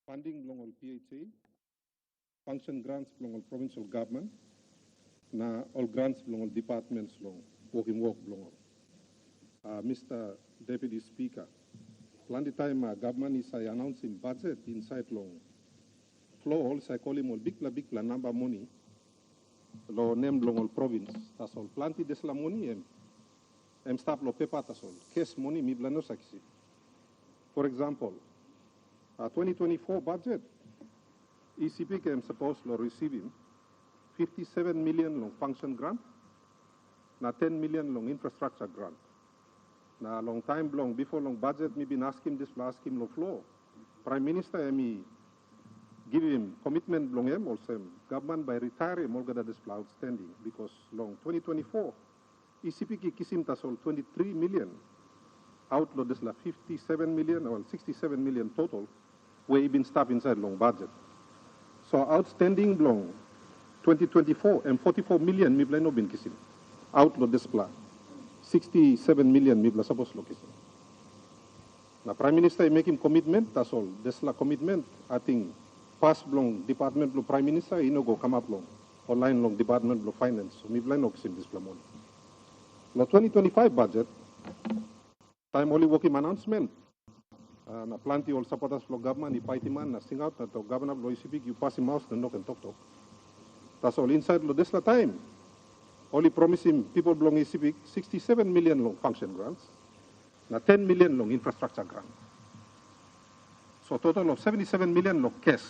funding belong all PHA, function grants belong all provincial government, na all grants belong all departments long, working work belong all. Mr. Deputy Speaker, plenty time government is announcing budget inside long. Flow also I call him all big number money. Lo name belong all province. That's all. Plenty desla money stop lo paper that's all. Case money mi blano saksi. For example, 2024 budget, ECP am supposed to receiving 57 million long function grant, na 10 million long infrastructure grant. Na long time long before long budget, me been asking this, ask him lo flow. Prime Minister me give him commitment long him also government by retiring all gada this outstanding because long 2024 ECP ki kisim tasol 23 million outlaw this la 57 million or 67 million total where been stuff inside long budget. So outstanding long 2024 and 44 million mi no bin kisim outlaw this plan 67 million mi supposed to kisim. Now Prime Minister make him commitment that's all this la commitment I think past long department lo Prime Minister you know go come up long online long department lo finance so mi no kisim this plan money. Now 2025 budget time only working announcement. Na plenty all supporters for government, ni party man, na sing out, na to governor lo isipik, you pass him house, na knock and talk. That's all inside lo this la time. Only promising people belong isipik 67 million long function grants, na 10 million long infrastructure grant. So total of 77 million long cash.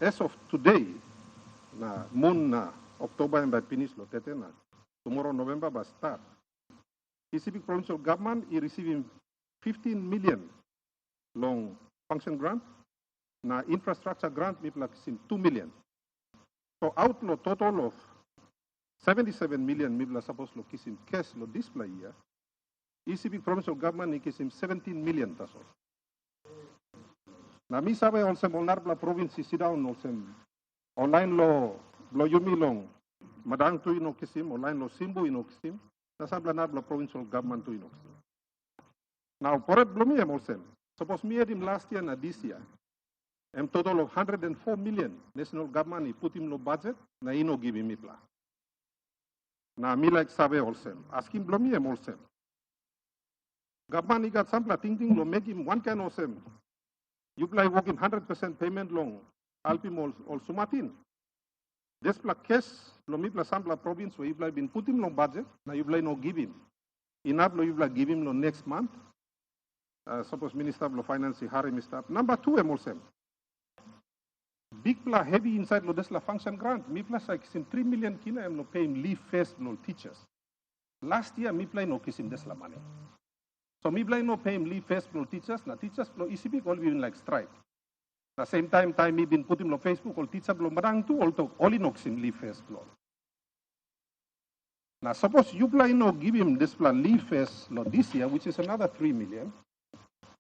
As of today, na moon na October and by finish lo tete na tomorrow November by start. Pacific provincial government is receiving 15 million long function grant. Na infrastructure grant is 2 million. So outlaw total of 77 million mibla supposed to kiss him cash lo display here. ECP provincial government is kissing 17 million taso. Na mi sabe also molnarbla province sit down also online lo yumi long madang tu ino kisim online lo simbo ino kisim. Nasabla narbla provincial government to ino kisim. Now, for blomi also, suppose me had him last year and this year, total of 104 million national government he put him no budget, na ino give him plan. Na me like sabe also, ask him blomi also. Government he got some thinking lo make him one kind of same. You play work him 100% payment long, alpim all sumatin. This case lo me plus some province where you play been put him no budget, na you play no give him. Enough lo you play give him no next month. Suppose Minister of Finance, Harry Mr. Number 2, also. Big pla heavy inside lo desla function grant. Me plus like 3 million kina em no pay him leave first no teachers. Last year me play no kisim desla money. So me play no pay him leave first no teachers. Na teachers lo ECP all been like strike. Na same time me been put him no Facebook all teacher lo marang tu all no kisim leave first lo. Now suppose you play no give him this plan leave first lo this year which is another 3 million.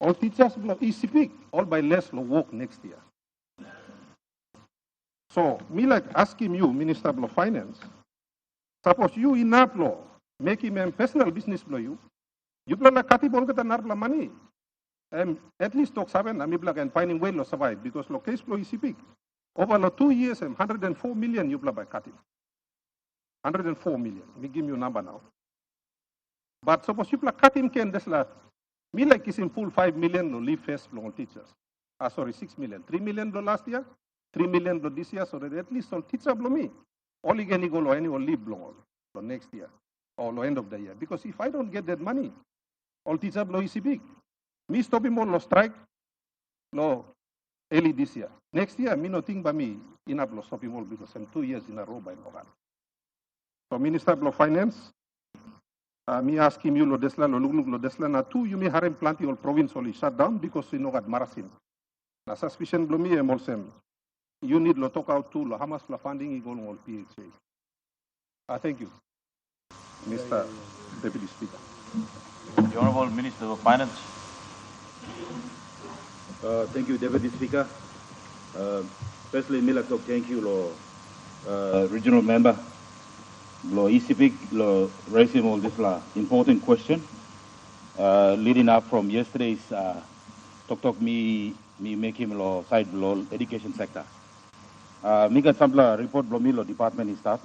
All teachers will ECP, all by less will work next year. So, me like asking you, Minister of Finance, suppose you in law, make him a personal business blow you play like Katibol get an money. At least talk 7, I'm like finding way to survive because lo case blow ECP. Over 2 years, 104 million you play by Katib. 104 million. Me give you a number now. But suppose you play Katim can this la. Me like is in full 5 million no leave first long teachers. 6 million. 3 million last year, 3 million this year, so that at least all teacher blow me. All again go annual leave blow next year or end of the year. Because if I don't get that money, all teacher blow ECP. Me stop him all strike no early this year. Next year, me no think by me enough lo stop him all because I'm 2 years in a row by Logan. So Minister of Finance, me asking you lo desla na 2 you may harem plenty all province only shut down because you know got marasin. Na suspicion blow me emolsem. You need lo talk out too lo how much funding is going all PHA. Thank you, Mr. Deputy Speaker. The Honourable Minister of Finance. Thank you, Deputy Speaker. Firstly, me like to thank you, Regional Member. Lo ECP lo raising all this important question leading up from yesterday's talk me me make him law side law education sector. Me got some report below me law department and stuff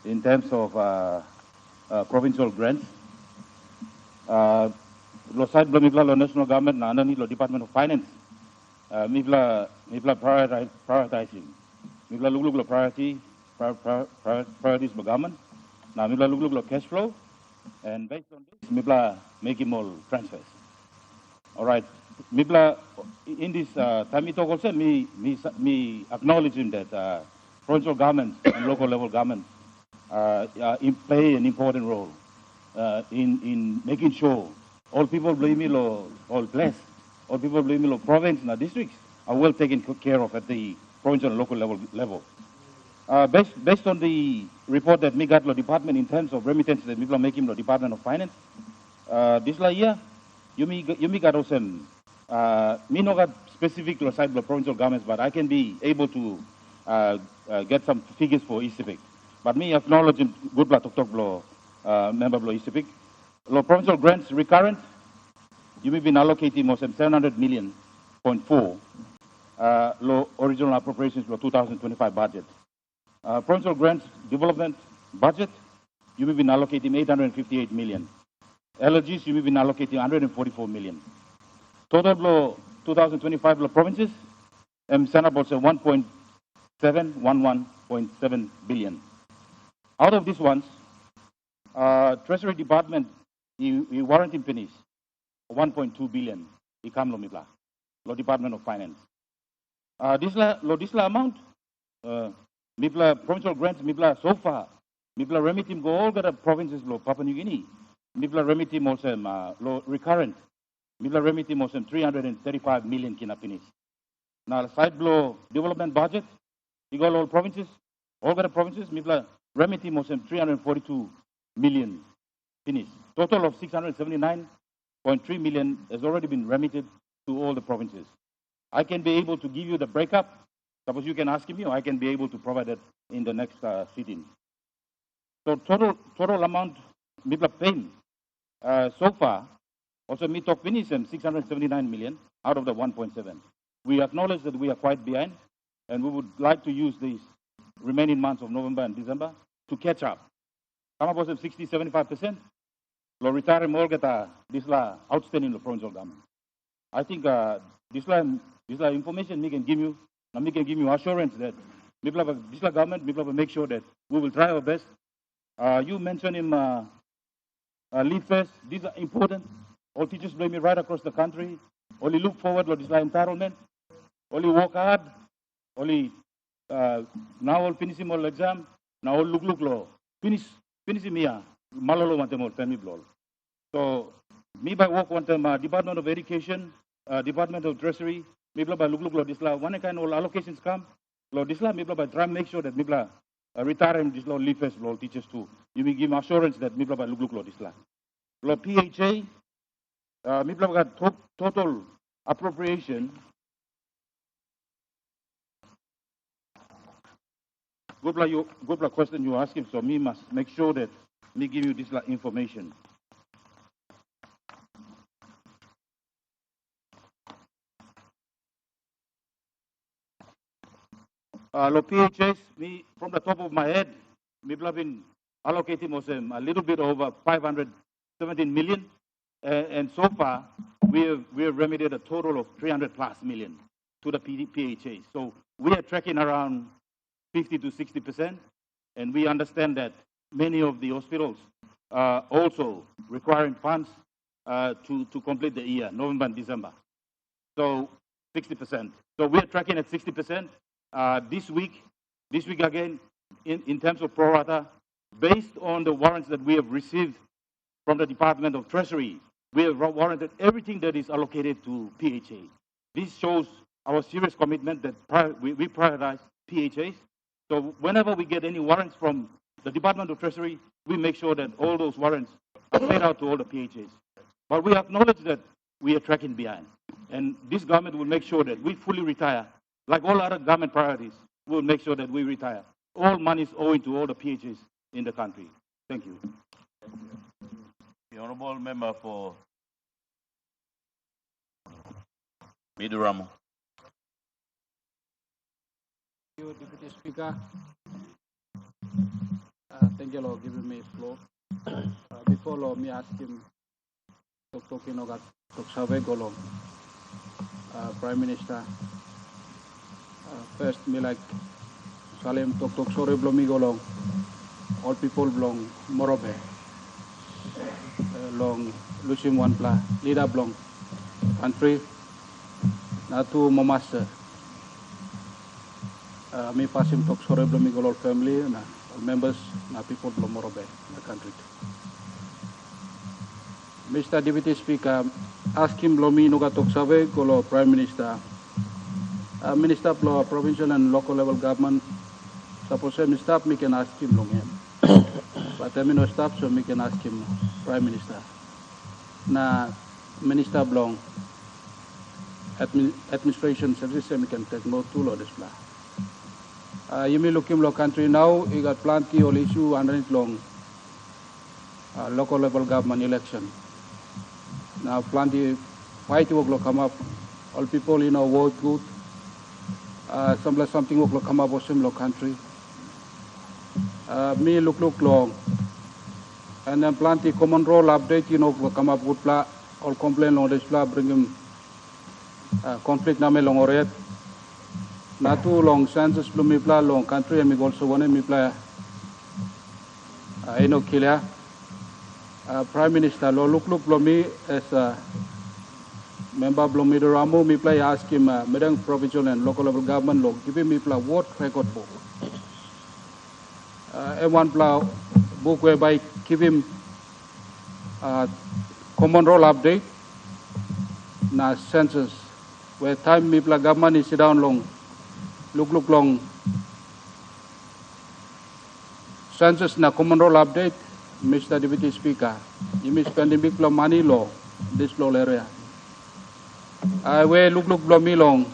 in terms of provincial grants. Law side below me law national government na underneath law Department of Finance. Me prioritizing. Me look law priorities below government. Now me look law cash flow, and based on this, me make him all transfers. All right. Mibla, in this time we talk also, me acknowledging that provincial governments and local level governments play an important role in making sure all people blame me all blessed, all people blame me province and districts are well taken care of at the provincial and local level. Based on the report that me got the department in terms of remittances that people are making the Department of Finance, this year, you got also me not got specific to side of provincial governments, but I can be able to get some figures for East Pacific. But me acknowledging good blood talk blow member blow East Pacific. Low provincial grants recurrent, you may be allocating more than 700 million point four low original appropriations for 2025 budget. Provincial grants development budget, you may be allocating 858 million. LGs, you may be allocating 144 million. Total blow 2025 blow provinces, send about 1.711.7 billion. Out of these ones, Treasury Department, you warranty pennies, 1.2 billion. Ikam lo mibla, lo Department of Finance. This amount, mibla provincial grants mibla so far, mibla remitim go all the provinces lo Papua New Guinea, mibla remitim also lo recurrent. Mibla remiti mosem 335 million kina pinis. Now side blow development budget, you got all provinces, all the provinces, mibla remiti mosem 342 million pinis. Total of 679.3 million has already been remitted to all the provinces. I can be able to give you the breakup. Suppose you can ask me, or I can be able to provide that in the next sitting. So total amount mibla paying so far. Also, me talk finish 679 million out of the 1.7. We acknowledge that we are quite behind, and we would like to use these remaining months of November and December to catch up. Some of us have 60-75%. Lo retire more get this la outstanding the provincial government. I think this la information me can give you, and me can give you assurance that this la government, we will make sure that we will try our best. You mentioned him lead first. These are important. All teachers blame me right across the country. Only look forward to this entitlement. Only work hard. Only now all finishing all exam. Now all look low. Finish me malolo matemol family blow. So me by work one time Department of Education, Department of Treasury, me by look this la one kind of allocations come. Lo this la me by try and make sure that me retire this law leave first law teachers too. You will give me assurance that me by look this la. Lo PHA. Mibla got total appropriation. Good question you asking, so me must make sure that me give you this information. Lo PHS, me from the top of my head, Mibla been allocating a little bit over 517 million. And so far, we have remedied a total of 300+ million to the PHA. So we are tracking around 50 to 60%, and we understand that many of the hospitals are also requiring funds to complete the year, November and December. So 60%. So we are tracking at 60%. This week again, in terms of pro rata, based on the warrants that we have received from the Department of Treasury, we have warranted everything that is allocated to PHA. This shows our serious commitment that we prioritize PHAs. So whenever we get any warrants from the Department of Treasury, we make sure that all those warrants are paid out to all the PHAs. But we acknowledge that we are tracking behind. And this government will make sure that we fully retire. Like all other government priorities, we will make sure that we retire. All money is owing to all the PHAs in the country. Thank you. The Honourable Member for Miduramo. you, Deputy Speaker. Thank you, Lord, giving me floor. Before Lord, me ask him talking about Sabe Golong, Prime Minister. First, me like Salim Tok Sore Blomi Golong, all people belong Morobe, long Lusim Wanpla, leader belong country, Natu Momaster. Me pass him Tok Sore Blomi Golong family, and all members, na people belong Morobe, the country. Mr. Deputy Speaker, ask him Blomi Nuga Tok Sabe Golo Prime Minister. Minister of provincial and local level government, suppose me stop, me can ask him long him. But I mean no stop, so me can ask him Prime Minister. Na Minister belong administration service, me can take no tool or display. You may look him lo country now, you got plenty of issue under it long local level government election. Now plenty fight work come up, all people vote good. Something will come up with similar country. Me look long. And then plenty common role update, will come up with pla or complain on this pla, bring him conflict na me long or yet. Not too long census blue me pla long country and me also want me pla clear. Prime Minister look me as a member of the Ramu, me play ask him, Medang provincial and local level government law, give me play what record book. And one play book whereby give him common role update, na census, where time me play government is sit down long, look long. Census na common role update, Mr. Deputy Speaker, you may spending big money law, this law area. Where look blow me long.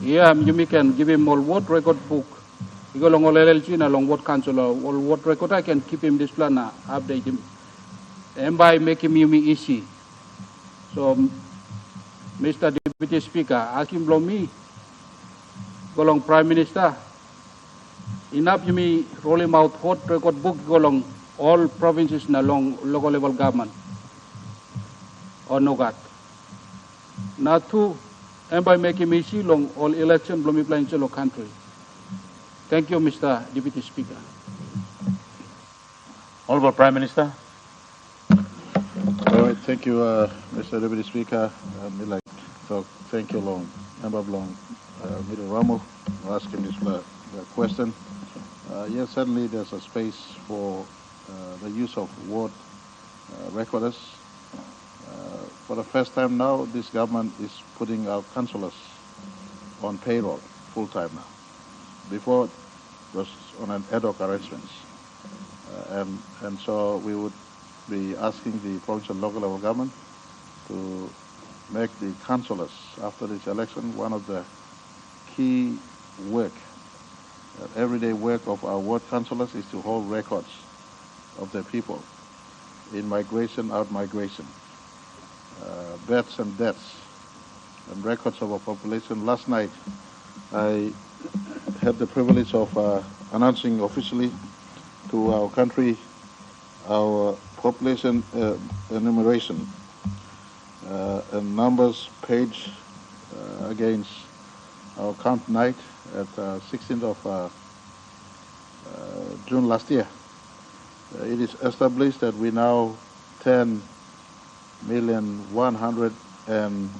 Yeah, you can give him all what record book. You go along all LLG along what council or all what record I can keep him this plan update him. And by making him easy. So Mr. Deputy Speaker, ask him blow me. Go along Prime Minister. Enough you may roll him out what record book go along all provinces along local level government. Or no God. Not to, and by making me see long all election blow me playing in country. Thank you, Mr. Deputy Speaker. Honorable Prime Minister. All right, thank you, Mr. Deputy Speaker. Me like talk. Thank you, long member long Middle Ramu, asking this question. Yes, certainly there's a space for the use of ward recorders. For the first time now, this government is putting our councillors on payroll full-time now. Before, it was on an ad hoc arrangements. And so we would be asking the provincial and local level government to make the councillors, after this election, one of the key work, everyday work of our ward councillors is to hold records of the people in migration, out migration. Births and deaths, and records of our population. Last night, I had the privilege of announcing officially to our country our population enumeration and numbers page against our count night at 16th of June last year. It is established that we now 10,100,000 and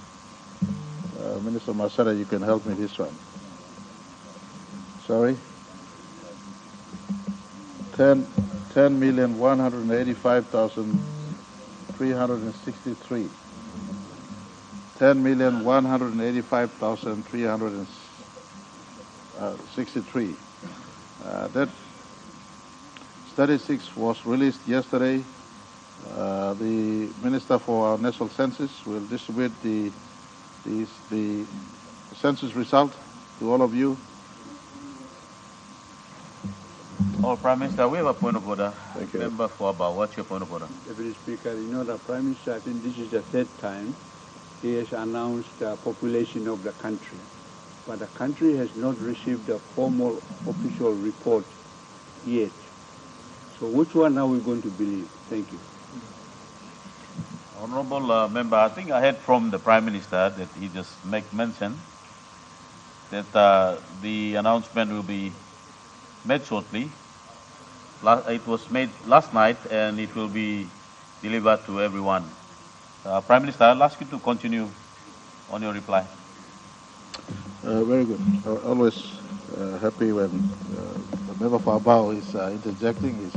Minister Masada, you can help me this one. Sorry? 10,185,363. 10,185,363. That statistics was released yesterday. The Minister for our National Census will distribute the census result to all of you. Oh, Prime Minister, we have a point of order. Thank you. Member for about what's your point of order? Deputy Speaker, the Prime Minister, I think this is the third time he has announced the population of the country. but the country has not received a formal official report yet. So which one are we going to believe? Thank you. Honorable member, I think I heard from the Prime Minister that he just make mention that the announcement will be made shortly. It was made last night and it will be delivered to everyone. Prime Minister, I'll ask you to continue on your reply. Very good. Always happy when the member for Abao is interjecting.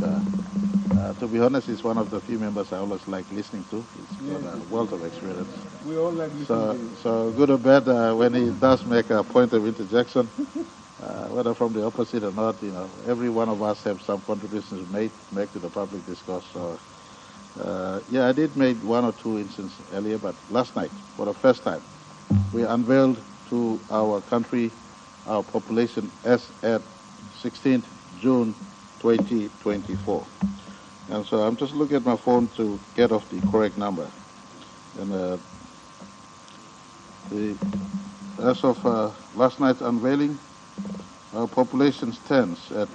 To be honest, he's one of the few members I always like listening to. He's got a wealth of experience. We all like listening. So good or bad, when he does make a point of interjection, whether from the opposite or not, every one of us have some contributions make to the public discourse. So, yeah, I did make one or two instances earlier, but last night, for the first time, we unveiled to our country, our population as at 16th June 2024. And so I'm just looking at my phone to get off the correct number. And as of last night's unveiling, our population stands at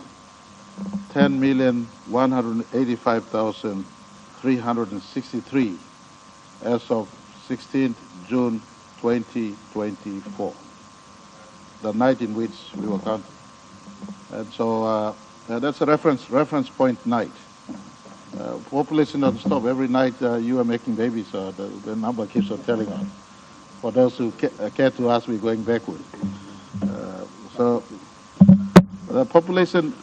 10,185,363 as of 16th June 2024, the night in which we were counting. And so that's a reference point night. Population doesn't stop. Every night you are making babies, so the number keeps on telling on. For those who care to ask, we're going backward. So the population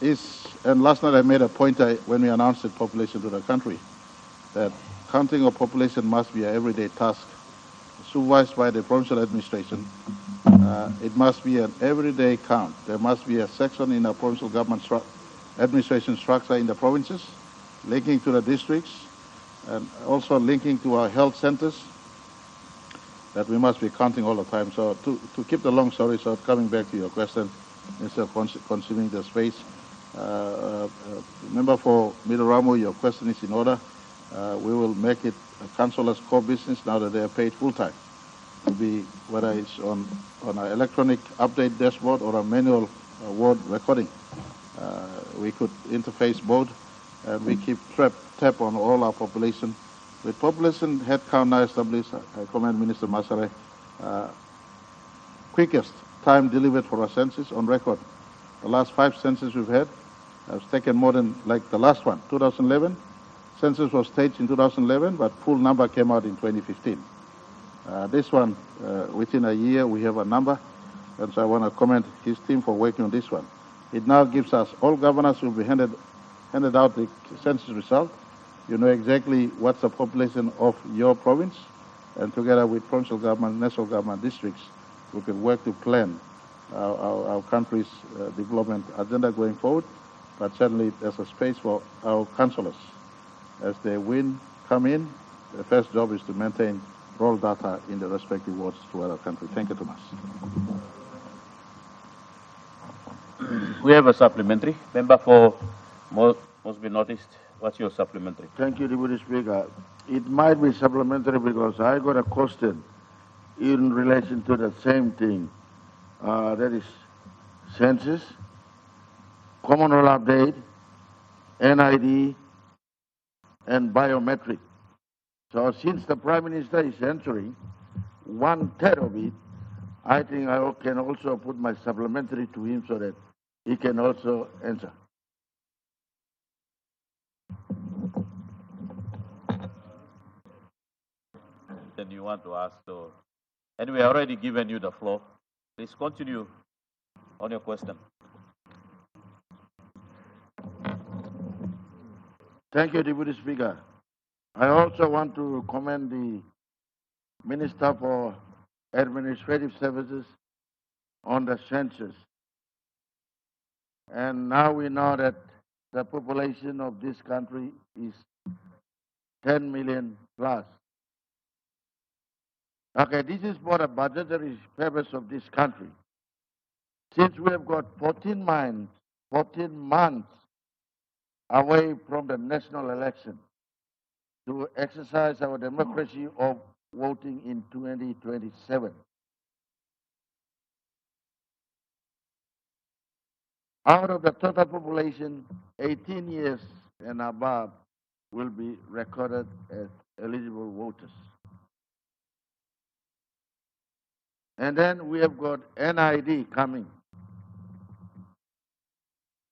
is, and last night I made a point when we announced the population to the country, that counting of population must be an everyday task, supervised by the provincial administration. It must be an everyday count. There must be a section in the provincial government administration structure in the provinces, linking to the districts, and also linking to our health centers, that we must be counting all the time. So to keep the long story short, coming back to your question, instead of consuming the space, member for Middle Ramu, your question is in order. We will make it a councillor's core business now that they are paid full-time. It will be, whether it's on an electronic update dashboard or a manual word recording. We could interface both, and we keep tap on all our population. With population headcount now established, I commend Minister Masare, quickest time delivered for our census on record. The last 5 censuses we've had has taken more than, like the last one, 2011. Census was staged in 2011, but full number came out in 2015. This one, within a year, we have a number, and so I want to commend his team for working on this one. It now gives us, all governors will be handed out the census result. You know exactly what's the population of your province, and together with provincial government, national government, districts, we can work to plan our country's development agenda going forward. But certainly there's a space for our councillors. As they come in, the first job is to maintain raw data in the respective wards throughout our country. Thank you, Thomas. We have a supplementary. Member for must be noticed. What's your supplementary? Thank you, Deputy Speaker. It might be supplementary because I got a question in relation to the same thing. That is census, common roll update, NID, and biometric. So since the Prime Minister is answering 1/3 of it, I think I can also put my supplementary to him so that he can also answer. Then you want to ask, so anyway, I already given you the floor. Please continue on your question. Thank you, Deputy Speaker. I also want to commend the Minister for Administrative Services on the census. And now we know that the population of this country is 10 million plus. Okay, this is for the budgetary purpose of this country. Since we have got 14 months away from the national election to exercise our democracy of voting in 2027. Out of the total population, 18 years and above will be recorded as eligible voters. And then we have got NID coming.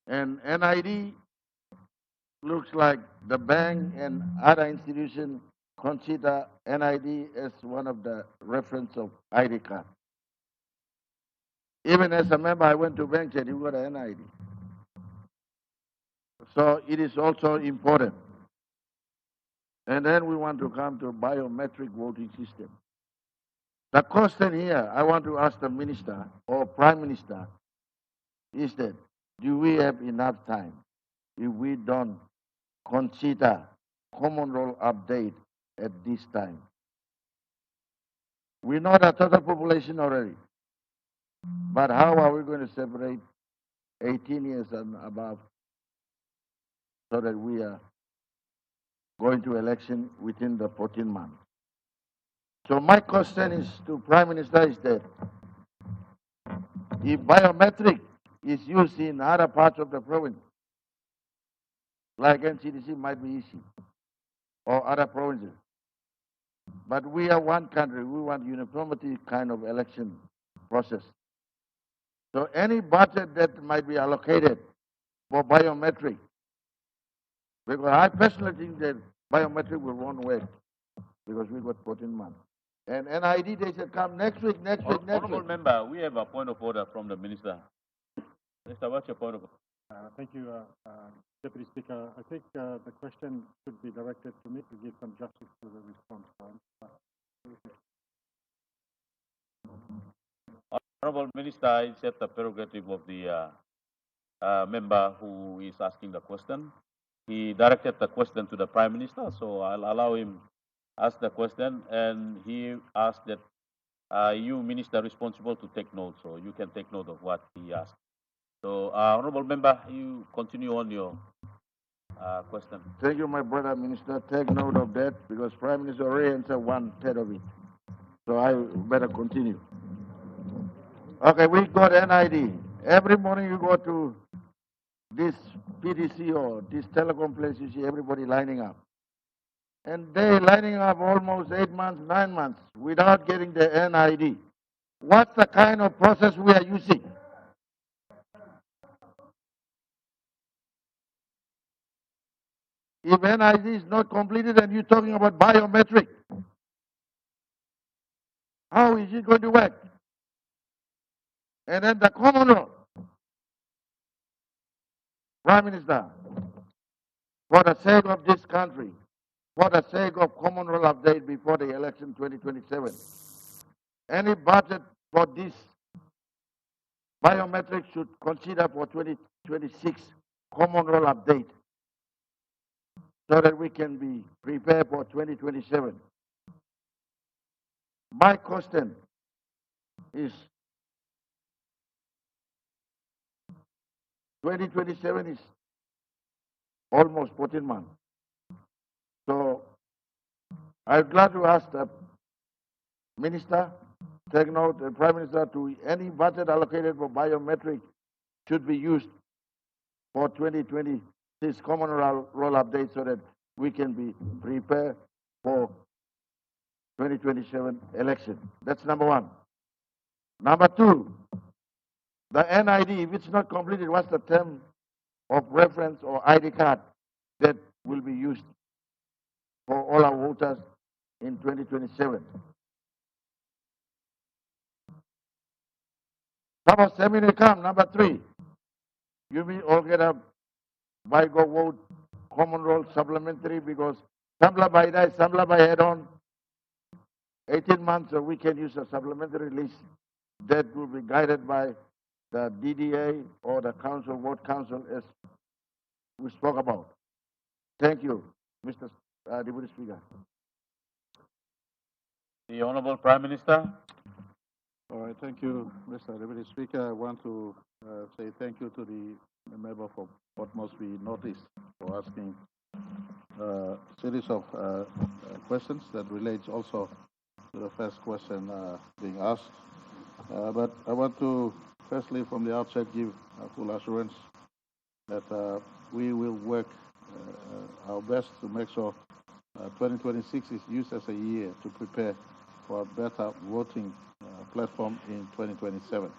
And NID looks like the bank and other institutions consider NID as one of the reference of ID card. Even as a member, I went to bank and you got an NID. So it is also important. And then we want to come to biometric voting system. The question here, I want to ask the minister or prime minister, is that do we have enough time if we don't consider common role update at this time? We know the total population already, but how are we going to separate 18 years and above so that we are going to election within the 14 months? So my question is to Prime Minister is that if biometric is used in other parts of the province, like NCDC might be easy, or other provinces, but we are one country, we want uniformity kind of election process. So any budget that might be allocated for biometric, because I personally think that biometric will won't work because we got 14 months. And NID, they said come next week. Honorable member, we have a point of order from the minister. Minister, what's your point of order? Thank you, Deputy Speaker. I think the question should be directed to me to give some justice to the response. Honorable Minister, it's at the prerogative of the member who is asking the question. He directed the question to the Prime Minister, so I'll allow him ask the question, and he asked that you, Minister, responsible to take note, so you can take note of what he asked. So, Honorable Member, you continue on your question. Thank you, my brother Minister. Take note of that because Prime Minister already answered 1/3 of it. So I better continue. Okay, we got NID. Every morning you go to this PDC or this telecom place, you see everybody lining up. And they lining up almost 8 months, 9 months without getting the NID. What's the kind of process we are using? If NID is not completed and you're talking about biometric, how is it going to work? And then the common law. Prime Minister, for the sake of this country, for the sake of common rule update before the election 2027, any budget for this biometric should consider for 2026 common rule update so that we can be prepared for 2027. My question is 2027 is almost 14 months. So I'm glad to ask the Minister, take note, the Prime Minister, to any budget allocated for biometric should be used for 2026 common role update so that we can be prepared for 2027 election. That's number one. Number two, the NID, if it's not completed, what's the term of reference or ID card that will be used for all our voters in 2027? Suppose semi come, number three, you will all get a by go vote common role supplementary because Samla by die, Samla by head on 18 months, so we can use a supplementary list that will be guided by the DDA or the council, vote council, as we spoke about. Thank you, Mr. Deputy Speaker. The Honorable Prime Minister. All right, thank you, Mr. Deputy Speaker. I want to say thank you to the member for what must be noticed for asking a series of questions that relates also to the first question being asked. But I want to firstly, from the outset, give full assurance that we will work our best to make sure 2026 is used as a year to prepare for a better voting platform in 2027.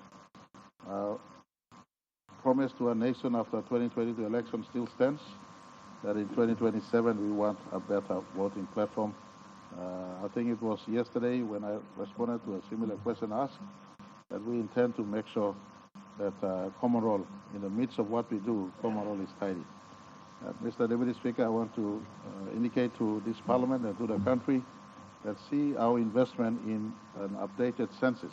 Promise to our nation after 2022 election still stands, that in 2027 we want a better voting platform. I think it was yesterday when I responded to a similar question asked that we intend to make sure that common role, in the midst of what we do, common role is tidy. Mr. Deputy Speaker, I want to indicate to this Parliament and to the country that see our investment in an updated census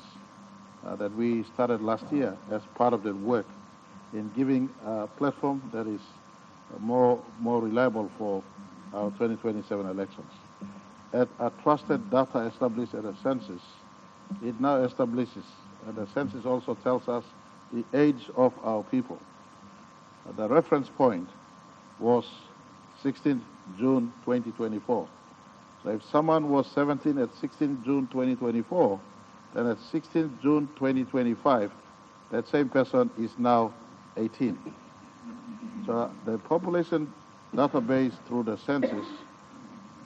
that we started last year as part of the work in giving a platform that is more reliable for our 2027 elections. At a trusted data established at a census, it now establishes, and the census also tells us the age of our people. The reference point was 16 June 2024. So if someone was 17 at 16 June 2024, then at 16 June 2025, that same person is now 18. So the population database through the census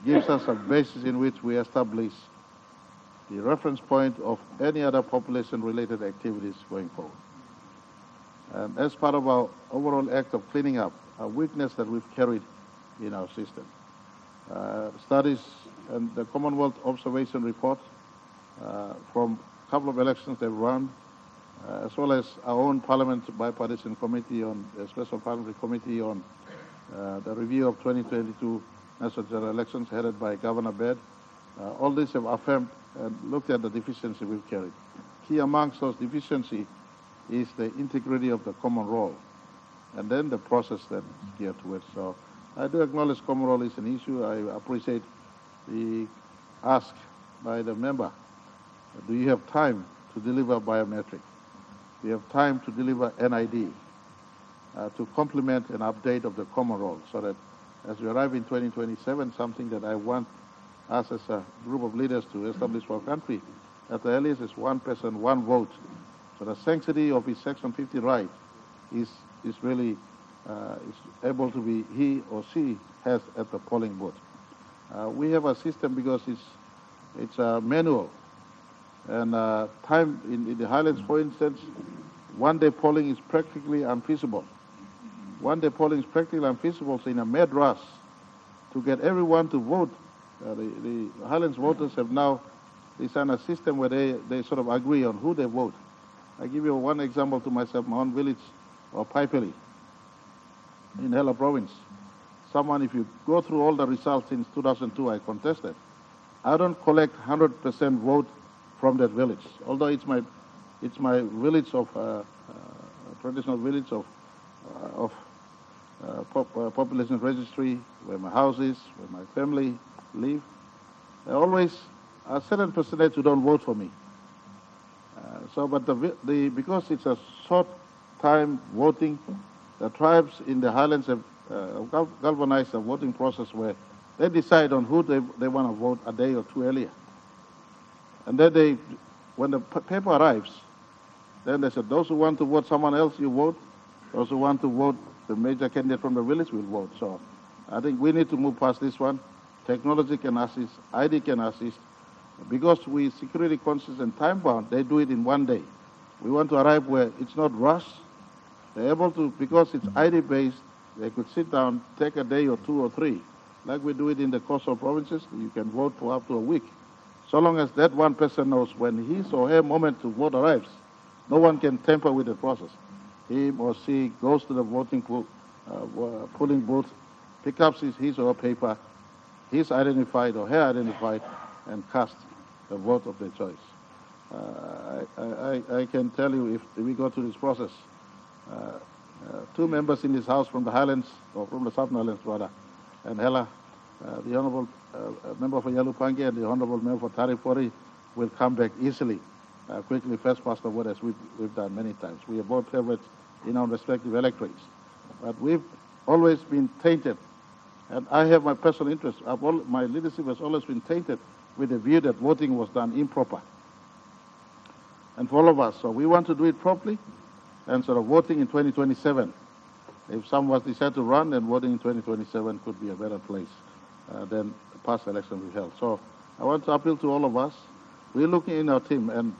gives us a basis in which we establish the reference point of any other population-related activities going forward. And as part of our overall act of cleaning up a weakness that we've carried in our system, studies and the Commonwealth Observation Report from a couple of elections they've run, as well as our own Parliament bipartisan committee on the Special Parliamentary Committee on the review of 2022 national general elections headed by Governor Baird. All these have affirmed and looked at the deficiency we've carried. Key amongst those deficiencies is the integrity of the common role, and then the process that is geared to it. So I do acknowledge common role is an issue. I appreciate the ask by the member. Do you have time to deliver biometric? Do you have time to deliver NID to complement an update of the common role so that as we arrive in 2027, something that I want us as a group of leaders to establish for our country, at the earliest is one person, one vote. So the sanctity of his Section 50 right is really is able to be he or she has at the polling booth. We have a system because it's manual, and time in the Highlands, for instance, one-day polling is practically unfeasible. One-day polling is practically unfeasible. So in a mad rush to get everyone to vote, the Highlands voters have now designed a system where they sort of agree on who they vote. I give you one example to myself, my own village of Paipeli in Hela province. Someone, if you go through all the results since 2002, I contested. I don't collect 100% vote from that village, although it's my village of traditional village of population registry, where my house is, where my family live. There are always a certain percentage who don't vote for me. But because it's a short time voting, the tribes in the Highlands have galvanized a voting process where they decide on who they want to vote a day or two earlier. And then when the paper arrives, then they said, those who want to vote someone else, you vote. Those who want to vote the major candidate from the village will vote. So I think we need to move past this one. Technology can assist, ID can assist. Because we security conscious and time bound, they do it in one day. We want to arrive where it's not rushed. They're able to, because it's ID based, they could sit down, take a day or two or three. Like we do it in the coastal provinces, you can vote for up to a week. So long as that one person knows when his or her moment to vote arrives, no one can tamper with the process. He or she goes to the voting polling booth, picks up his or her paper, he's identified or her identified, and cast the vote of their choice. I can tell you, if we go through this process, two members in this House from the Highlands, or from the Southern Highlands rather, and Hela, the Honourable Member for Yalupangi and the Honourable Member for Tarifori will come back easily, quickly, first past the word, as we've done many times. We are both favourites in our respective electorates. But we've always been tainted, and I have my personal interest. My leadership has always been tainted with the view that voting was done improper. And for all of us, so we want to do it properly. and sort of voting in 2027. If some was decide to run, then voting in 2027 could be a better place than the past election we held. So I want to appeal to all of us. We're looking in our team, and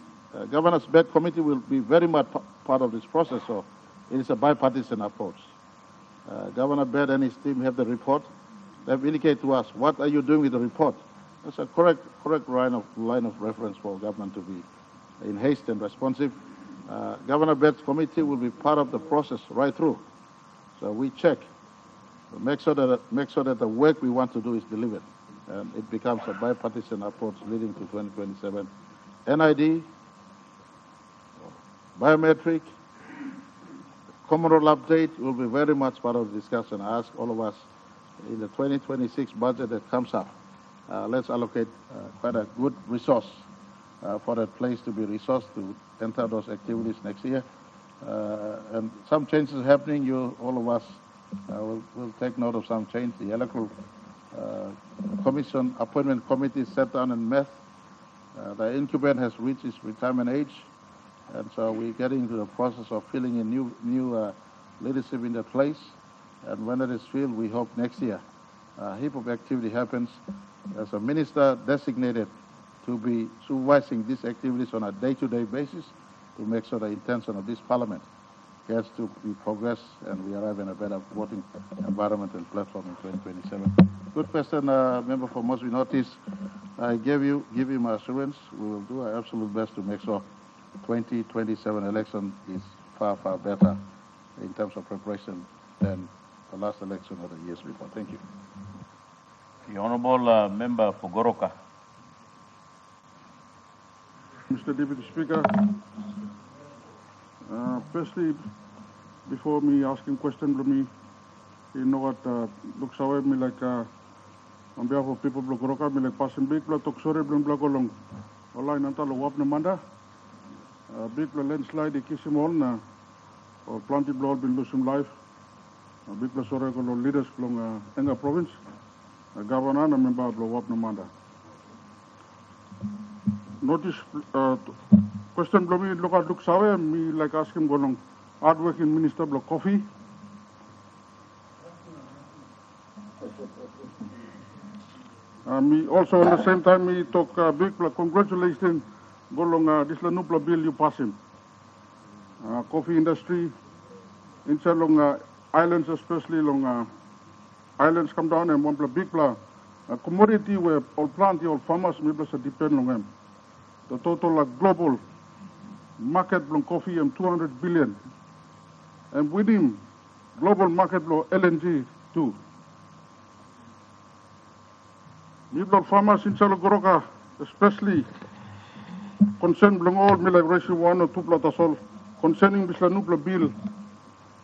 Governor's Bed Committee will be very much part of this process. So it is a bipartisan approach. Governor Bed and his team have the report. They've indicated to us, what are you doing with the report? That's a correct line of reference for government to be in haste and responsive. Governor Bed's committee will be part of the process right through. So we check, make sure that the work we want to do is delivered, and it becomes a bipartisan approach leading to 2027. NID, biometric, common role update will be very much part of the discussion. I ask all of us in the 2026 budget that comes up, let's allocate quite a good resource for that place to be resourced to enter those activities next year. And some changes happening. All of us will take note of some change. The electoral commission appointment committee sat down and met. The incumbent has reached his retirement age, and so we're getting into the process of filling in new leadership in that place. And when that is filled, we hope next year a heap of activity happens. As a minister designated to be supervising these activities on a day-to-day basis to make sure the intention of this parliament gets to be progressed and we arrive in a better voting environment and platform in 2027. Good question, member for Mosby Northeast. I give you my assurance. We will do our absolute best to make sure 2027 election is far, far better in terms of preparation than the last election or the years before. Thank you. The Honourable Member for Goroka. Mr. Deputy Speaker, firstly, before me asking question to me, you know what, looks away me like, on behalf of people of Goroka, me like passing big blood, talk sorry, blum block along. Online antalo wap namanda, big blood landslide, kisim all na, or planted blood been losing life, big blood sorry, leaders from Enga province, governor and member of wap namanda. Notice question blow me look at look sawe me like ask him go long hardworking minister block coffee. Me also at the same time me talk big block congratulations go long this la nupla bill you pass him. Coffee industry inside long islands especially long islands come down and one big block commodity where all plant all farmers me bless depend on them. The total global market from coffee and 200 billion. And within global market for LNG too. People farmers in Goroka, especially concerned with all migration 1 or 2 platasol, concerning this nupla bill,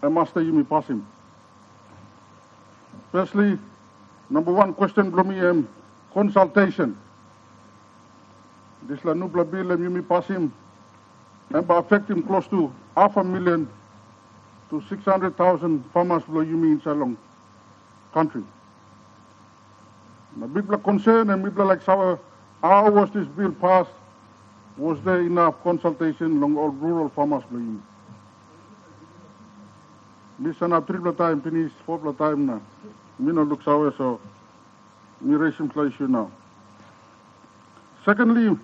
a master you may pass him. Firstly, number 1 question from me, consultation. This la nupla bill and you may pass him and by affecting close to 500,000 to 600,000 farmers below you mean in country. My big concern and people like how was this bill passed? Was there enough consultation along all rural farmers below you? This is a triple time finish, 4 time now. Me no looks how so me raise some issue now. Secondly,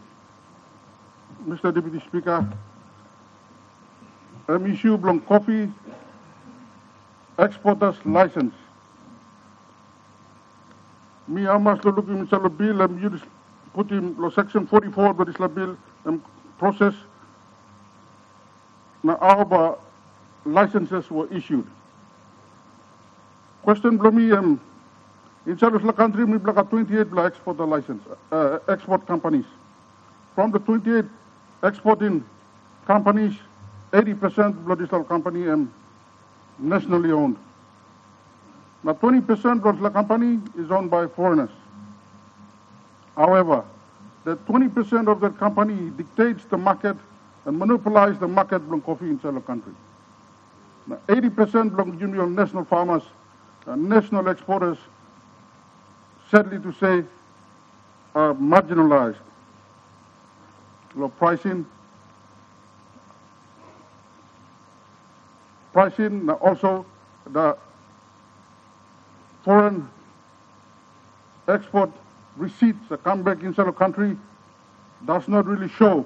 Mr. Deputy Speaker, issue of coffee exporters license. Me I must look in the bill and you put in section 44 but this bill and process. Now our licenses were issued. Question below me inside of the country we have 28 exporter license export companies. From the 28 exporting companies, 80% blood digital company nationally owned. Now 20% of the company is owned by foreigners. However, the 20% of that company dictates the market and monopolizes the market of coffee inside the country. Now 80% of union national farmers and national exporters, sadly to say, are marginalized. Low pricing, pricing, also the foreign export receipts that come back inside the country does not really show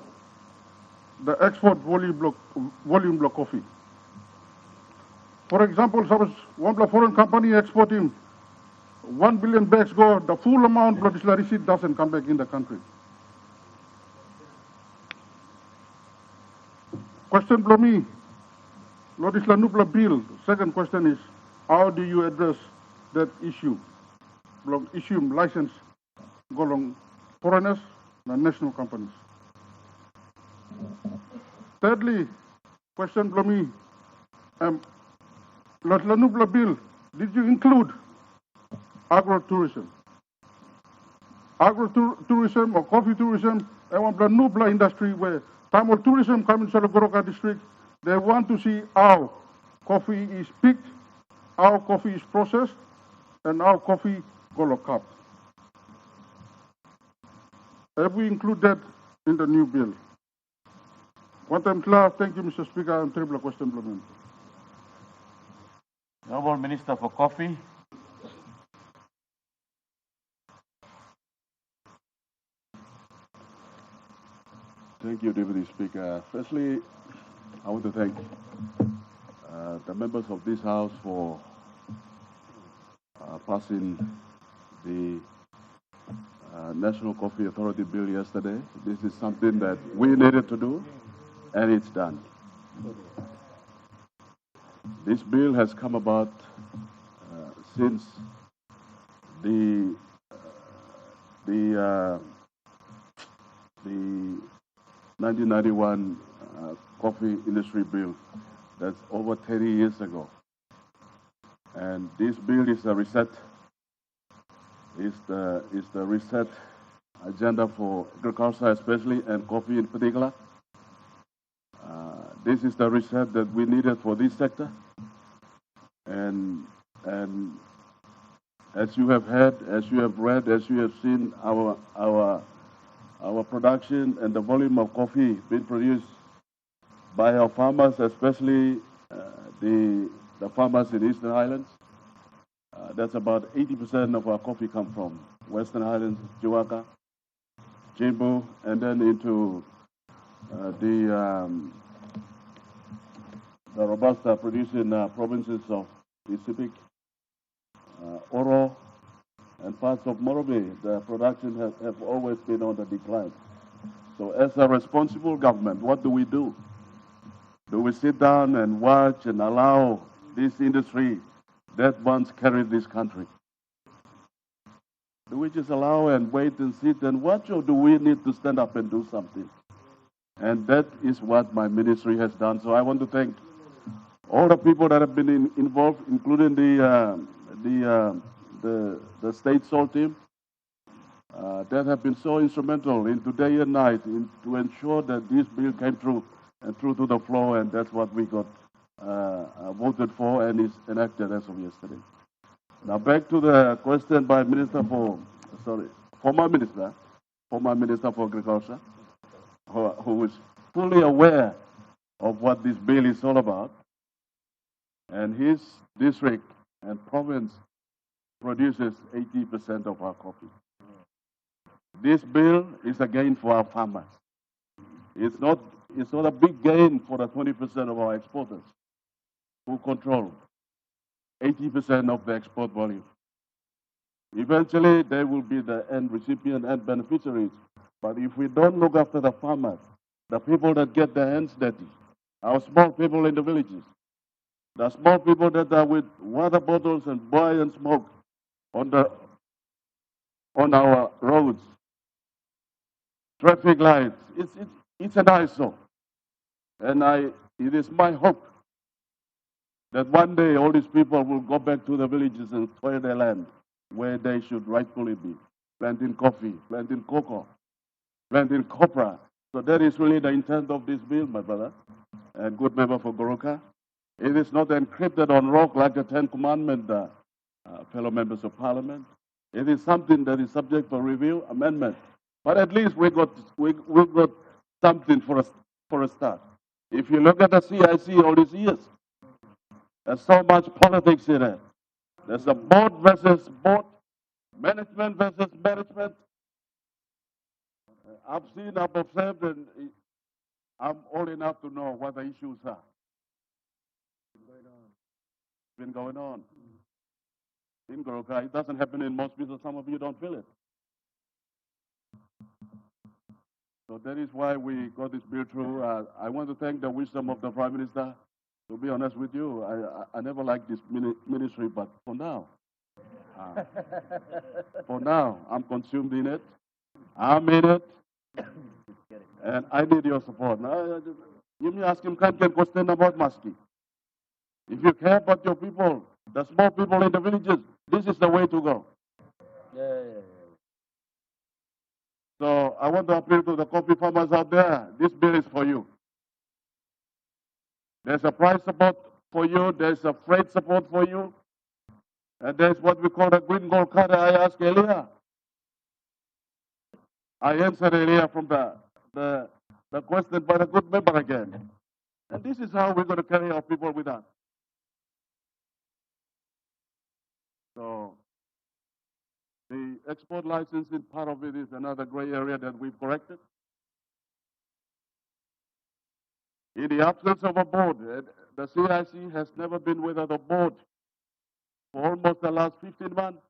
the export volume block coffee. For example, suppose one foreign company exporting 1 billion bags go, the full amount of this receipt doesn't come back in the country. Question below me, Lodis Lanupla bill. Second question is, how do you address that issue? Issue license go along foreigners and national companies. Thirdly, question below me, Lodis Lanupla bill, did you include agro-tourism? Agro-tourism or coffee tourism, and one Nubla industry where Tamil tourism comes into the Goroka district, they want to see how coffee is picked, how coffee is processed, and how coffee go cup. Have we include that in the new bill? One time clear, thank you, Mr. Speaker, and triple question implement. Honourable Minister for Coffee. Thank you, Deputy Speaker. Firstly, I want to thank the members of this House for passing the National Coffee Authority Bill yesterday. This is something that we needed to do, and it's done. This bill has come about since the 1991 coffee industry bill. That's over 30 years ago. And this bill is a reset. Is the reset agenda for agriculture especially and coffee in particular. This is the reset that we needed for this sector. And as you have heard, as you have read, as you have seen, our production and the volume of coffee being produced by our farmers, especially the farmers in Eastern Highlands. That's about 80% of our coffee come from Western Highlands, Jiwaka, Jimbo, and then into the Robusta producing provinces of Pacific, Oro, and parts of Morobe. The production have always been on the decline. So as a responsible government, what do we do? Do we sit down and watch and allow this industry that once carried this country? Do we just allow and wait and sit and watch, or do we need to stand up and do something? And that is what my ministry has done. So I want to thank all the people that have been involved, including the state salt team, that have been so instrumental into day and night to ensure that this bill came through and through to the floor, and that's what we got voted for and is enacted as of yesterday. Now back to the question by former Minister for Agriculture, who is fully aware of what this bill is all about, and his district and province produces 80% of our coffee. This bill is a gain for our farmers. It's not a big gain for the 20% of our exporters who control 80% of the export volume. Eventually, they will be the end recipient and beneficiaries. But if we don't look after the farmers, the people that get their hands dirty, our small people in the villages, the small people that are with water bottles and buy and smoke on our roads, traffic lights, it's an eyesore. And it is my hope that one day all these people will go back to the villages and toil their land where they should rightfully be, planting coffee, planting cocoa, planting copra. So that is really the intent of this bill, my brother, and good member for Goroka. It is not encrypted on rock like the Ten Commandments, fellow members of Parliament. It is something that is subject for review, amendment. But at least we got something for a start. If you look at the CIC all these years, There's so much politics in it. There's a board versus board, management versus management. I've seen, I've observed, and I'm old enough to know what the issues are. It's been going on. In Goroka, it doesn't happen in most places. Some of you don't feel it. So that is why we got this bill through. I want to thank the wisdom of the Prime Minister. To be honest with you, I never liked this ministry, but for now, I'm consumed in it. I'm in it, and I need your support. Now, you may ask him, can't get question about Maski. If you care about your people, the small people in the villages, this is the way to go. So I want to appeal to the coffee farmers out there. This bill is for you. There's a price support for you. There's a freight support for you. And there's what we call the green gold card I asked earlier. I answered earlier from the question by the good member again. And this is how we're going to carry our people with us. So the export licensing part of it is another gray area that we've corrected. In the absence of a board, the CIC has never been without a board for almost the last 15 months.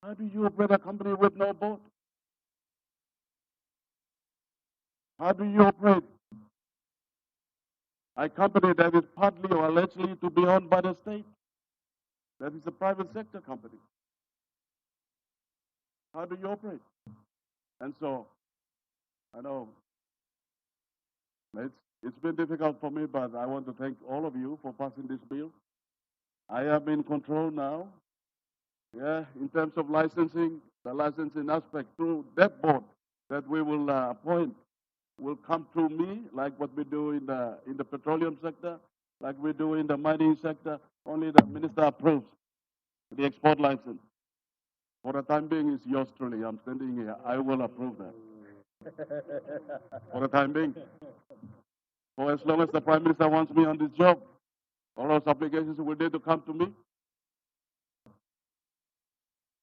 How do you operate a company with no board? How do you operate a company that is partly or allegedly to be owned by the state? That is a private sector company. How do you operate? And so, I know it's been difficult for me, but I want to thank all of you for passing this bill. I am in control now. Yeah, in terms of licensing, the licensing aspect through that board that we will appoint will come through me, like what we do in the petroleum sector, like we do in the mining sector. Only the minister approves the export license. For the time being, it's yours truly. I'm standing here. I will approve that. For the time being. For as long as the Prime Minister wants me on this job, all those applications will need to come to me.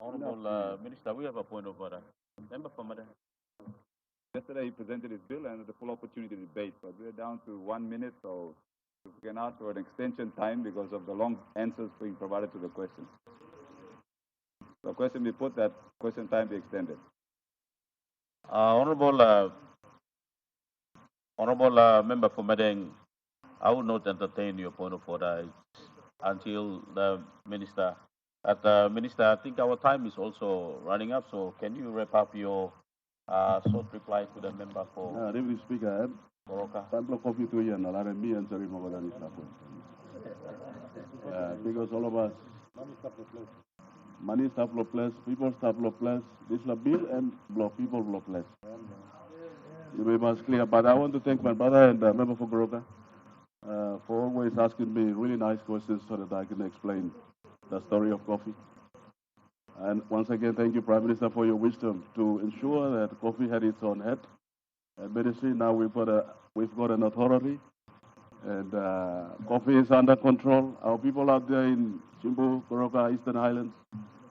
Honorable Minister, we have a point of order. Member for Madam. Yesterday he presented his bill and the full opportunity to debate, but we're down to 1 minute, so if we can ask for an extension time because of the long answers being provided to the question. The question be put, that question time be extended. Honorable Member for Madang, I will not entertain your point of order until the Minister. Minister, I think our time is also running up, so can you wrap up your short reply to the member for Deputy Speaker, Goroka? Because all of us, money stop less, people stop less, this is a bill and people block less. You may be clear, but I want to thank my brother and the member for Goroka for always asking me really nice questions so that I can explain the story of coffee. And once again, thank you, Prime Minister, for your wisdom to ensure that coffee had its own head. And medicine, now we've got an authority, and coffee is under control. Our people out there in Chimbu, Goroka, Eastern Highlands,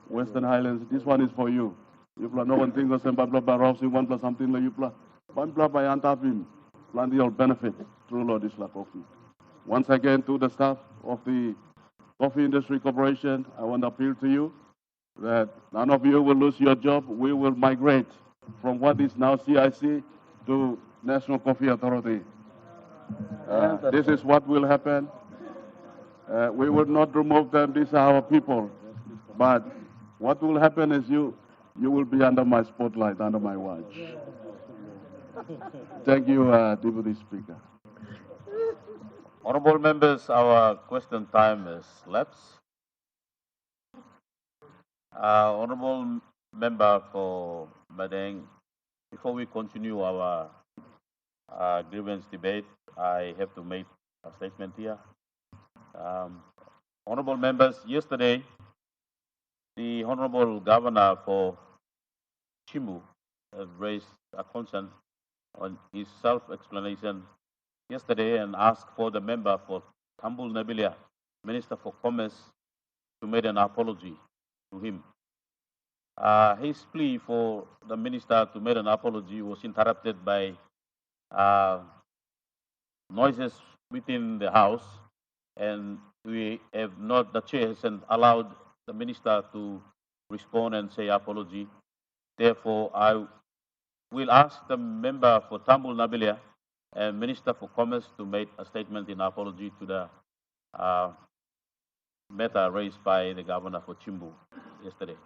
Western Highlands, this one is for you. You plan no one thing or one plus something like you plan. One plus by antapin, plan your benefit through Lord Isla Coffee. Once again, to the staff of the Coffee Industry Corporation, I want to appeal to you that none of you will lose your job. We will migrate from what is now CIC to National Coffee Authority. This is what will happen. We will not remove them. These are our people. But what will happen is you will be under my spotlight, under my watch. Thank you, Deputy Speaker. Honorable members, our question time is lapsed. Honorable member for Madang, before we continue our grievance debate, I have to make a statement here. Honorable members, yesterday, the Honorable Governor for Chimbu raised a concern on his self-explanation yesterday and asked for the member for Tambul Nabilia, Minister for Commerce, to make an apology to him. His plea for the minister to make an apology was interrupted by noises within the house, and we have not, the chair hasn't allowed the minister to respond and say apology. Therefore, I will ask the member for Tambul Nabilia and Minister for Commerce to make a statement in apology to the matter raised by the governor for Chimbu yesterday.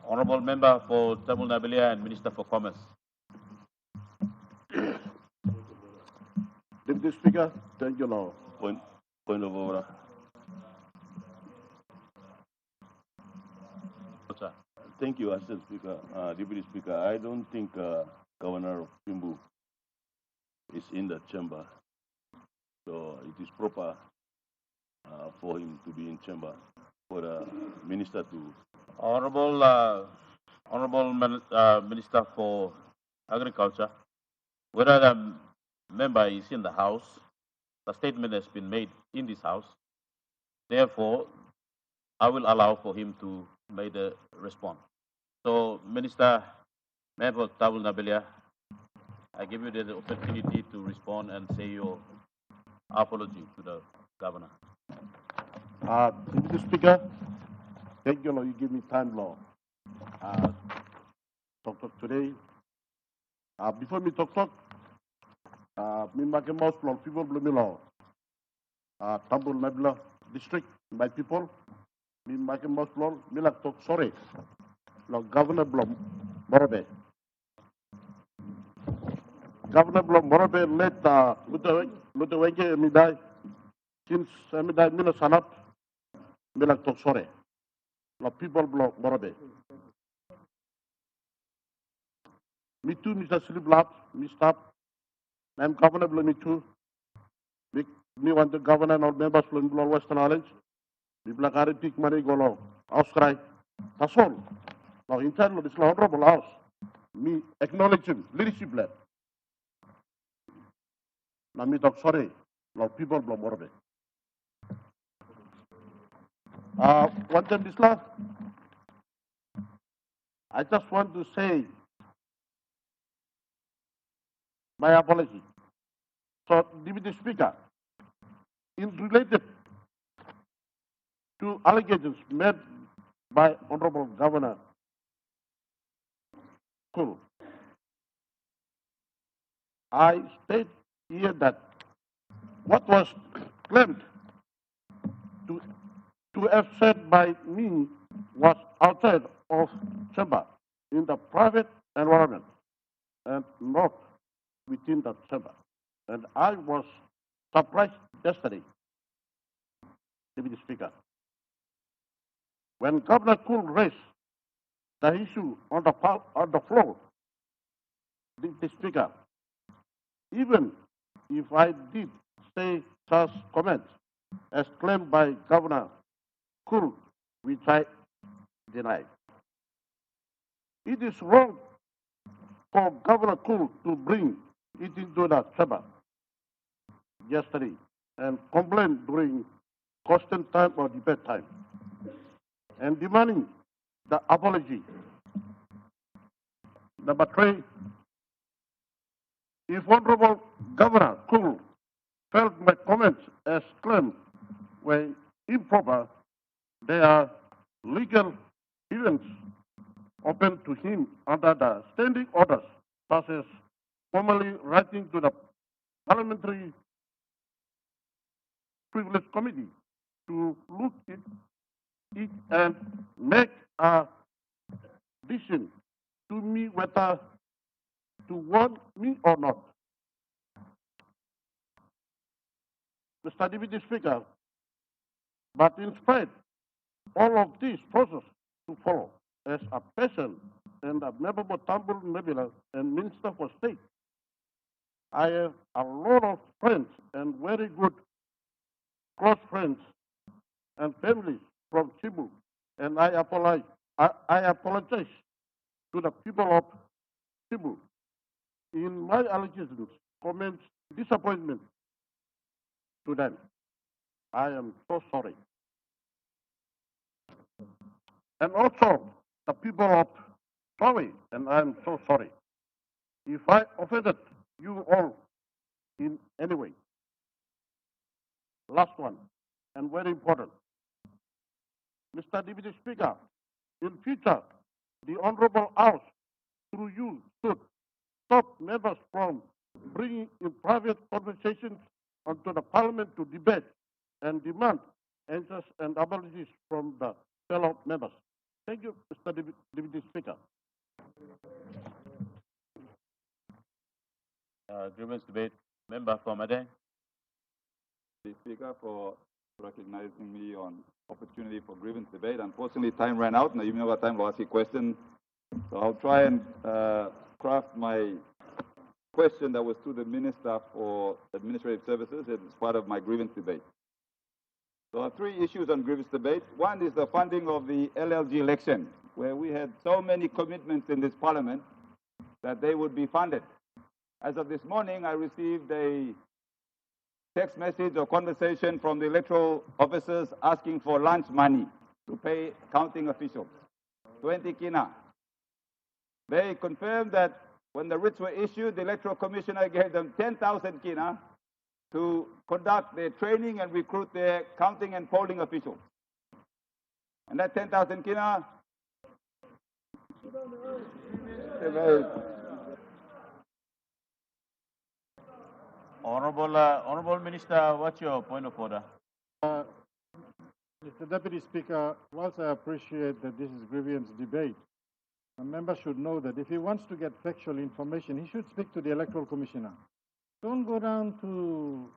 Honorable member for Tambul Nabilia and Minister for Commerce. Deputy Speaker, thank you, Lord. Point of order. Sir. Thank you, Assistant Speaker. Deputy Speaker, I don't think Governor of Kimbu is in the chamber. So it is proper for him to be in chamber, for the minister to... Honorable Minister for Agriculture, whether the member is in the House, the statement has been made in this House. Therefore, I will allow for him to make the response. So, Minister, Member Tambul Nabilia, I give you the opportunity to respond and say your apology to the governor. Deputy Speaker, thank you, Lord. You give me time, Lord. Talk today. Before me talk, me make a mouse Lord, people blue me Lord. Tambul Nabila district, my people, me make a mouse Lord, me like talk sorry. Lord Governor Blom, Morobe. Governor Blom, Morobe let Lutawenge me die. Since me die, me no sanap, me like talk sorry. Lord people Blom, Morobe. Me too, Mr. Sliblap, me stop. I'm Governor Blom, me too. Me want the governor and all members from Western Islands. Me blakari pick money go long. House cry. That's all. Now, in terms of this honorable house, me acknowledge him, leadership led. Now, me talk sorry. Now, people blow more of it. One thing, this last, I just want to say my apology. So, Deputy Speaker, in related to allegations made by Honorable Governor Kul, I state here that what was claimed to have said by me was outside of chamber in the private environment and not within the chamber. And I was surprised yesterday, Deputy Speaker, when Governor Kul raised the issue on the floor, Deputy Speaker, even if I did say such comments as claimed by Governor Kul, which I deny. It is wrong for Governor Kul to bring it into the chamber yesterday and complain during question time or debate time and demanding the apology. Number three, if Honorable Governor Kul felt my comments as claimed were improper, there are legal events open to him under the standing orders, such as formally writing to the Parliamentary Privilege Committee to look at it and make a decision to me whether to warn me or not. Mr. Deputy Speaker, but in spite all of this process to follow, as a patient and a member of Tambul Nebula and Minister for State, I have a lot of friends and very good close friends and families from Cebu, and I apologize to the people of Cebu in my allegations, comments, disappointment to them. I am so sorry. And also, the people of Sawi, and I am so sorry. If I offended you all in any way. Last one, and very important. Mr. Deputy Speaker, in future, the Honorable House, through you, should stop members from bringing in private conversations onto the Parliament to debate and demand answers and apologies from the fellow members. Thank you, Mr. Deputy Speaker. Grievance debate. Member for Madang. The Speaker for recognizing me on opportunity for grievance debate. Unfortunately, time ran out, and I even have time to ask a question. So I'll try and craft my question that was to the Minister for Administrative Services as part of my grievance debate. So I have three issues on grievance debate. One is the funding of the LLG election, where we had so many commitments in this Parliament that they would be funded. As of this morning, I received a text message or conversation from the electoral officers asking for lunch money to pay counting officials, 20 kina. They confirmed that when the writs were issued, the electoral commissioner gave them 10,000 kina to conduct their training and recruit their counting and polling officials. And that 10,000 kina, Honorable Minister, what's your point of order? Mr. Deputy Speaker, whilst I appreciate that this is grievance debate, a member should know that if he wants to get factual information, he should speak to the Electoral Commissioner. Don't go down to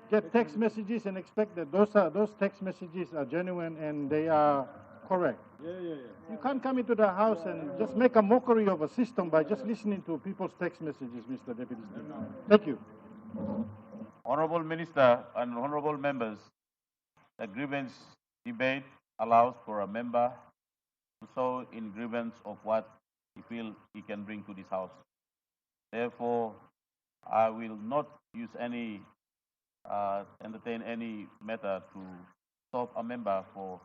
get text messages and expect that those text messages are genuine and they are correct. You can't come into the House and just make a mockery of a system by just listening to people's text messages, Mr. Deputy Speaker. Thank you. Honorable Minister and honorable members, the grievance debate allows for a member to show in grievance of what he feels he can bring to this House. Therefore, I will not use any, entertain any matter to stop a member for,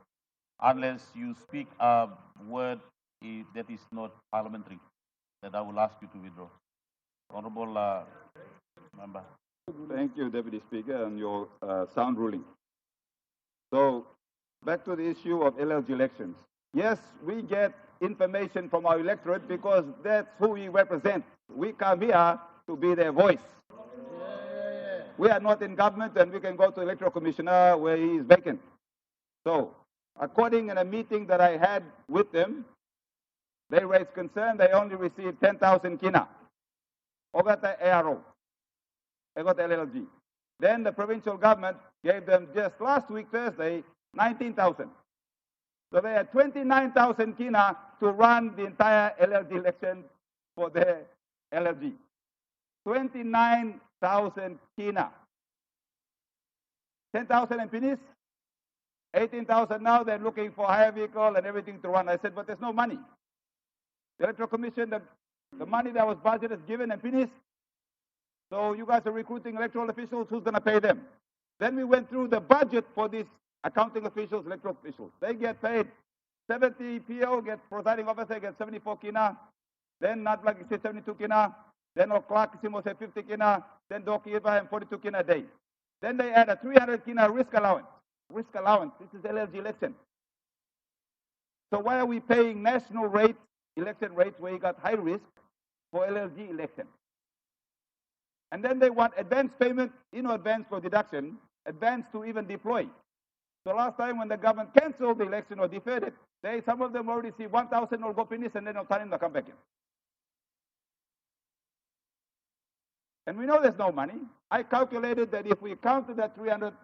unless you speak a word that is not parliamentary, that I will ask you to withdraw. Honorable member. Thank you, Deputy Speaker, on your sound ruling. So, back to the issue of LLG elections. Yes, we get information from our electorate because that's who we represent. We come here to be their voice. We are not in government and we can go to electoral commissioner where he is vacant. So, according in a meeting that I had with them, they raised concern they only received 10,000 kina. Ogata ARO. They got LLG. Then the provincial government gave them just last week, Thursday, 19,000. So they had 29,000 kina to run the entire LLG election for their LLG. 29,000 kina. 10,000 in Pinis, 18,000 now. They're looking for hire vehicle and everything to run. I said, but there's no money. The Electoral Commission, the money that was budgeted is given and finished. So you guys are recruiting electoral officials. Who's going to pay them? Then we went through the budget for these accounting officials, electoral officials. They get paid 70 PO, get presiding officer gets 74 kina. Then not like you say 72 kina. Then O'Clock Simo said 50 kina. Then Doki Ibrahim 42 kina a day. Then they add a 300 kina risk allowance. Risk allowance. This is LLG election. So why are we paying national rates, election rates, where you got high risk for LLG election? And then they want advance payment, advance for deduction, advance to even deploy. So last time when the government canceled the election or deferred it, some of them already see 1,000 will go finish and then they'll turn in, they'll come back in. And we know there's no money. I calculated that if we counted that 300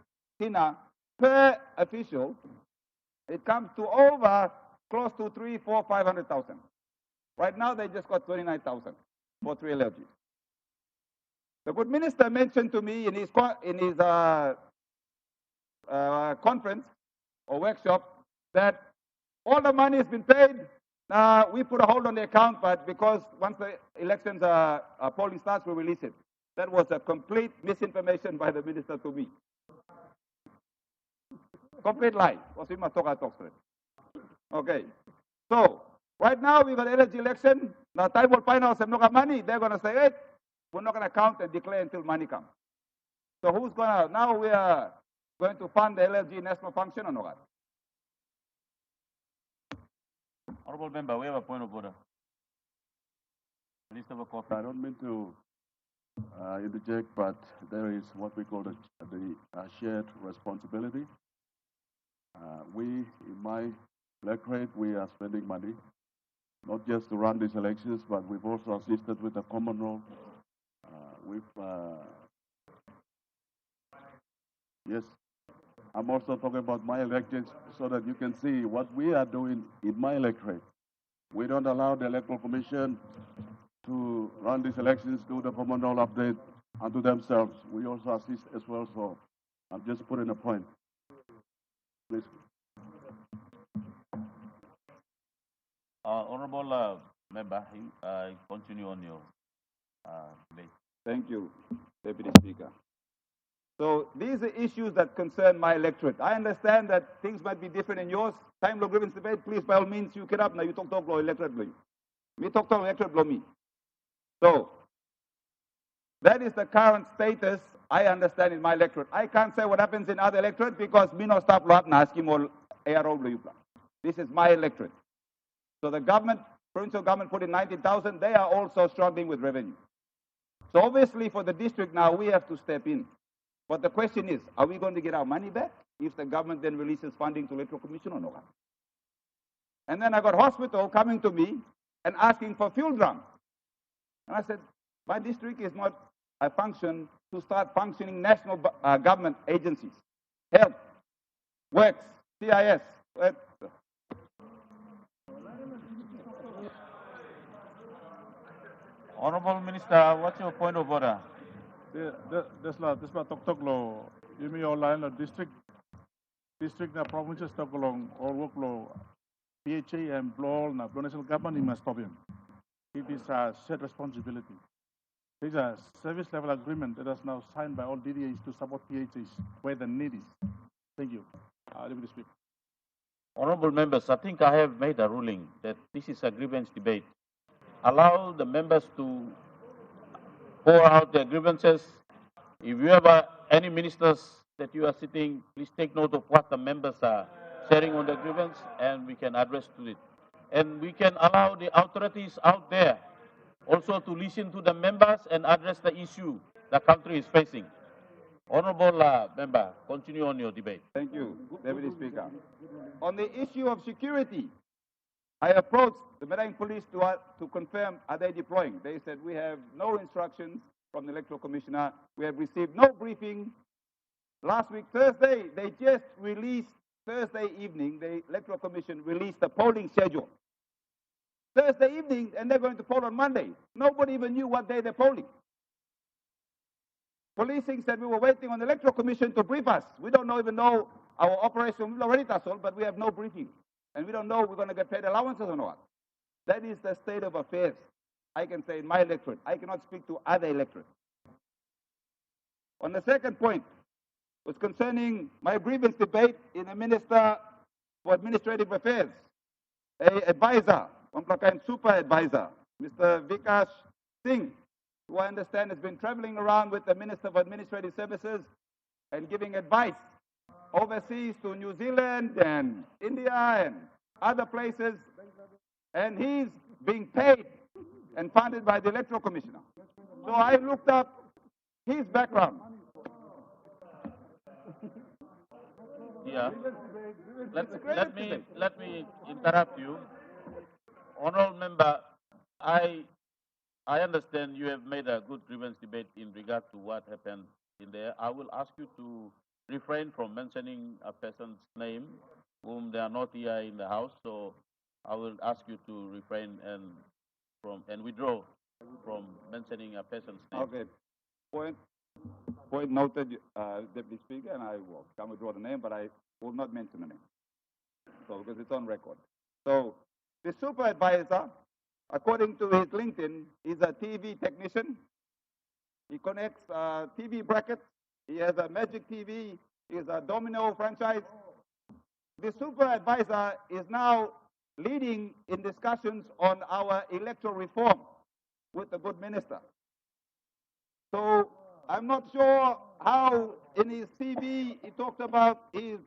kina per official, it comes to over close to 300,000, 400,000, 500,000. Right now they just got 29,000 for 3 LLGs. The good minister mentioned to me in his conference or workshop that all the money has been paid. We put a hold on the account, but because once the elections polling starts, we release it. That was a complete misinformation by the minister to me. Complete lie. Because we must talk straight. Okay. So, right now we got energy election. Now time will find out some no money. They're going to say, hey, we're not going to count and declare until money comes. So who's going to, now we are going to fund the LLG national function or not? Honorable Member, we have a point of order. Minister of Coffee. I don't mean to interject, but there is what we call the shared responsibility. We, in my electorate, we are spending money, not just to run these elections, but we've also assisted with the common role. Yes, I'm also talking about my elections so that you can see what we are doing in my electorate. We don't allow the Electoral Commission to run these elections, do the common role update unto themselves. We also assist as well, so I'm just putting a point. Please. Honorable Member, continue on your debate. Thank you, Deputy Speaker. So these are issues that concern my electorate. I understand that things might be different in yours. Time law grievance debate, please, by all means, you get up now. You talk law electorate law. Me talk electorate law me. So that is the current status I understand in my electorate. I can't say what happens in other electorate because me no stop law na asking more ARO law. This is my electorate. So the government, provincial government put in 19,000. They are also struggling with revenue. So obviously for the district now, we have to step in. But the question is, are we going to get our money back if the government then releases funding to Electoral Commission or not? And then I got hospital coming to me and asking for fuel drum. And I said, my district is not a function to start functioning national government agencies. Health, Works, CIS. Honorable Minister, what's your point of order? This talk law. You mean online district na provinces talk along or work law. PHA and blow na national government in must stop him. It is a shared responsibility. There is a service level agreement that is now signed by all DDAs to support PHAs where the need is. Thank you. Deputy Speaker. Honorable members, I think I have made a ruling that this is a grievance debate. Allow the members to pour out their grievances. If you have any ministers that you are sitting, please take note of what the members are sharing on the grievance and we can address to it. And we can allow the authorities out there also to listen to the members and address the issue the country is facing. Honorable Member, continue on your debate. Thank you, Deputy Speaker. On the issue of security, I approached the Medang Police to confirm, are they deploying? They said, we have no instructions from the Electoral Commissioner. We have received no briefing. Last week, Thursday, they just released, Thursday evening, the Electoral Commission released the polling schedule. Thursday evening, and they're going to poll on Monday. Nobody even knew what day they're polling. Policing said we were waiting on the Electoral Commission to brief us. We don't even know our operation. We've already told, but we have no briefing. And we don't know if we're going to get paid allowances or not. That is the state of affairs, I can say, in my electorate. I cannot speak to other electorates. On the second point, was concerning my grievance debate in the Minister for Administrative Affairs, a advisor, one kind super advisor, Mr. Vikas Singh, who I understand has been traveling around with the Minister for Administrative Services and giving advice overseas to New Zealand and India and other places, and he's being paid and funded by the Electoral Commissioner. So I looked up his background. Yeah. Let me interrupt you. Honorable Member, I understand you have made a good grievance debate in regard to what happened in there. I will ask you to refrain from mentioning a person's name whom they are not here in the house. So I will ask you to refrain and withdraw from mentioning a person's name. Okay. Point noted, Deputy Speaker, and I will come withdraw the name, but I will not mention the name. So because it's on record. So the super advisor, according to his LinkedIn, is a TV technician. He connects TV brackets. He has a Magic TV. He has a Domino franchise. the super advisor is now leading in discussions on our electoral reform with the good minister. So I'm not sure how in his CV he talked about his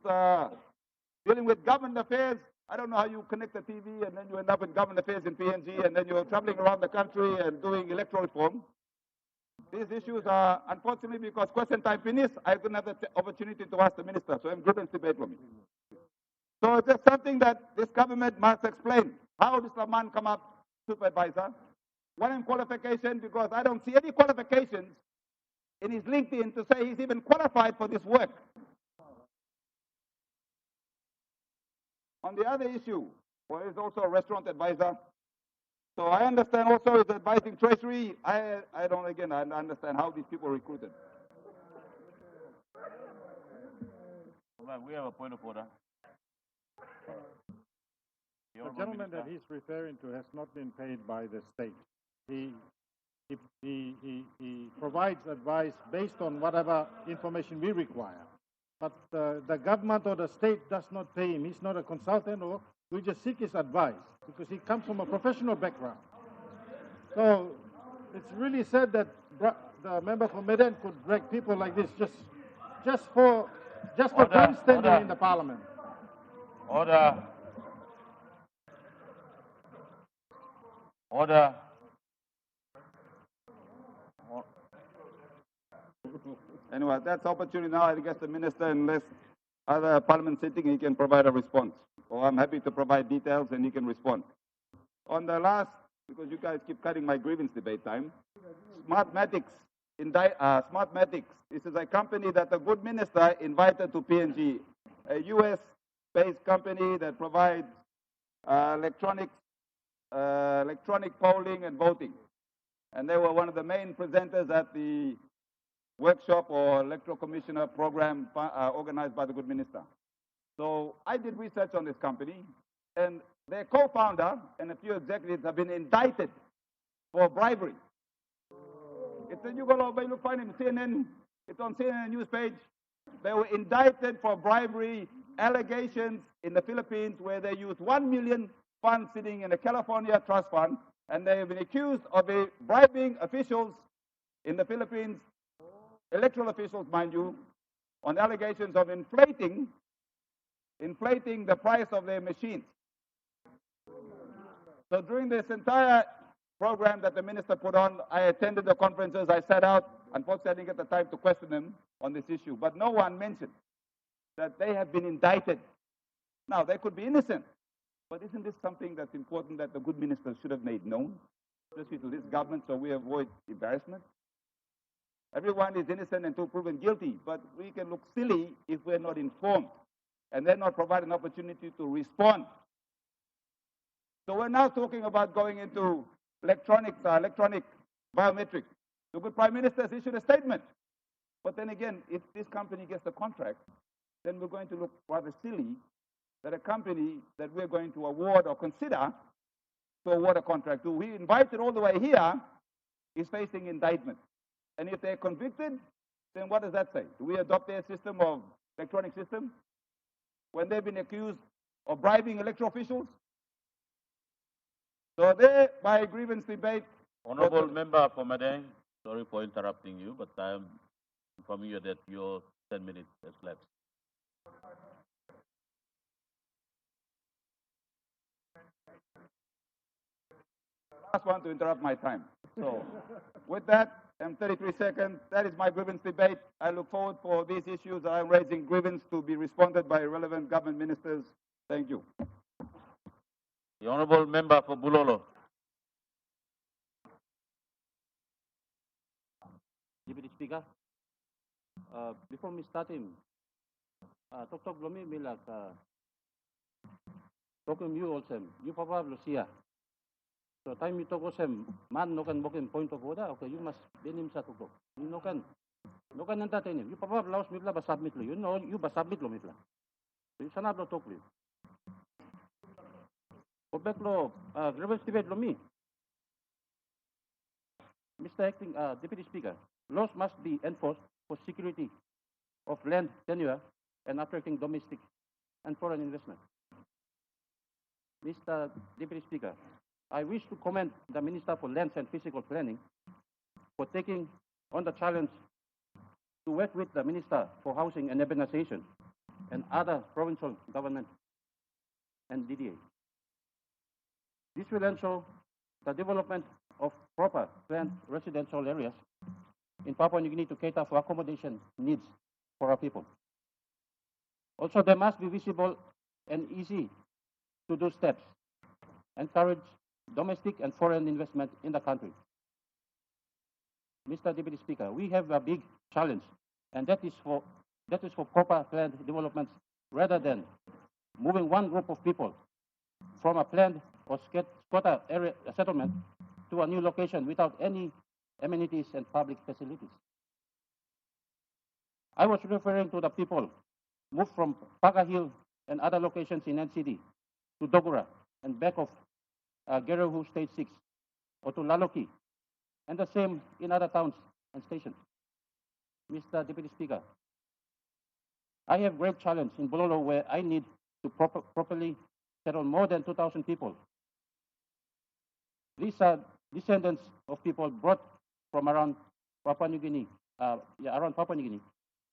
dealing with government affairs. I don't know how you connect the TV and then you end up in government affairs in PNG and then you're traveling around the country and doing electoral reform. These issues are, unfortunately, because question time finished, I couldn't have the opportunity to ask the minister. So I'm grievance debate for me. So it's just something that this government must explain. How does the man come up, supervisor? One qualification, because I don't see any qualifications in his LinkedIn to say he's even qualified for this work. On the other issue, well, he's also a restaurant advisor. So I understand also he's advising Treasury. I don't, again, I understand how these people are recruited. We have a point of order. The gentleman that he's referring to has not been paid by the state. He provides advice based on whatever information we require. But the government or the state does not pay him. He's not a consultant, or we just seek his advice because he comes from a professional background. So it's really sad that the member for Medan could drag people like this just for grandstanding in the parliament. Order. Order. Anyway, that's opportunity now. I guess the minister, unless other parliament sitting, he can provide a response. Or I'm happy to provide details and he can respond. On the last, because you guys keep cutting my grievance debate time, Smartmatics. Smartmatics. This is a company that the good minister invited to PNG, a U.S.-based company that provides electronic polling and voting. And they were one of the main presenters at the workshop or electoral commissioner program organized by the good minister. So I did research on this company, and their co-founder and a few executives have been indicted for bribery. It's a, you go find it in CNN. It's on CNN news page. They were indicted for bribery allegations in the Philippines, where they used 1 million funds sitting in a California trust fund, and they have been accused of bribing officials in the Philippines, electoral officials, mind you, on allegations of inflating the price of their machines. So during this entire program that the minister put on, I attended the conferences, I sat out. Unfortunately, I didn't get the time to question them on this issue. But no one mentioned that they have been indicted. Now, they could be innocent. But isn't this something that's important that the good minister should have made known, especially to this government, so we avoid embarrassment? Everyone is innocent until proven guilty, but we can look silly if we're not informed and then not provide an opportunity to respond. So we're now talking about going into electronic biometrics. The good Prime Minister has issued a statement. But then again, if this company gets the contract, then we're going to look rather silly that a company that we're going to award or consider to award a contract to, we invited all the way here, is facing indictment. And if they're convicted, then what does that say? Do we adopt their system of electronic system when they've been accused of bribing electoral officials? So there, by grievance debate. Honorable Member for Madang, sorry for interrupting you, but I'm informing you that your 10 minutes has lapsed. Last one to interrupt my time. So with that, 33 seconds. That is my grievance debate. I look forward for these issues I'm raising grievance to be responded by relevant government ministers. Thank you. The Honorable Member for Bulolo. Deputy Speaker, before me starting, Tok Blomi Milak, talking you also, you Papa Lucia. So time you talk also, man no can book in point of order, okay, you must be him sa Tok. You no can entertain him. You Papa Laos Mitla ba submit lo, you know, you ba submit lo Mitla. So you sanab lo talk lo. Go back lo, grievance debate lo me. Mr. Acting Deputy Speaker, laws must be enforced for security of land tenure and attracting domestic and foreign investment. Mr. Deputy Speaker, I wish to commend the Minister for Lands and Physical Planning for taking on the challenge to work with the Minister for Housing and Urbanization and other provincial government and DDA. This will ensure the development of proper planned residential areas in Papua New Guinea to cater for accommodation needs for our people. Also, there must be visible and easy to do steps, encourage domestic and foreign investment in the country. Mr. Deputy Speaker, we have a big challenge, and that is for proper planned developments rather than moving one group of people from a planned or squatter area settlement to a new location without any amenities and public facilities. I was referring to the people moved from Paga Hill and other locations in NCD to Dogura and back of Gerehu Stage 6 or to Laloki, and the same in other towns and stations. Mr. Deputy Speaker, I have great challenge in Bololo where I need to properly settle more than 2,000 people. These are descendants of people brought from around Papua New Guinea, around Papua New Guinea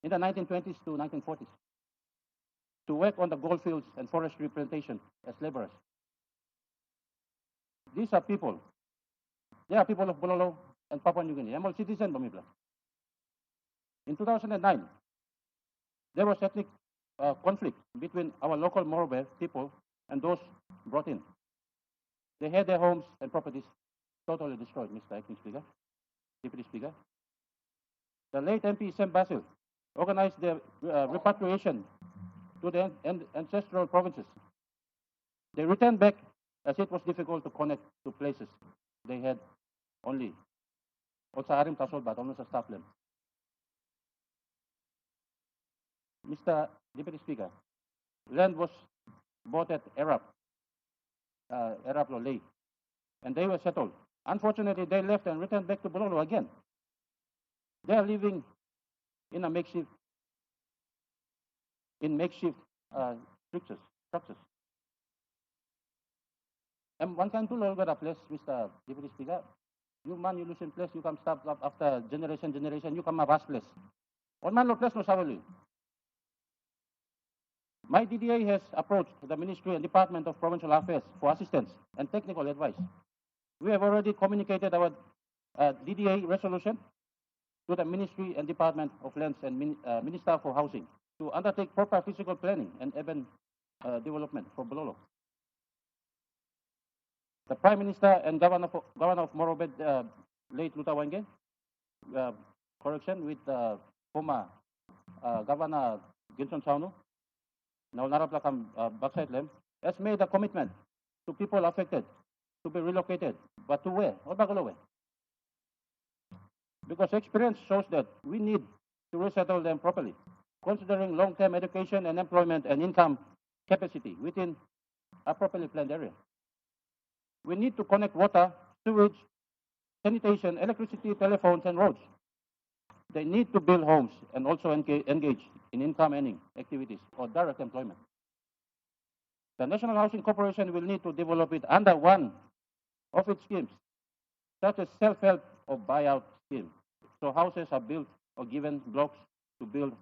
in the 1920s to 1940s to work on the gold fields and forestry plantation as laborers. These are people. They are people of Bololo and Papua New Guinea. I'm all citizen, Bamibla. In 2009, there was ethnic conflict between our local Morobe people and those brought in. They had their homes and properties totally destroyed, Mr. Acting Speaker, Deputy Speaker. The late MP Sam Basil organized their repatriation to the ancestral provinces. They returned back as it was difficult to connect to places they had only. Also, Arim Tasol, but almost a staff land. Mr. Deputy Speaker, land was bought at Arab Lolei, and they were settled. Unfortunately, they left and returned back to Bololo again. They are living in a makeshift structures. And one can do longer a place, Mr. Deputy Speaker. You man, you lose in place, you come start up after generation, you come a vast place. On man lo place no savali. My DDA has approached the Ministry and Department of Provincial Affairs for assistance and technical advice. We have already communicated our DDA resolution to the Ministry and Department of Lands and Minister for Housing to undertake proper physical planning and urban development for Bololo. The Prime Minister and Governor of Morobe, late Lutawenge, correction, with former Governor Gilson Sauno, now Naraplakam Backside Lem, has made a commitment to people affected to be relocated. But to where? Or Bagolowe? Because experience shows that we need to resettle them properly, considering long-term education and employment and income capacity within a properly planned area. We need to connect water, sewage, sanitation, electricity, telephones, and roads. They need to build homes and also engage in income earning activities or direct employment. The National Housing Corporation will need to develop it under one of its schemes, such as self-help or buyout scheme. So houses are built or given blocks to build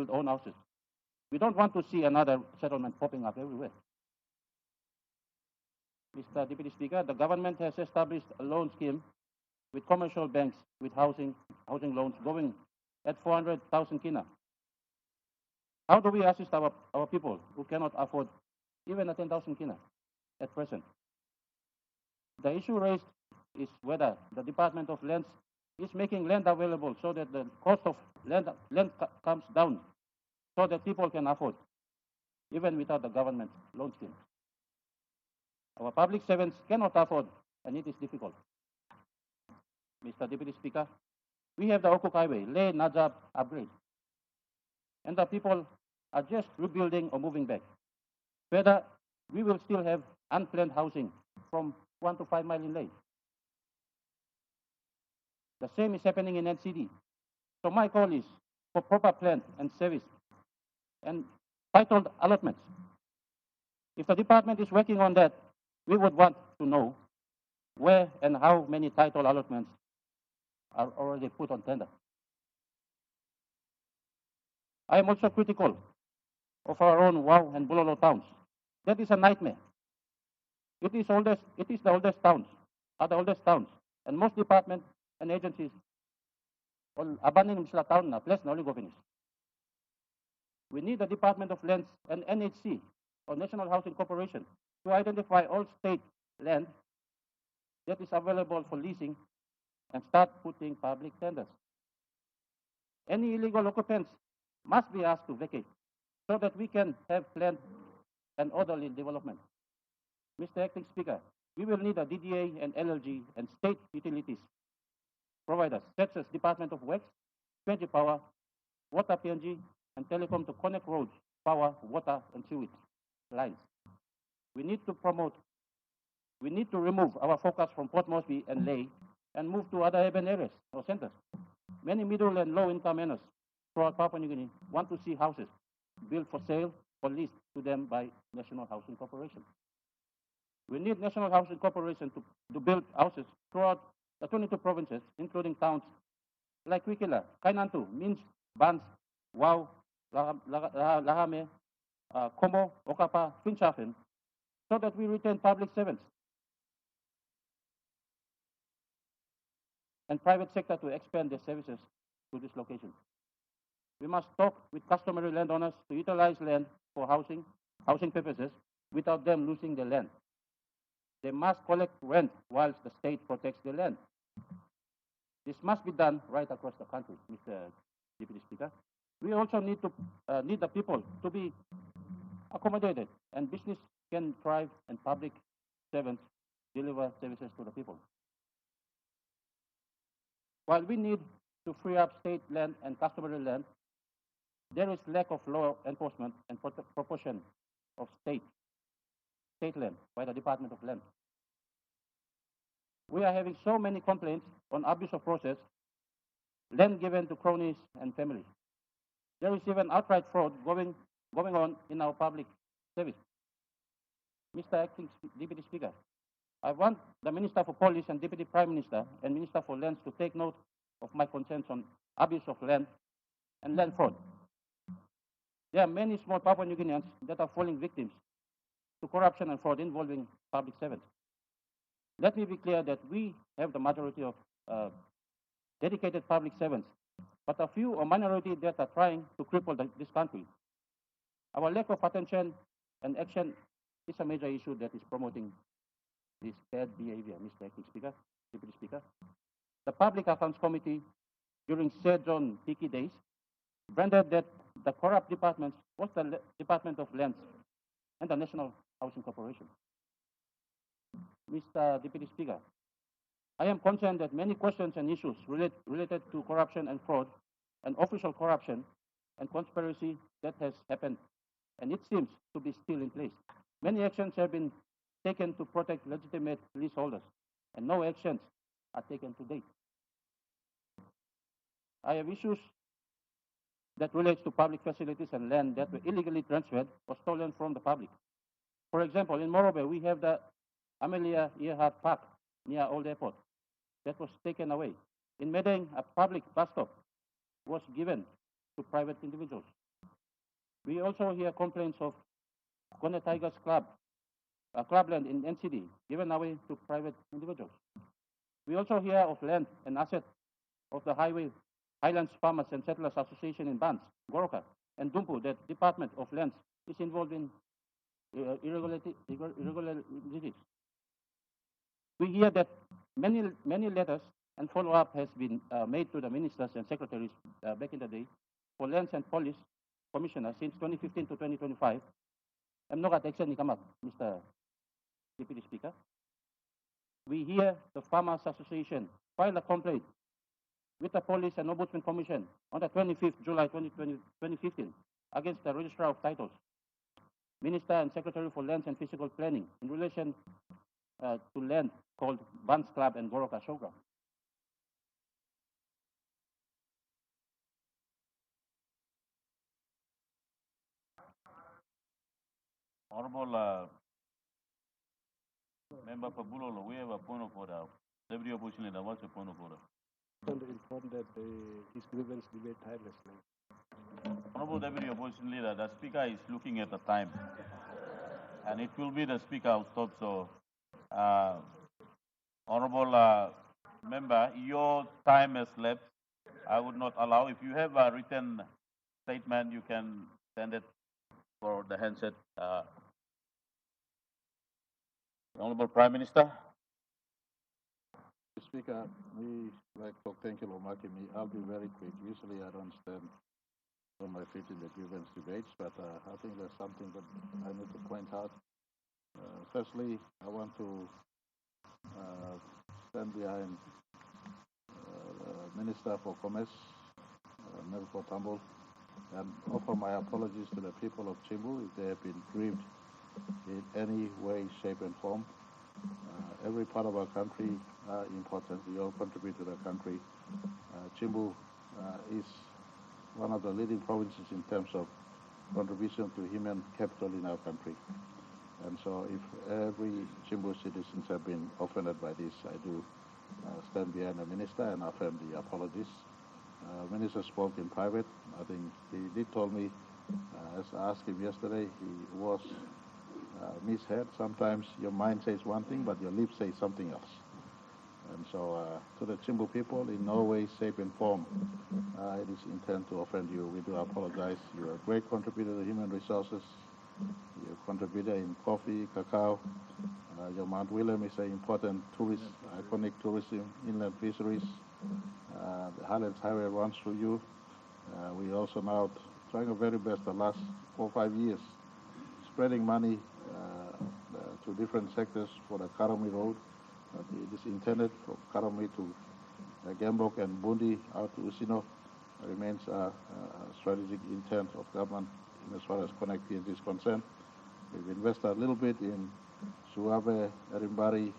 own houses. We don't want to see another settlement popping up everywhere. Mr. Deputy Speaker, the government has established a loan scheme with commercial banks with housing loans going at 400,000 kina. How do we assist our people who cannot afford even a 10,000 kina at present? The issue raised is whether the Department of Lands is making land available so that the cost of land comes down so that people can afford, even without the government loan scheme. Our public servants cannot afford, and it is difficult. Mr. Deputy Speaker, we have the Okuk Highway, Leh Najab upgrade, and the people are just rebuilding or moving back. Further, we will still have unplanned housing from 1 to 5 miles in Leh. The same is happening in NCD. So my call is for proper plan and service and titled allotments If the department is working on that, we would want to know where and how many title allotments are already put on tender. I am also critical of our own Wow and Bulolo towns. That is a nightmare. It is the oldest towns, and most departments and agencies all abandoning sila town na place na oli governors. We need the Department of Lands and NHC, or National Housing Corporation, to identify all state land that is available for leasing and start putting public tenders. Any illegal occupants must be asked to vacate so that we can have planned and orderly development. Mr. Acting Speaker, we will need a DDA and LLG and state utilities providers such as Department of Works, 20 Power, Water PNG, and Telecom to connect roads, power, water, and sewage lines. We need to remove our focus from Port Moresby and Ley and move to other urban areas or centers. Many middle and low-income earners throughout Papua New Guinea want to see houses built for sale or leased to them by National Housing Corporation. We need National Housing Corporation to build houses throughout the 22 provinces, including towns like Wikila, Kainantu, Minsk, Bans, Wau, Lahame, Como, Okapa, Finchafen, so that we retain public servants and private sector to expand their services to this location. We must talk with customary landowners to utilize land for housing purposes without them losing their land. They must collect rent whilst the state protects the land. This must be done right across the country, Mr. Deputy Speaker. We also need the people to be accommodated, and business can thrive and public servants deliver services to the people. While we need to free up state land and customary land, there is lack of law enforcement and proportion of state land by the Department of Land. We are having so many complaints on abuse of process, land given to cronies and families. There is even outright fraud going on in our public service. Mr. Acting Deputy Speaker, I want the Minister for Police and Deputy Prime Minister and Minister for Lands to take note of my concerns on abuse of land and land fraud. There are many small Papua New Guineans that are falling victims to corruption and fraud involving public servants. Let me be clear that we have the majority of dedicated public servants, but a few or minority that are trying to cripple this country. Our lack of attention and action is a major issue that is promoting this bad behavior, Mr. Acting Speaker, Deputy Speaker. The Public Accounts Committee, during Seesion Tiki days, branded that the corrupt departments was the Department of Lands and the National Housing Corporation. Mr. Deputy Speaker, I am concerned that many questions and issues related to corruption and fraud and official corruption and conspiracy that has happened, and it seems to be still in place. Many actions have been taken to protect legitimate leaseholders, and no actions are taken to date. I have issues that relates to public facilities and land that were illegally transferred or stolen from the public. For example, in Morobe, we have the Amelia Earhart Park near Old Airport that was taken away. In Medang, a public bus stop was given to private individuals. We also hear complaints of Kone Tigers Club, a clubland in NCD, given away to private individuals. We also hear of land and assets of the Highlands Farmers and Settlers Association in Bans, Goroka, and Dumpu that Department of Lands is involved in irregularities. We hear that many letters and follow-up has been made to the ministers and secretaries back in the day for lands and police commissioners since 2015 to 2025. I'm not at action come up, Mr. Deputy Speaker. We hear the Farmers Association filed a complaint with the Police and Ombudsman Commission on the 25th July 2015 against the Registrar of Titles, Minister and Secretary for Lands and Physical Planning in relation to land called Bans Club and Goroka Showground. Honorable Member Pabulolo, we have a point of order. Deputy Opposition Leader, what's the point of order? To inform that his grievance debate time is late. Honorable Deputy Opposition Leader, the Speaker is looking at the time. And it will be the Speaker who stops. So, Honorable Member, your time has left. I would not allow. If you have a written statement, you can send it for the handset. Honorable Prime Minister. Speaker, thank you, Lomaki. I'll be very quick. Usually I don't stand on my feet in the grievance debates, but I think there's something that I need to point out. Firstly, I want to stand behind the Minister for Commerce, Melko Tambul, and offer my apologies to the people of Chimbu if they have been grieved in any way, shape, and form. Every part of our country are important. We all contribute to the country. Chimbu is one of the leading provinces in terms of contribution to human capital in our country. And so if every Chimbu citizens have been offended by this, I do stand behind the minister and affirm the apologies. Minister spoke in private. I think he did tell me, as I asked him yesterday, he was misheard. Sometimes your mind says one thing, but your lips say something else. And so to the Chimbu people, in no way, shape, and form, it is intent to offend you. We do apologize. You are a great contributor to human resources. You're a contributor in coffee, cacao. Your Mount William is an important tourist, iconic tourism, inland fisheries. The Highlands Highway runs through you. We also now trying our very best the last 4 or 5 years, spreading money to different sectors for the Karami Road. It is intended from Karami to Gembok and Bundi out to Usino. Remains a strategic intent of government as far as connectivity is concerned. We've invested a little bit in Suabe, Erimbari,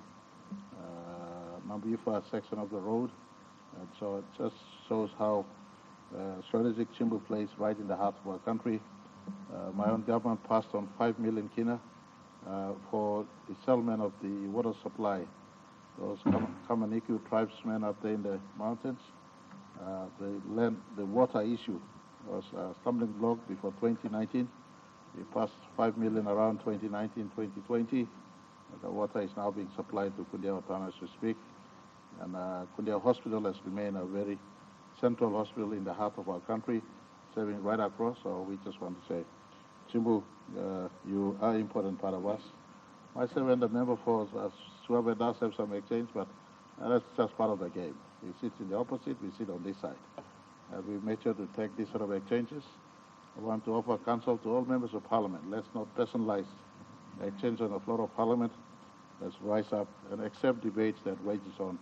Mambifa section of the road. And so it just shows how strategic Chimbu plays right in the heart of our country. My own government passed on 5 million kina for the settlement of the water supply. Those Kamaniku tribesmen up there in the mountains, the water issue was a stumbling block before 2019. We passed 5 million around 2019, 2020. The water is now being supplied to Kundiao town as we speak. And Kundiao Hospital has remained a very central hospital in the heart of our country, serving right across. So we just want to say, Chimbu, you are an important part of us. Myself and the member for Suabe does have some exchange, but that's just part of the game. He sits in the opposite, we sit on this side. And we made sure to take these sort of exchanges. I want to offer counsel to all members of parliament. Let's not personalize exchange on the floor of parliament. Let's rise up and accept debates that rages on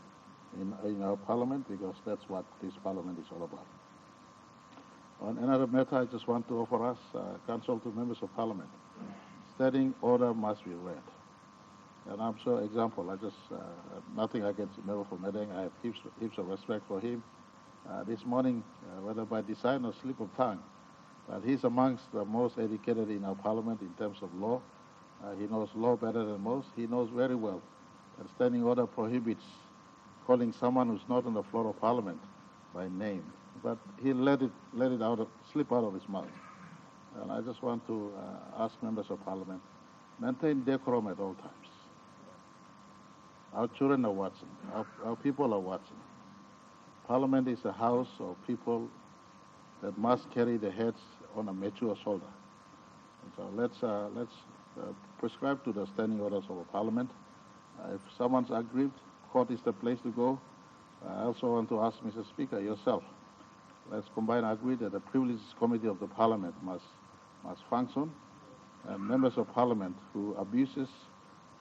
in our parliament, because that's what this parliament is all about. On another matter, I just want to offer us counsel to members of parliament. Standing order must be read. And I'm sure, example, I just, nothing against the member for Medeng. I have heaps of respect for him. This morning, whether by design or slip of tongue, but he's amongst the most educated in our parliament in terms of law. He knows law better than most. He knows very well that standing order prohibits calling someone who's not on the floor of parliament by name. But he let it slip out of his mouth. And I just want to ask members of parliament, maintain decorum at all times. Our children are watching. Our people are watching. Parliament is a house of people that must carry their heads on a mature shoulder. And so let's prescribe to the standing orders of a parliament. If someone's aggrieved, court is the place to go. I also want to ask Mr. Speaker, yourself, let's combine and agree that the Privileges Committee of the Parliament must function, and members of Parliament who abuses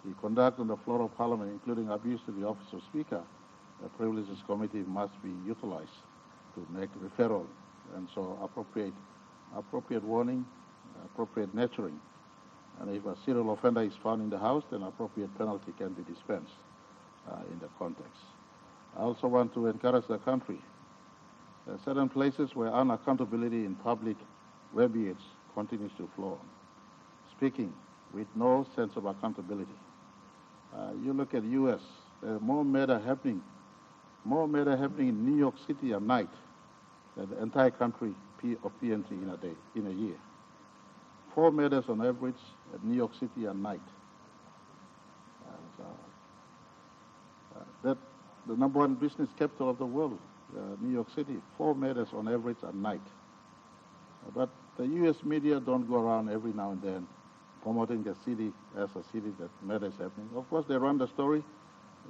the conduct on the floor of Parliament, including abuse to the office of Speaker, the Privileges Committee must be utilized to make referral, and so appropriate warning, appropriate nurturing. And if a serial offender is found in the House, then appropriate penalty can be dispensed in the context. I also want to encourage the country. There are certain places where unaccountability in public verbiage continues to flow. Speaking with no sense of accountability. You look at U.S., there are more murder happening in New York City at night than the entire country of PNG in a day, in a year. 4 murders on average at New York City at night. That the #1 business capital of the world, New York City, 4 murders on average at night. But the U.S. media don't go around every now and then promoting the city as a city that murder is happening. Of course, they run the story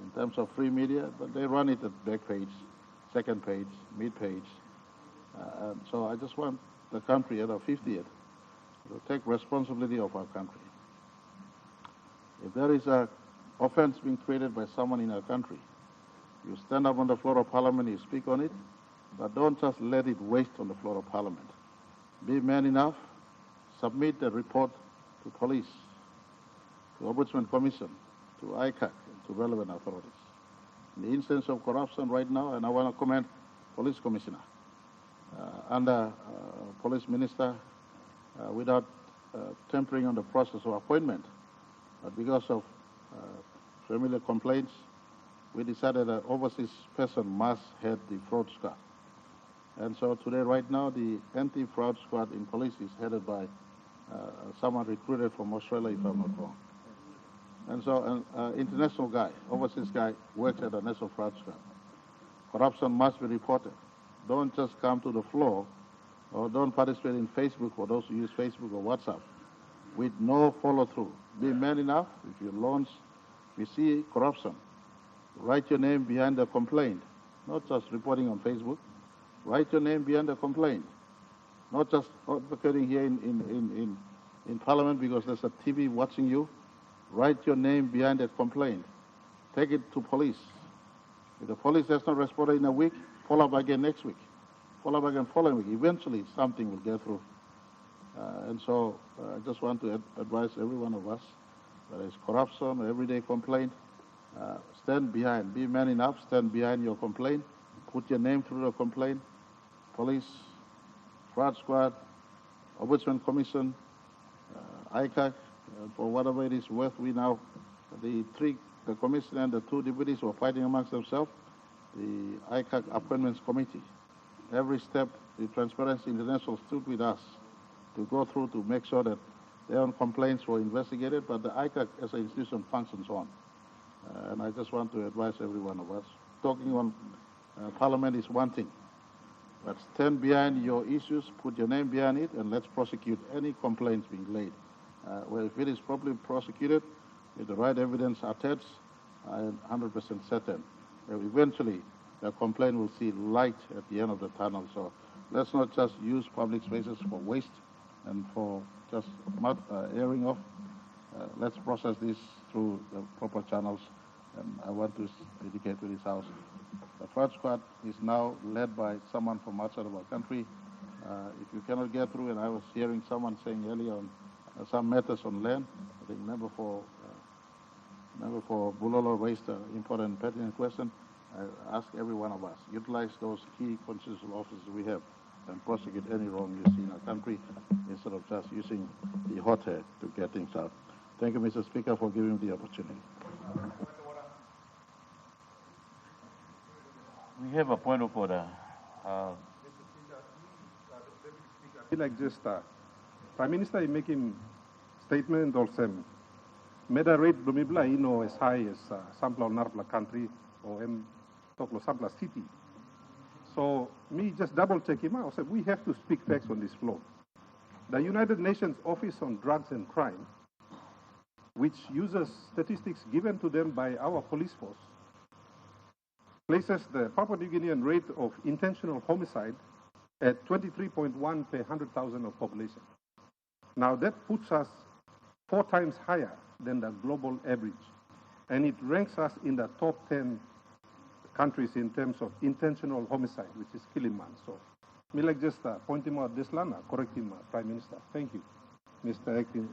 in terms of free media, but they run it at back page, second page, mid page. So I just want the country at our 50th to take responsibility of our country. If there is an offense being created by someone in our country, you stand up on the floor of Parliament, you speak on it, but don't just let it waste on the floor of Parliament. Be man enough, submit the report to police, to Ombudsman Commission, to ICAC, and to relevant authorities. In the instance of corruption right now, and I want to commend Police Commissioner, under Police Minister, without tampering on the process of appointment, but because of familiar complaints, we decided that overseas person must head the fraud squad. And so today, right now, the anti-fraud squad in police is headed by someone recruited from Australia, if I'm not wrong. And so an international guy, overseas guy, works at the National Fraud Squad. Corruption must be reported. Don't just come to the floor or don't participate in Facebook for those who use Facebook or WhatsApp with no follow-through. Be man enough. If you launch, if you see corruption, write your name behind the complaint, not just reporting on Facebook. Write your name behind the complaint, not just advocating here in Parliament because there's a TV watching you. Write your name behind that complaint. Take it to police. If the police has not responded in a week, follow up again next week. Follow up again following week. Eventually, something will get through. And so I just want to advise every one of us, whether it's corruption or everyday complaint, stand behind. Be man enough, stand behind your complaint. Put your name through the complaint. Police, fraud squad, Ombudsman Commission, ICAC, for whatever it is worth. We now, the commissioner and the 2 deputies were fighting amongst themselves. The ICAC Appointments Committee, every step, the Transparency International stood with us to go through to make sure that their own complaints were investigated, but the ICAC as an institution functions on. And I just want to advise every one of us, talking on Parliament is one thing, but stand behind your issues, put your name behind it, and let's prosecute any complaints being laid. Well, if it is properly prosecuted, if the right evidence attached, I am 100% certain that eventually the complaint will see light at the end of the tunnel. So let's not just use public spaces for waste and for just airing off. Let's process this through the proper channels, and I want to dedicate to this House. The fraud squad is now led by someone from outside of our country. If you cannot get through, and I was hearing someone saying earlier on some matters on land, I think member for Bulolo raised an important pertinent question. I ask every one of us, utilize those key constitutional offices we have and prosecute any wrong you see in our country instead of just using the hot air to get things out. Thank you, Mr. Speaker, for giving me the opportunity. We have a point of order. Like just Prime Minister is making statement or some murder rate Blumibla as high as Sampla Narpla country or Toklo Sampla city. So me just double check him out. I said we have to speak facts on this floor. The United Nations Office on Drugs and Crime, which uses statistics given to them by our police force, places the Papua New Guinean rate of intentional homicide at 23.1 per 100,000 of population. Now that puts us 4 times higher than the global average, and it ranks us in the top 10 countries in terms of intentional homicide, which is killing man. So, me like just point him out this lana, correct him, Prime Minister. Thank you, Mr. Acting.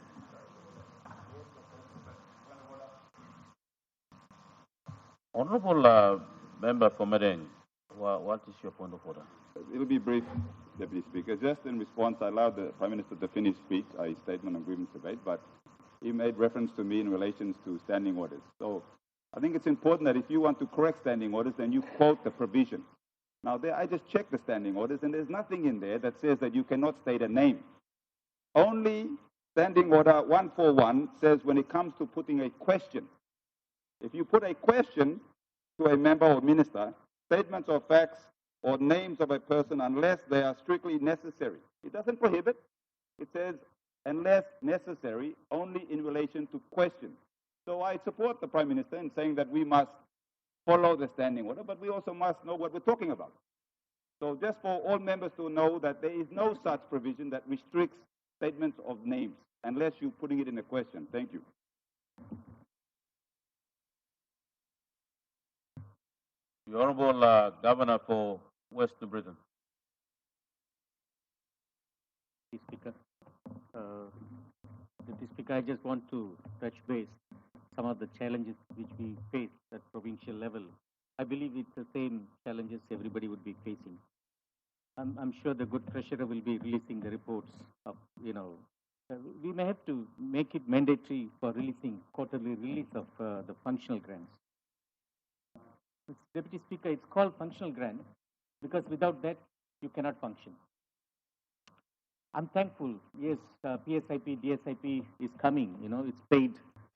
Honorable Member for Medeng, what is your point of order? It'll be brief, Deputy Speaker. Just in response, I allowed the Prime Minister to finish his speech, his statement on grievance debate, but he made reference to me in relation to standing orders. So I think it's important that if you want to correct standing orders, then you quote the provision. Now, there, I just checked the standing orders, and there's nothing in there that says that you cannot state a name. Only Standing Order 141 says when it comes to putting a question, if you put a question to a member or minister, statements or facts or names of a person unless they are strictly necessary. It doesn't prohibit. It says unless necessary, only in relation to questions. So I support the Prime Minister in saying that we must follow the standing order, but we also must know what we're talking about. So just for all members to know that there is no such provision that restricts statements of names unless you're putting it in a question. Thank you. The Honorable Governor for West New Britain. Speaker. Deputy Speaker, I just want to touch base some of the challenges which we face at provincial level. I believe it's the same challenges everybody would be facing. I'm sure the good treasurer will be releasing the reports of, we may have to make it mandatory for releasing quarterly release of the functional grants. Deputy Speaker, it's called functional grant because without that, you cannot function. I'm thankful, yes, PSIP, DSIP is coming, it's paid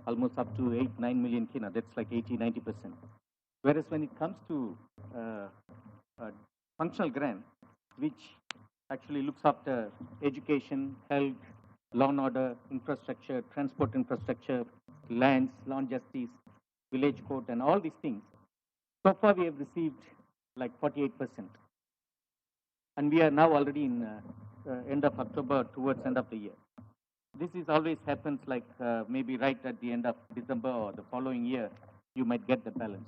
almost up to 8-9 million kina, that's like 80-90%. Whereas when it comes to functional grant, which actually looks after education, health, law and order, infrastructure, transport infrastructure, lands, land justice, village court, and all these things, so far we have received like 48%. And we are now already in end of October towards end of the year. This is always happens like maybe right at the end of December or the following year, you might get the balance.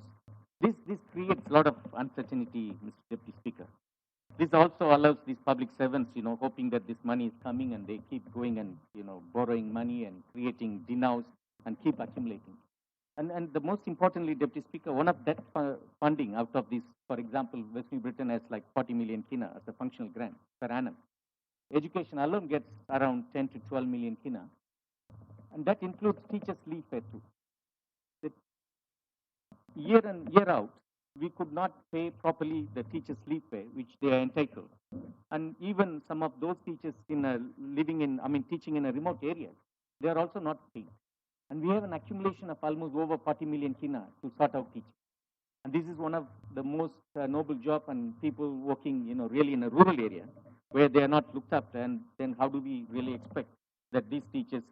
This creates a lot of uncertainty, Mr. Deputy Speaker. This also allows these public servants, hoping that this money is coming and they keep going and, borrowing money and creating denows and keep accumulating. And the most importantly, Deputy Speaker, one of that funding out of this, for example, West New Britain has like 40 million kina as a functional grant per annum. Education alone gets around 10 to 12 million kina. And that includes teachers' leave pay too. That year in, year out, we could not pay properly the teachers' leave pay, which they are entitled. And even some of those teachers teaching in a remote area, they are also not paid. And we have an accumulation of almost over 40 million kina to sort out teaching. And this is one of the most noble job and people working, really in a rural area where they are not looked after. And then how do we really expect that these teachers,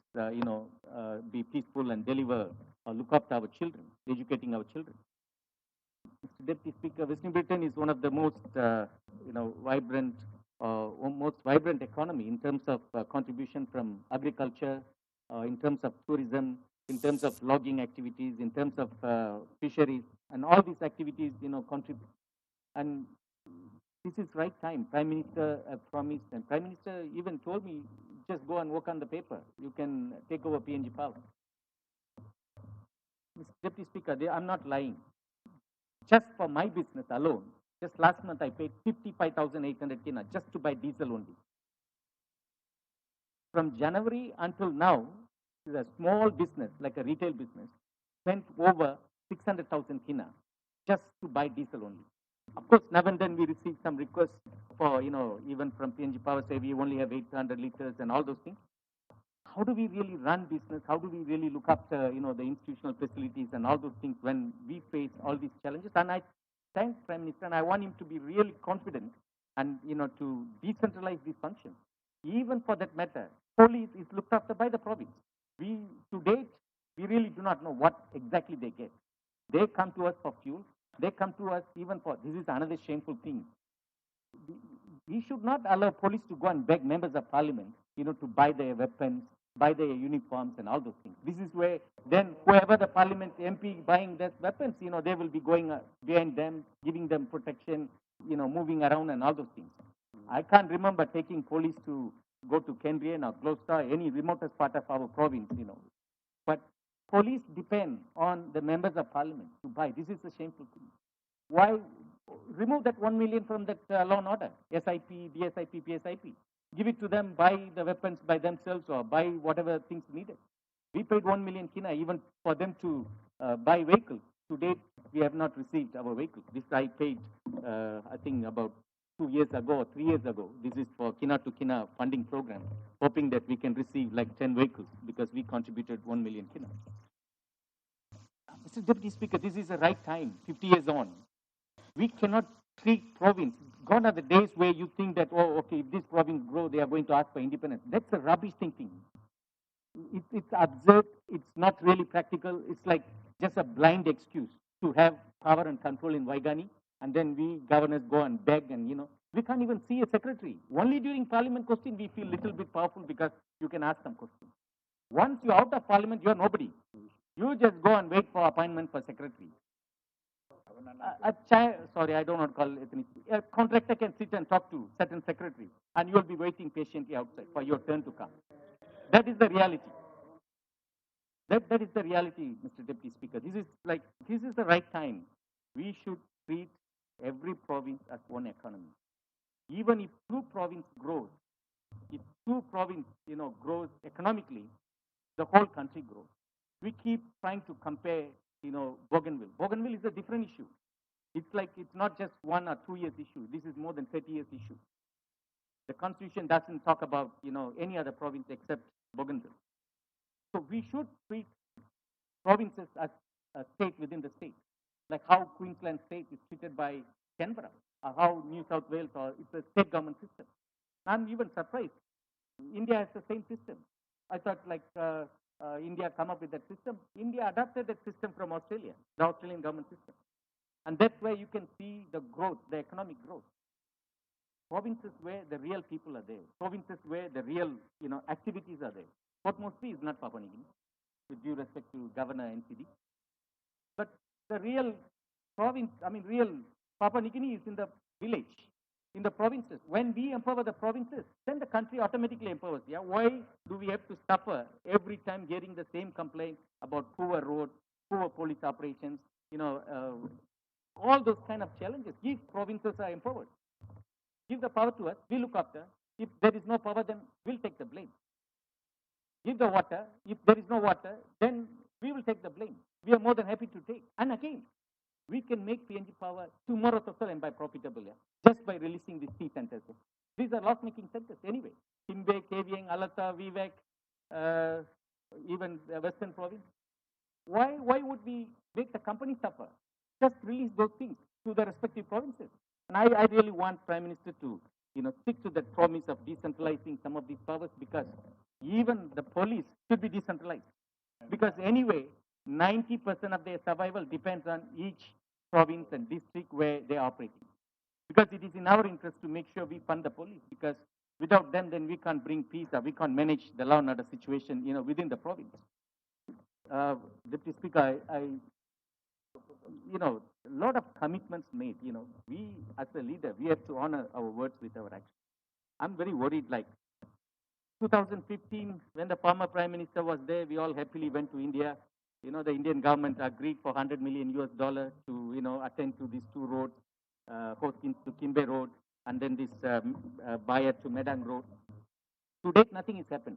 be peaceful and deliver or look after our children, educating our children? Mr. Deputy Speaker, West New Britain is one of the most, vibrant, most vibrant economy in terms of contribution from agriculture, in terms of tourism, in terms of logging activities, in terms of fisheries, and all these activities, contribute. And this is right time. Prime Minister promised, and Prime Minister even told me, just go and work on the paper. You can take over PNG Power. Mr. Deputy Speaker, I'm not lying. Just for my business alone, just last month I paid 55,800 kina just to buy diesel only. From January until now, a small business, like a retail business, spent over 600,000 kina just to buy diesel only. Of course, now and then we receive some requests for, even from PNG Power, say we only have 800 liters and all those things. How do we really run business? How do we really look after, the institutional facilities and all those things when we face all these challenges? And I thank Prime Minister, and I want him to be really confident and, to decentralize these functions. Even for that matter, police is looked after by the province. To date, we really do not know what exactly they get. They come to us for fuel. They come to us even for, this is another shameful thing. We should not allow police to go and beg members of parliament, to buy their weapons, buy their uniforms and all those things. This is where then whoever the parliament MP buying their weapons, they will be going behind them, giving them protection, moving around and all those things. I can't remember taking police to go to Kendrian or Gloucester, any remotest part of our province, But police depend on the members of parliament to buy. This is a shameful thing. Why remove that 1 million from that law and order, SIP, DSIP, PSIP? Give it to them, buy the weapons by themselves or buy whatever things needed. We paid 1 million kina even for them to buy vehicles. To date, we have not received our vehicles. This I paid, I think, about 2 years ago or 3 years ago. This is for kina to kina funding program, hoping that we can receive like 10 vehicles because we contributed 1 million kina. Mr. Deputy Speaker, this is the right time, 50 years on. We cannot treat province. Gone are the days where you think that, oh, okay, if this province grow, they are going to ask for independence. That's a rubbish thinking. It's absurd. It's not really practical. It's like just a blind excuse to have power and control in Waigani, and then we governors go and beg, and we can't even see a secretary. Only during parliament question we feel little bit powerful because you can ask some questions. Once you're out of parliament, you're nobody. You just go and wait for appointment for secretary. Sorry, I don't want to call it ethnicity. A contractor can sit and talk to certain secretary, and you'll be waiting patiently outside for your turn to come. That is the reality. That is the reality, Mr. Deputy Speaker. This is the right time. We should treat every province as one economy. Even if two province grows, if two province grows economically, the whole country grows. We keep trying to compare, Bougainville. Bougainville is a different issue. It's not just 1 or 2 years issue. This is more than 30 years issue. The Constitution doesn't talk about, any other province except Bougainville. So we should treat provinces as a state within the state, like how Queensland state is treated by Canberra, or how New South Wales, or it's a state government system. I'm even surprised. India has the same system. I thought India come up with that system. India adopted that system from Australia, the Australian government system. And that's where you can see the growth, the economic growth. Provinces where the real people are there, provinces where the real activities are there. Port Moresby is not Papua New Guinea, with due respect to Governor NCD. But the real province, real Papua New Guinea is in the village, in the provinces. When we empower the provinces, then the country automatically empowers. Yeah, why do we have to suffer every time hearing the same complaint about poor roads, poor police operations, all those kind of challenges? If provinces are empowered, give the power to us, we look after. If there is no power, then we'll take the blame. Give the water. If there is no water, then we will take the blame. We are more than happy to take. And again, we can make PNG power tomorrow total and by profitable, just by releasing these key centers. These are loss-making centers anyway. Timbe, Kevieng, Alata, Vivek, even the Western Province. Why would we make the company suffer? Just release those things to the respective provinces. And I really want Prime Minister to stick to that promise of decentralizing some of these powers, because even the police should be decentralized. Because anyway, 90% of their survival depends on each province and district where they are operating. Because it is in our interest to make sure we fund the police, because without them, then we can't bring peace, or we can't manage the law and order situation, within the province. Deputy Speaker, a lot of commitments made. We as a leader, we have to honor our words with our actions. I'm very worried. Like 2015, when the former Prime Minister was there, we all happily went to India. The Indian government agreed for $100 million to attend to these two roads, Hoskins to Kimbe Road, and then this Bayer to Medang Road. To date, nothing has happened.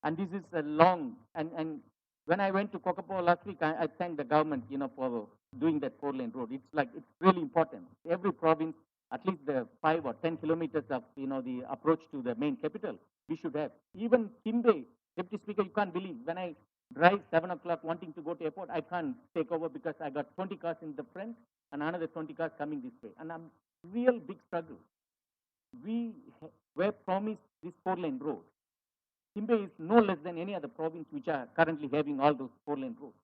And this is a long, and when I went to Kokopo last week, I thanked the government, for doing that 4-lane road. It's really important. Every province, at least the 5 or 10 kilometers of, the approach to the main capital, we should have. Even Kimbe, Deputy Speaker, you can't believe, when I drive 7 o'clock wanting to go to airport, I can't take over because I got 20 cars in the front and another 20 cars coming this way. And I'm real big struggle. We were promised this 4-lane road. Kimbe is no less than any other province which are currently having all those 4-lane roads.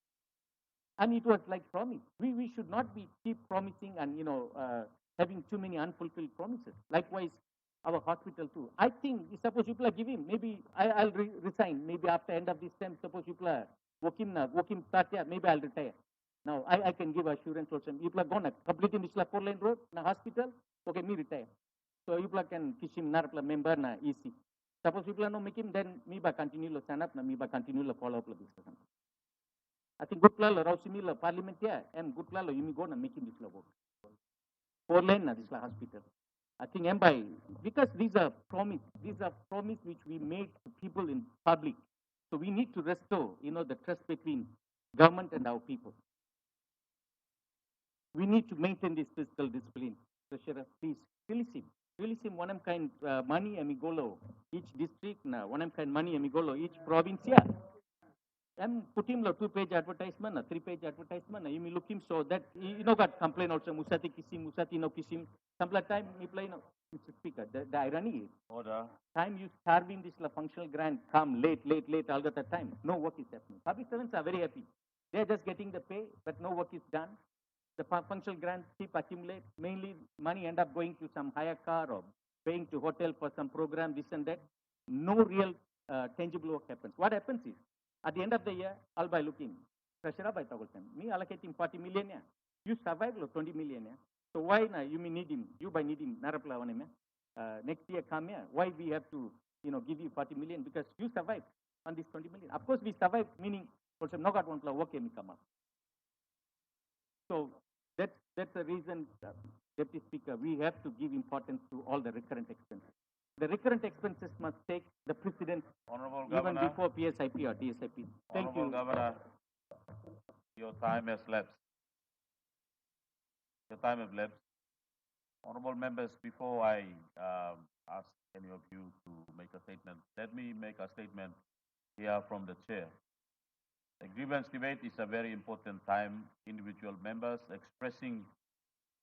And it was like promise. We should not be keep promising and, having too many unfulfilled promises. Likewise, our hospital too. I think, suppose you give him, maybe I'll resign. Maybe after end of this term, suppose you work him start here, maybe I'll retire. Now, I can give assurance also. You going to complete this 4-lane road in a hospital, okay, me retire. So you can kiss him, member na easy. Suppose people no make him, then me ba continue to stand up, na me ba continue to follow up this. I think good plan Rausimila parliament here, and good plan you go na making this work. 4-lane na this hospital. I think because these are promise which we made to people in public So we need to restore, the trust between government and our people. We need to maintain this fiscal discipline. Treasurer, please release him. Release him one kind money amigolo. Each district na one kind money amigolo. Each province yeah. And put him a 2-page advertisement, a 3-page advertisement. You may look him so that got complain also Musati Musati no kisim. Some time he play no. Mr. Speaker, the irony is order. Time you starving this functional grant come late all the time. No work is happening. Public servants are very happy. They're just getting the pay, but no work is done. The functional grants keep accumulate. Mainly money end up going to some hire car or paying to hotel for some program, this and that. No real tangible work happens. What happens is, at the end of the year, I'll by looking. Treasurer by Togolsam. Me allocating 40 million. Yeah. You survive 20 million. Yeah. So why now you may need him? You by needing Narapla on him. Next year come here. Why we have to, give you 40 million? Because you survive on this 20 million. Of course, we survive, meaning also no got one work come up. So that's the reason, Deputy Speaker, we have to give importance to all the recurrent expenses. The recurrent expenses must take the precedence Honorable even Governor, before PSIP or DSIP. Thank Honorable you. Governor, your time has lapsed. Your time has lapsed. Honorable members, before I ask any of you to make a statement, let me make a statement here from the chair. The grievance debate is a very important time. Individual members expressing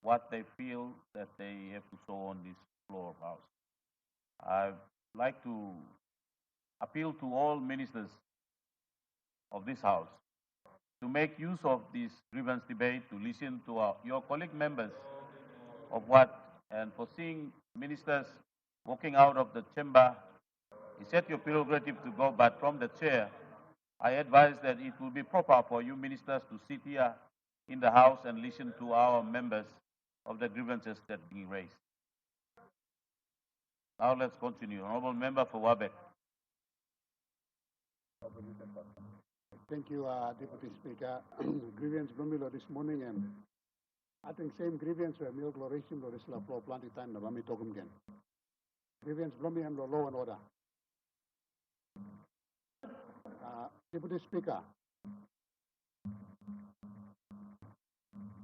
what they feel that they have to show on this floor of House. I'd like to appeal to all ministers of this House to make use of this grievance debate, to listen to your colleague members of what, and for seeing ministers walking out of the chamber, it's at your prerogative to go, but from the chair, I advise that it will be proper for you ministers to sit here in the House and listen to our members of the grievances that are being raised. Now let's continue. Honorable Member for Wabek. Thank you, Deputy Speaker. Grievance Bromilo this morning, and I think same grievance where milk loration or isla floor planted time na bami talk again. Grievance Bromi and law and order. Deputy Speaker,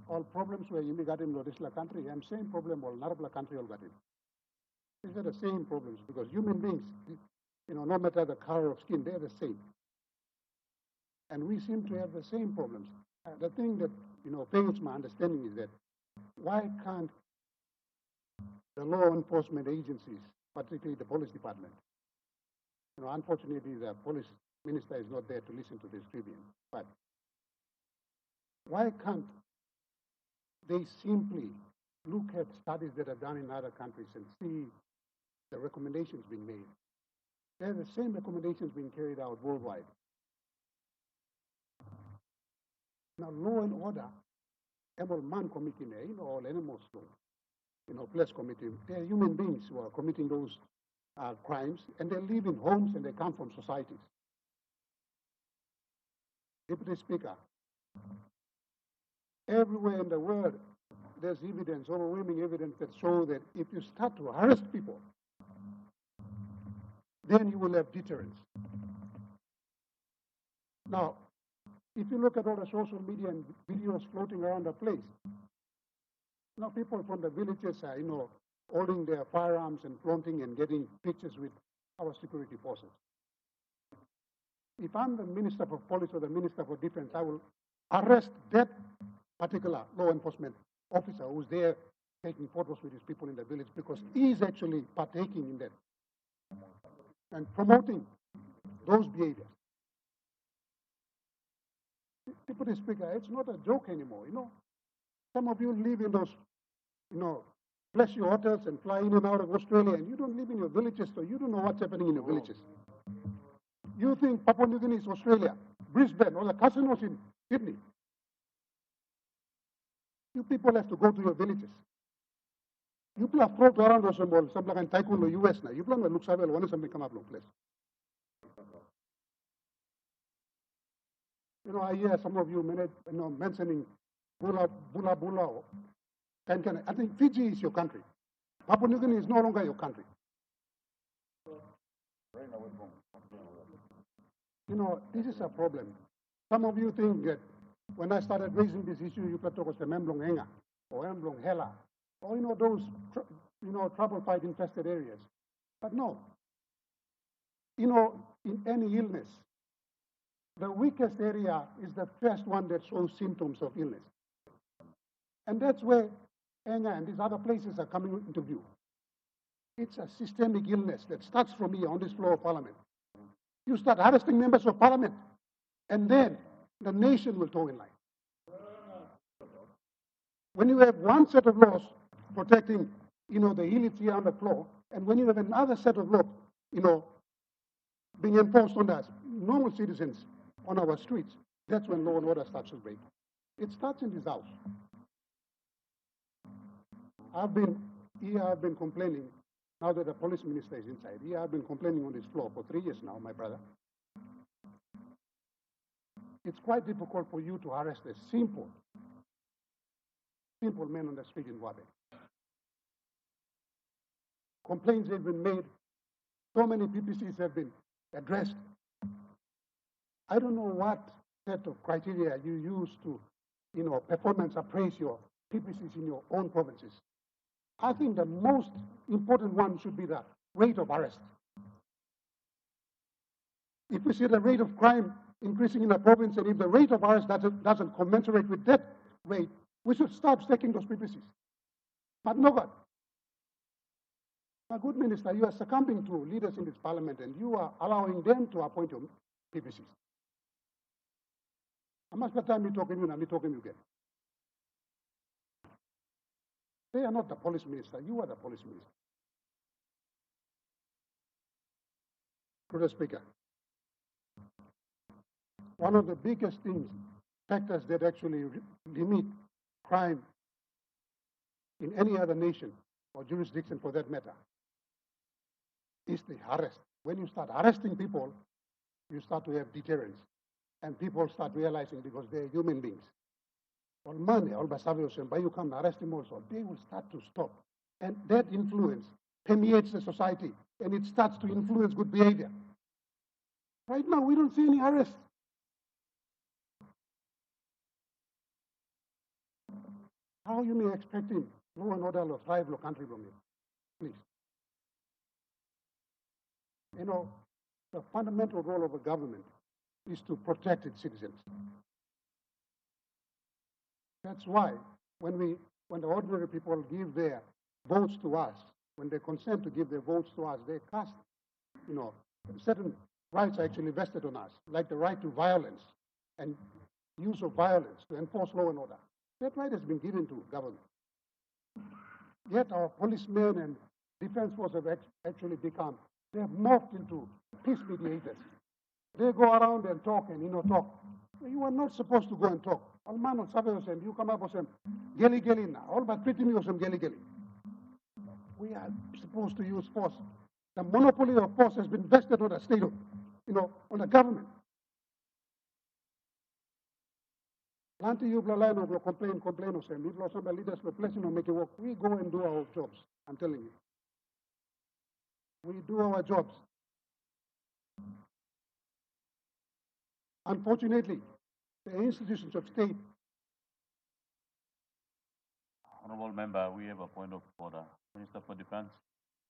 all problems where you got in Lodisla country, and same problem all Narabla country all got in. These are the same problems because human beings, no matter the color of skin, they're the same. And we seem to have the same problems. The thing that, fails my understanding is that why can't the law enforcement agencies, particularly the police department, unfortunately the police minister is not there to listen to this grievance, but why can't they simply look at studies that are done in other countries and see the recommendations being made? They're the same recommendations being carried out worldwide. Now, law and order, every man committing, all animals, place committing, they're human beings who are committing those crimes, and they live in homes and they come from societies. Deputy Speaker, everywhere in the world, there's evidence, overwhelming evidence that show that if you start to arrest people, then you will have deterrence. Now, if you look at all the social media and videos floating around the place, now people from the villages are, holding their firearms and flaunting and getting pictures with our security forces. If I'm the Minister for Police or the Minister for Defense, I will arrest that particular law enforcement officer who's there taking photos with his people in the village because he's actually partaking in that and promoting those behaviors. Deputy Speaker, it's not a joke anymore, Some of you live in those, flashy hotels and fly in and out of Australia, and you don't live in your villages, so you don't know what's happening in your villages. You think Papua New Guinea is Australia, Brisbane, or the casinos in Sydney. You people have to go to your villages. You people have floated around those malls, some like in Tycoon or US now. You people have looked somewhere, when something come up, place. I hear some of you mentioning Bula. I think Fiji is your country. Papua New Guinea is no longer your country. You know, this is a problem. Some of you think that when I started raising this issue, you could talk about the Memblong Enga or Memblong Hela, or, you know, those, trouble fight infested areas. But no. You know, in any illness, the weakest area is the first one that shows symptoms of illness. And that's where Enga and these other places are coming into view. It's a systemic illness that starts from here on this floor of Parliament. You start arresting members of Parliament, and then the nation will toe in line. When you have one set of laws protecting, the elites here on the floor, and when you have another set of laws, being enforced on us, normal citizens on our streets, that's when law and order starts to break. It starts in this house. I've been complaining, now that the police minister is inside, I've been complaining on this floor for 3 years now, my brother. It's quite difficult for you to arrest a simple man on the street in Wabe. Complaints have been made. So many PPCs have been addressed. I don't know what set of criteria you use to, performance appraise your PPCs in your own provinces. I think the most important one should be the rate of arrest. If we see the rate of crime increasing in a province, and if the rate of arrest doesn't commensurate with that rate, we should stop taking those PPCs. But no, God. My good minister, you are succumbing to leaders in this parliament, and you are allowing them to appoint your PPCs. How much time me talking you, and me talking you again? They are not the police minister. You are the police minister. Mr. Speaker, one of the biggest factors that actually limit crime in any other nation or jurisdiction for that matter is the arrest. When you start arresting people, you start to have deterrence. And people start realizing, because they're human beings, all money, all basavios, and by you come arrest them also, they will start to stop. And that influence permeates the society, and it starts to influence good behavior. Right now, we don't see any arrests. How you may expecting law and order to thrive in country from here? Please. The fundamental role of a government is to protect its citizens. That's why when the ordinary people give their votes to us, when they consent to give their votes to us, they cast, certain rights actually vested on us, like the right to violence and use of violence to enforce law and order. That right has been given to government. Yet our policemen and defense force have actually they have morphed into peace mediators. They go around and talk and, talk. You are not supposed to go and talk. All man on Sabayos, and you come up with some geli now. All but treating you some geli. We are supposed to use force. The monopoly of force has been vested on the state of, on the government. Plenty you complain of some. If some leaders were placing on making work, we go and do our jobs. I'm telling you. We do our jobs. Unfortunately, the institutions of state. Honorable member, we have a point of order. Minister for Defense.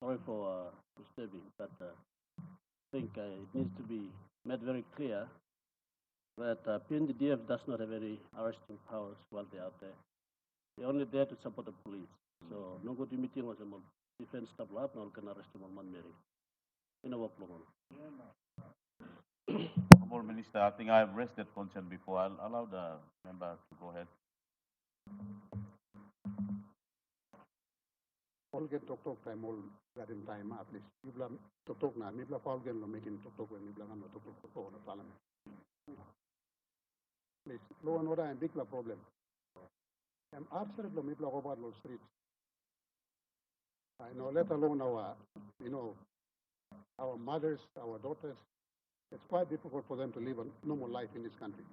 Sorry for disturbing, but I think it needs to be made very clear that PNDDF does not have any arresting powers while they're out there. They're only there to support the police. So, no good meeting was a defense staff lab, no one can arrest them on Monday. In a work long. Honorable Minister, I think I have raised that concern before. I'll allow the member to go ahead. All get talk time all that in time at least. You blame talk now. Me blame all get no making talk when me blame no talk on the parliament. Please, law and order and big problem. I'm absolutely me blame over the streets. I know, let alone our, our mothers, our daughters. It's quite difficult for them to live a normal life in this country.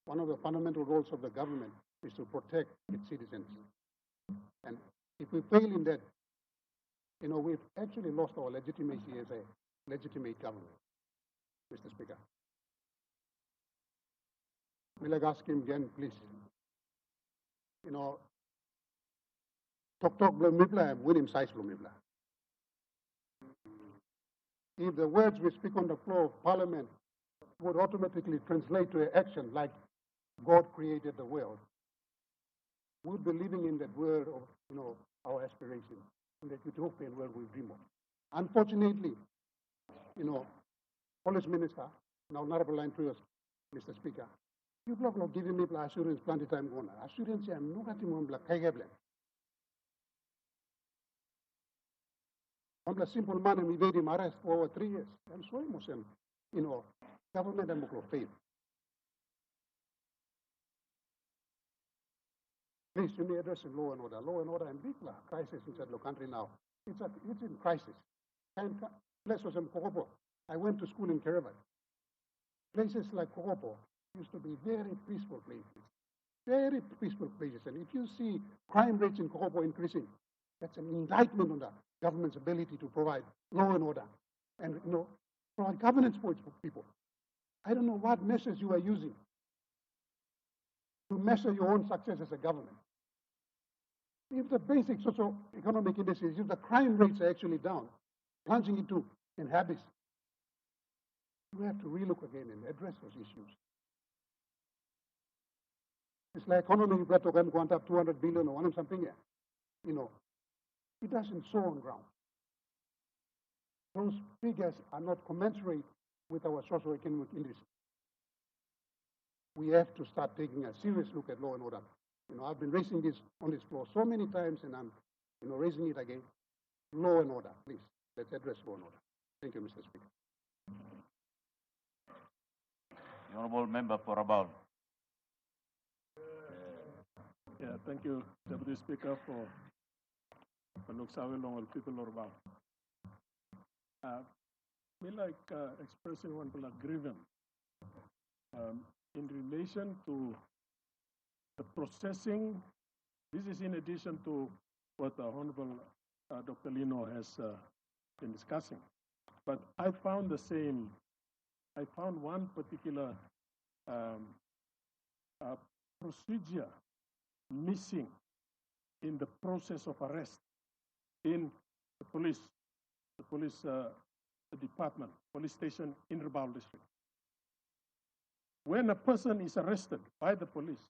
One of the fundamental roles of the government is to protect its citizens. And if we fail in that, we've actually lost our legitimacy as a legitimate government, Mr. Speaker. Will I ask him again, please? You know, talk blom mibla, win him size blom mibla. If the words we speak on the floor of Parliament would automatically translate to action like God created the world, we would be living in that world of, you know, our aspirations, in that utopian world we dream of. Unfortunately, you know, Police Minister, now Honorable Line to us, Mr. Speaker, people are giving me assurance plenty time going. Assurance I'm not going to be I'm a simple man and we made him arrest for over 3 years. I'm sorry, Muslim. You know, government and fail. Please, you may address law and order. Law and order and big crisis inside the country now. It's in crisis. And places in Kokopo. I went to school in Karabat. Places like Kokopo used to be very peaceful places. Very peaceful places. And if you see crime rates in Kokopo increasing, that's an indictment on the government's ability to provide law and order and, you know, provide governance for people. I don't know what measures you are using to measure your own success as a government. If the basic socio-economic indices, if the crime rates are actually down, plunging into in habits, you have to relook again and address those issues. It's like economy, we've got to go up 200 billion or one something, you know, it doesn't show on ground. Those figures are not commensurate with our socio-economic indices. We have to start taking a serious look at law and order. You know, I've been raising this on this floor so many times, and I'm, you know, raising it again. Law and order, please. Let's address law and order. Thank you, Mr. Speaker. The Honourable Member for Rabaul. Yeah, thank you, Deputy Speaker, for Nuksawe people of Rabaul. Me expressing one grievance in relation to the processing. This is in addition to what the Honorable Dr. Lino has been discussing. But I found the same. I found one particular procedure missing in the process of arrest in the police department, police station in Rabaul district. When a person is arrested by the police,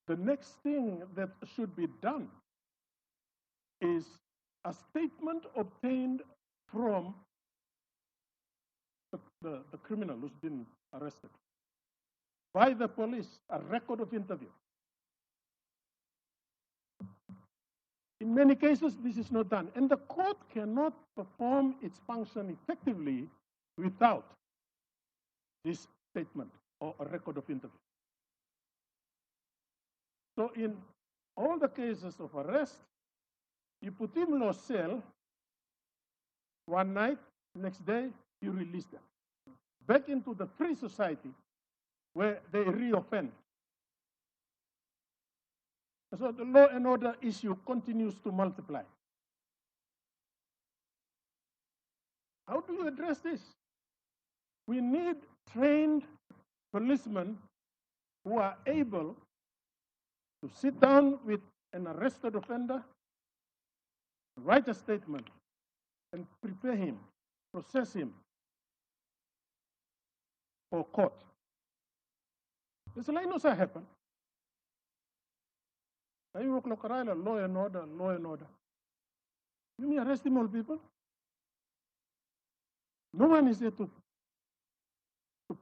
the next thing that should be done is a statement obtained from the criminal who's been arrested by the police, a record of interview. In many cases, this is not done, and the court cannot perform its function effectively without this statement or a record of interview. So in all the cases of arrest, you put him in a cell one night, next day you release them back into the free society where they reoffend. So the law and order issue continues to multiply. How do you address this? We need trained policemen who are able to sit down with an arrested offender, write a statement, and prepare him, process him for court. This knows what happened. I work law and order, law and order. You mean arresting all people? No one is there to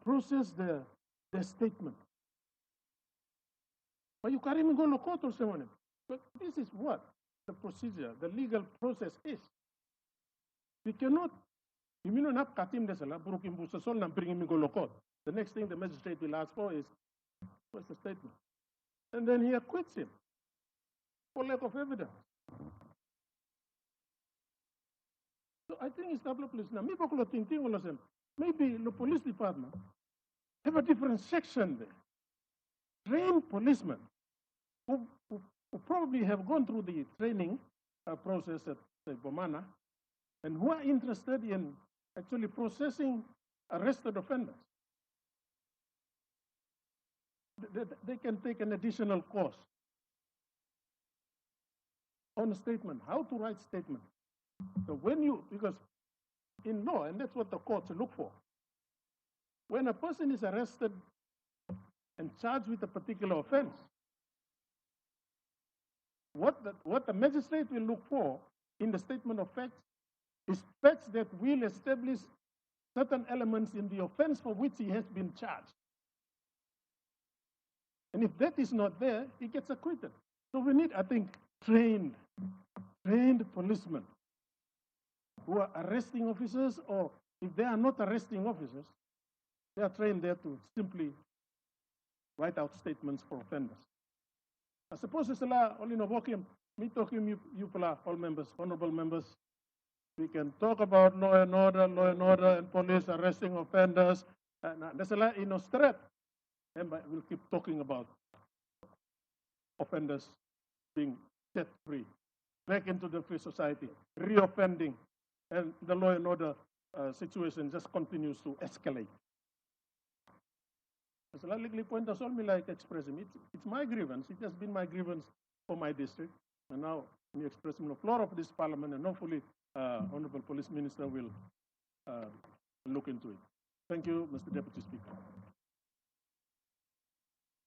process their statement. But you can't even go to court or someone. But this is what the procedure, the legal process is. We cannot, you mean not katim desala, broken busasol and bring him to court. The next thing the magistrate will ask for is, what's the statement? And then he acquits him for lack of evidence. So I think it's a couple of places now. Maybe the police department have a different section there. Trained policemen who probably have gone through the training process at Bomana and who are interested in actually processing arrested offenders. they can take an additional course on a statement, how to write statement. So when you, because in law, and that's what the courts look for, when a person is arrested and charged with a particular offense, what the magistrate will look for in the statement of facts is facts that will establish certain elements in the offense for which he has been charged. And if that is not there, he gets acquitted. So we need, I think, trained policemen who are arresting officers, or if they are not arresting officers, they are trained there to simply write out statements for offenders. I suppose it's a lot, only no working, me talking, you all members, honorable members, we can talk about law and order, and police arresting offenders. There's a lot in Australia, and we'll keep talking about offenders being set free, back into the free society, reoffending, and the law and order situation just continues to escalate. As a legally point, that's all me like expressing. It's my grievance. It has been my grievance for my district, and now me expressing on the floor of this parliament, and hopefully, Honorable Police Minister will look into it. Thank you, Mr. Deputy Speaker.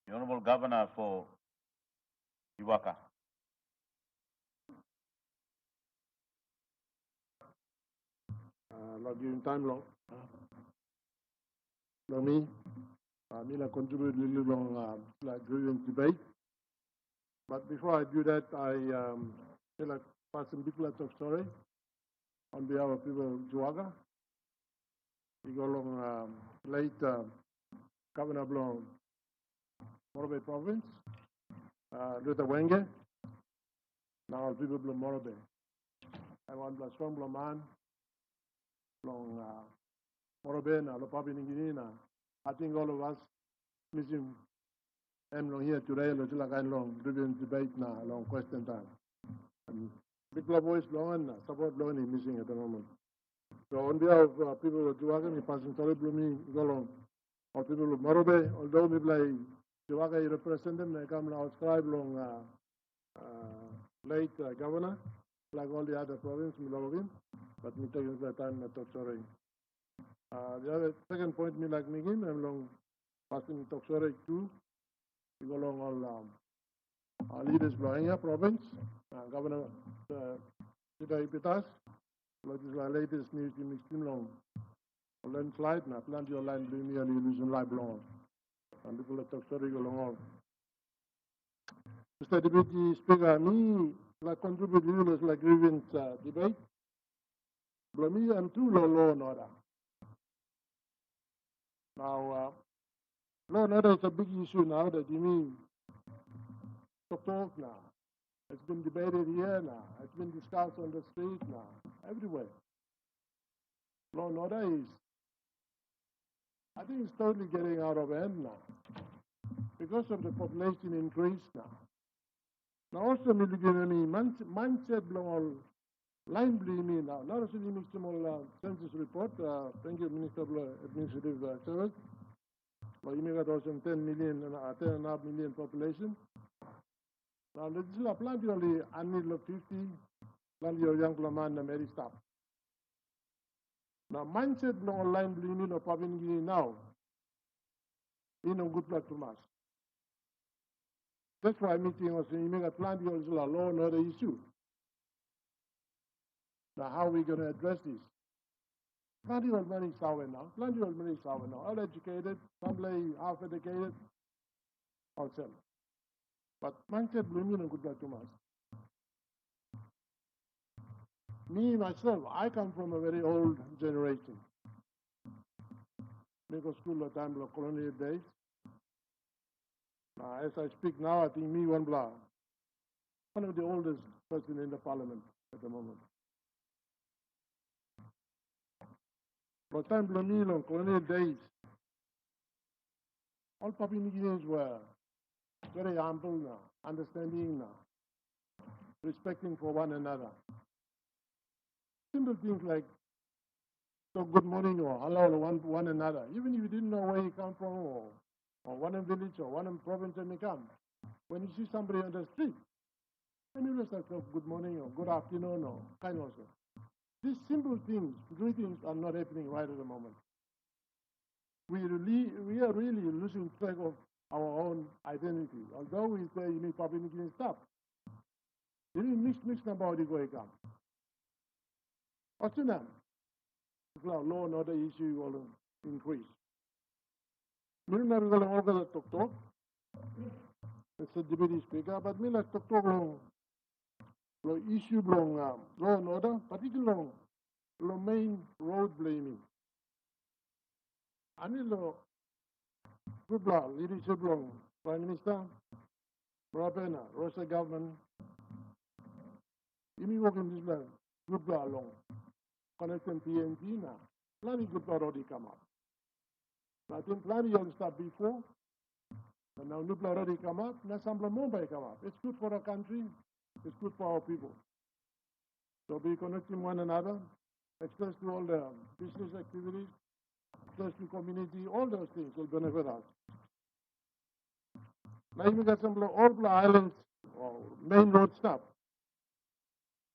The Honorable Governor for Iwaka. Not giving time long. No me. Me like contribute a little long like grievance debate. But before I do that, I feel like passing big lots of sorry on behalf of people of Juaga. We go along late Governor Blong, Morobe Province, Luther Wenge, now people of Morobe. I want to strong man, long Morobe, na Lopapi Ningini. I think all of us missing them long here today, like I long grievance debate now, long question time. And big voice long and support long is missing at the moment. So on behalf of people of Juaga, me passing sorry blooming go along. Or people of Morobe, although me play Juaga represent them, they come now ascribe long late governor, like all the other provinces, me love him, but me taking the time to talk sorry. The other second point me like me again, I'm long passing talk sorry too. We go along all leaders blowing here province, Governor Peter Ipitas, which is the latest news in extreme long. Landslide, na plenty of land being nearly losing life long. And people talk sorry go along. Mr. Deputy Speaker, me like contribute to like grievance debate. But me and two law and order. Now, law and order is a big issue now that you mean talk now. It's been debated here now. It's been discussed on the street now. Everywhere. Law and order is, I think it's totally getting out of hand now. Because of the population increase now. Now also me looking at me, mindset long line bleeding now. Now also the small census report. Thank you, Minister of Administrative Service. But you make also 10 million, 10.5 million population. Now this is a plenty only until 50, plenty of young man and very stop. Now mindset long line bleeding of Papua New Guinea now. In a good platform. That's why meeting was saying you make a plenty of law and other issue. Now how are we going to address this? Plenty of money sour now. Plenty of money sour now. All educated, some half educated, also. But mindset blooming and good luck to us. Me myself, I come from a very old generation. Because school at time of colonial days. As I speak now, I think me one of the oldest person in the parliament at the moment. For time Blamil on colonial days, all Papua New Guineans were very humble now, understanding now, respecting for one another. Simple things like so good morning or hello to one another, even if you didn't know where you come from or or one in village, or one in province, and they come. When you see somebody on the street, and you just say, good morning, or good afternoon, or kind of thing. These simple things, greetings, are not happening right at the moment. We are really losing track of our own identity. Although we say you need public and stuff, you need mix about the going on. What's now? Law and order issue will increase. Mira na rin lang ako sa tok-tok. Sa deputy speaker, but mila tok-tok lo issue long law and order, particularly lo main road blaming. Ani lo good law, leadership long, Prime Minister, Rapena, Rosa government, ini work in this land, good law long, connecting PNG na, plenty good law already come up. I think plenty will start before, and now new law already come up, now some more by come up. It's good for our country, it's good for our people. So be connecting one another, access to all the business activities, access to community, all those things will benefit us. Now you got some all the islands or main road stuff.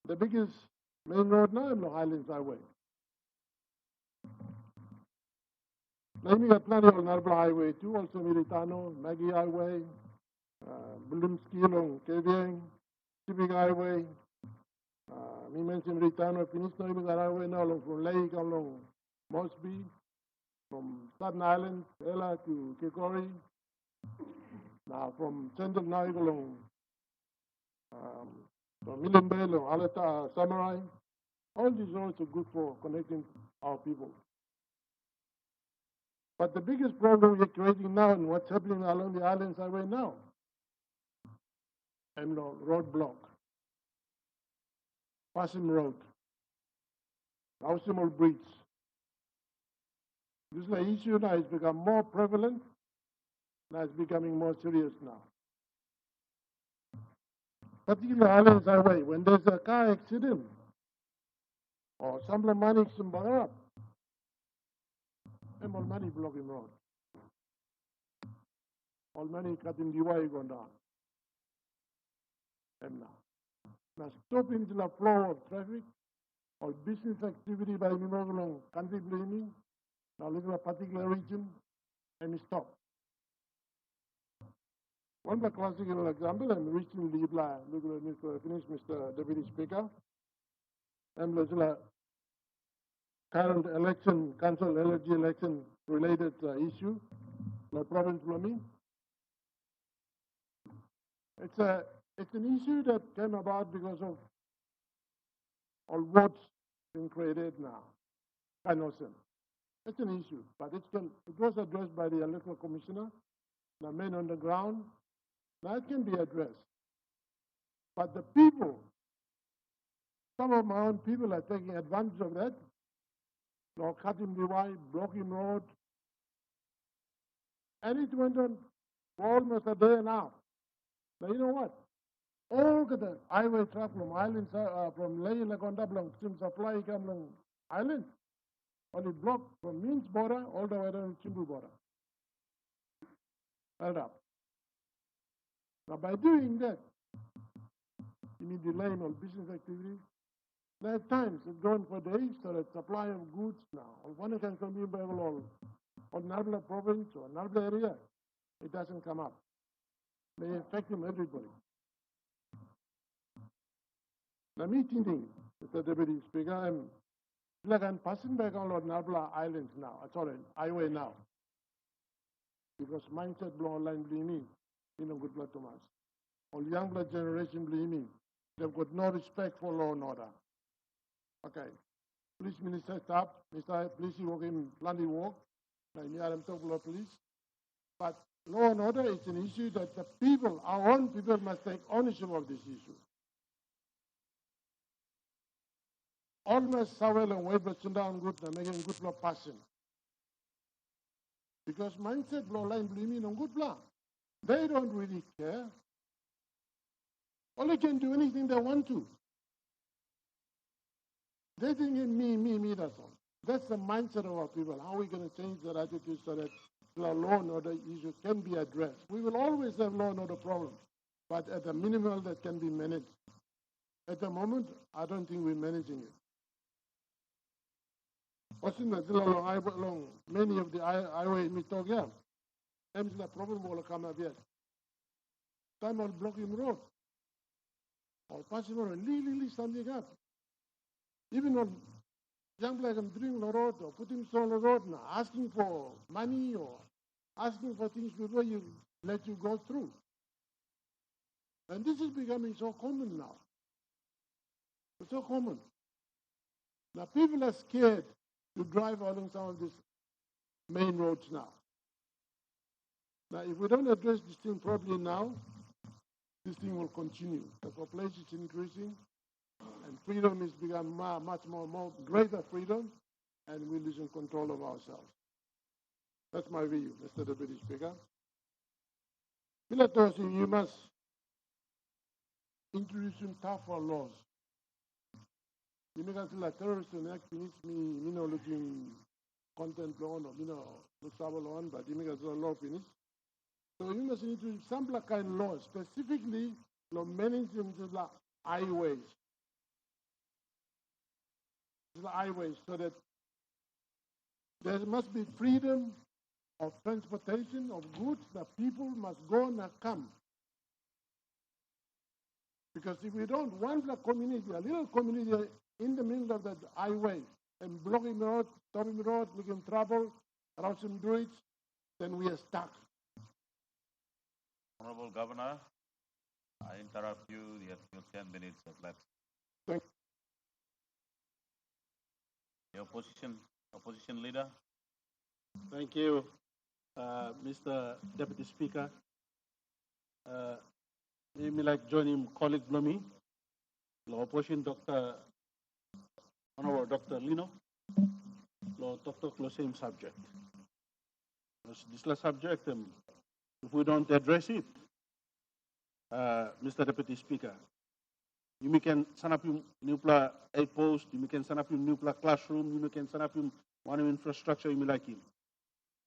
The biggest main road now is the Highlands Highway. Now you got plenty of Narbla Highway too, also Militano, Maggie Highway, Bulimski along Keviang, Civic Highway. We mentioned Militano, finish now you got highway now along from Lake along Mosby, from Staten Island, Ella to Kikori. Now from Central now you go along from Million Bay or Aleta Samurai. All these roads are good for connecting our people. But the biggest problem we're creating now and what's happening along the Islands Highway now, and roadblock, passing road, Ausimal Bridge. This issue now has become more prevalent, now it's becoming more serious now. Particularly Islands Highway, when there's a car accident, or some money up, and all money blocking road. All money cutting the way going down. And now stopping the flow of traffic or business activity by the country blaming, now live in a particular region, and stop. One classical example, and recently, finished, Mr. Deputy Speaker, and the current election, council election related issue, the province plumbing. It's an issue that came about because of all votes being created now. I know, sir. It's an issue, but it was addressed by the electoral commissioner, the men on the ground. That can be addressed. But the people, some of my own people are taking advantage of that. Cutting the way, blocking road. And it went on for almost a day and a half. Now you know what? All the highway traffic from islands, from Ley Lagonda, from supply come from islands, only blocked from Means border all the way down to Chimbu border. Held up. Now by doing that, you need delaying on business activities. There are times it's gone for days, so the supply of goods now, one can come in by all on Narbla province or Narbla area, it doesn't come up. They affect everybody. The meeting, Mr. Deputy Speaker, I'm passing back on Narbla Islands now, sorry, highway now. Because mindset blow online blaming, good blood Thomas. All young blood generation blaming. They've got no respect for law and order. Okay. Please, Minister, stop. Mr. Please, you work in plenty work. I'm talking about police. But law and order is an issue that the people, our own people, must take ownership of this issue. Almost Sawel and Weber Sundown Group are making good law passing. Because mindset law line blaming on good law. They don't really care. All they can do anything they want to. They think in me, that's all. That's the mindset of our people. How are we going to change their attitude so that the law and order issue can be addressed. We will always have law and order problems, but at the minimal that can be managed. At the moment, I don't think we're managing it. Along many of the highway we talk, yeah. The problem will come up yet. Time I'll block him road. Or pass him on, really standing up. Even on young like I'm doing the road or putting on the road now, asking for money or asking for things before you let you go through. And this is becoming so common now. It's so common. Now people are scared to drive along some of these main roads now. Now if we don't address this thing properly now, this thing will continue. The population is increasing and freedom is becoming much more greater freedom, and we're losing control of ourselves. That's my view, Mr. Deputy Speaker. Military, you must introduce some tougher laws. You make us like terrorists and act finish me, looking content law or, look on, but you make us a law finish. So you must introduce some kind of laws, specifically law managing the highways. The highways, so that there must be freedom of transportation of goods. The people must go and come. Because if we don't, once a community, a little community in the middle of the highway and blocking the road, stopping the road, making trouble, around some bridge, then we are stuck. Honorable Governor, I interrupt you. You have your 10 minutes of left. Thank The opposition leader. Thank you, Mr. Deputy Speaker. Let me like joining colleague Blomi, the opposition Dr. Honorable Dr. Lino, the Dr. same subject. This subject, if we don't address it, Mr. Deputy Speaker, you can set up your new a post, you can set up your new classroom, you can set up your one infrastructure, you like him.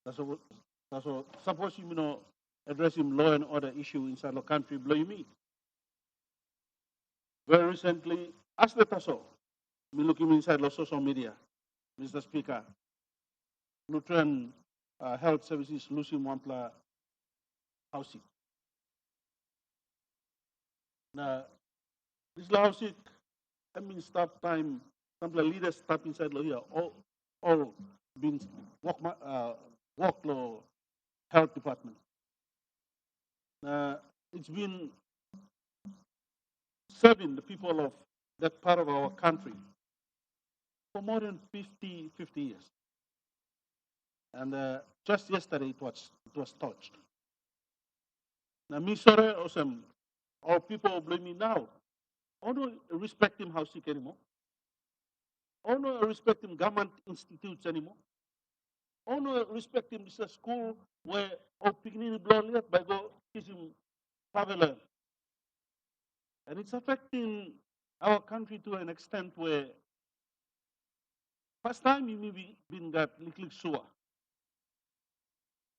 That's all. Suppose you addressing law and order issue inside the country, blow you meet. Very recently, as the taso, me looking inside the social media, Mr. Speaker, Nutrient Health Services losing one housing. Now, this housing, staff time, some leaders stop inside here, all been work law health department. It's been serving the people of that part of our country for more than 50 years. And just yesterday it was touched. Now, me sorry, awesome. All people blame me now. I don't respect him house sick anymore. I don't respect him government institutes anymore. I don't respect him this school where all picnic blood by go kiss him traveler. And it's affecting our country to an extent where first time you maybe been got little sewer.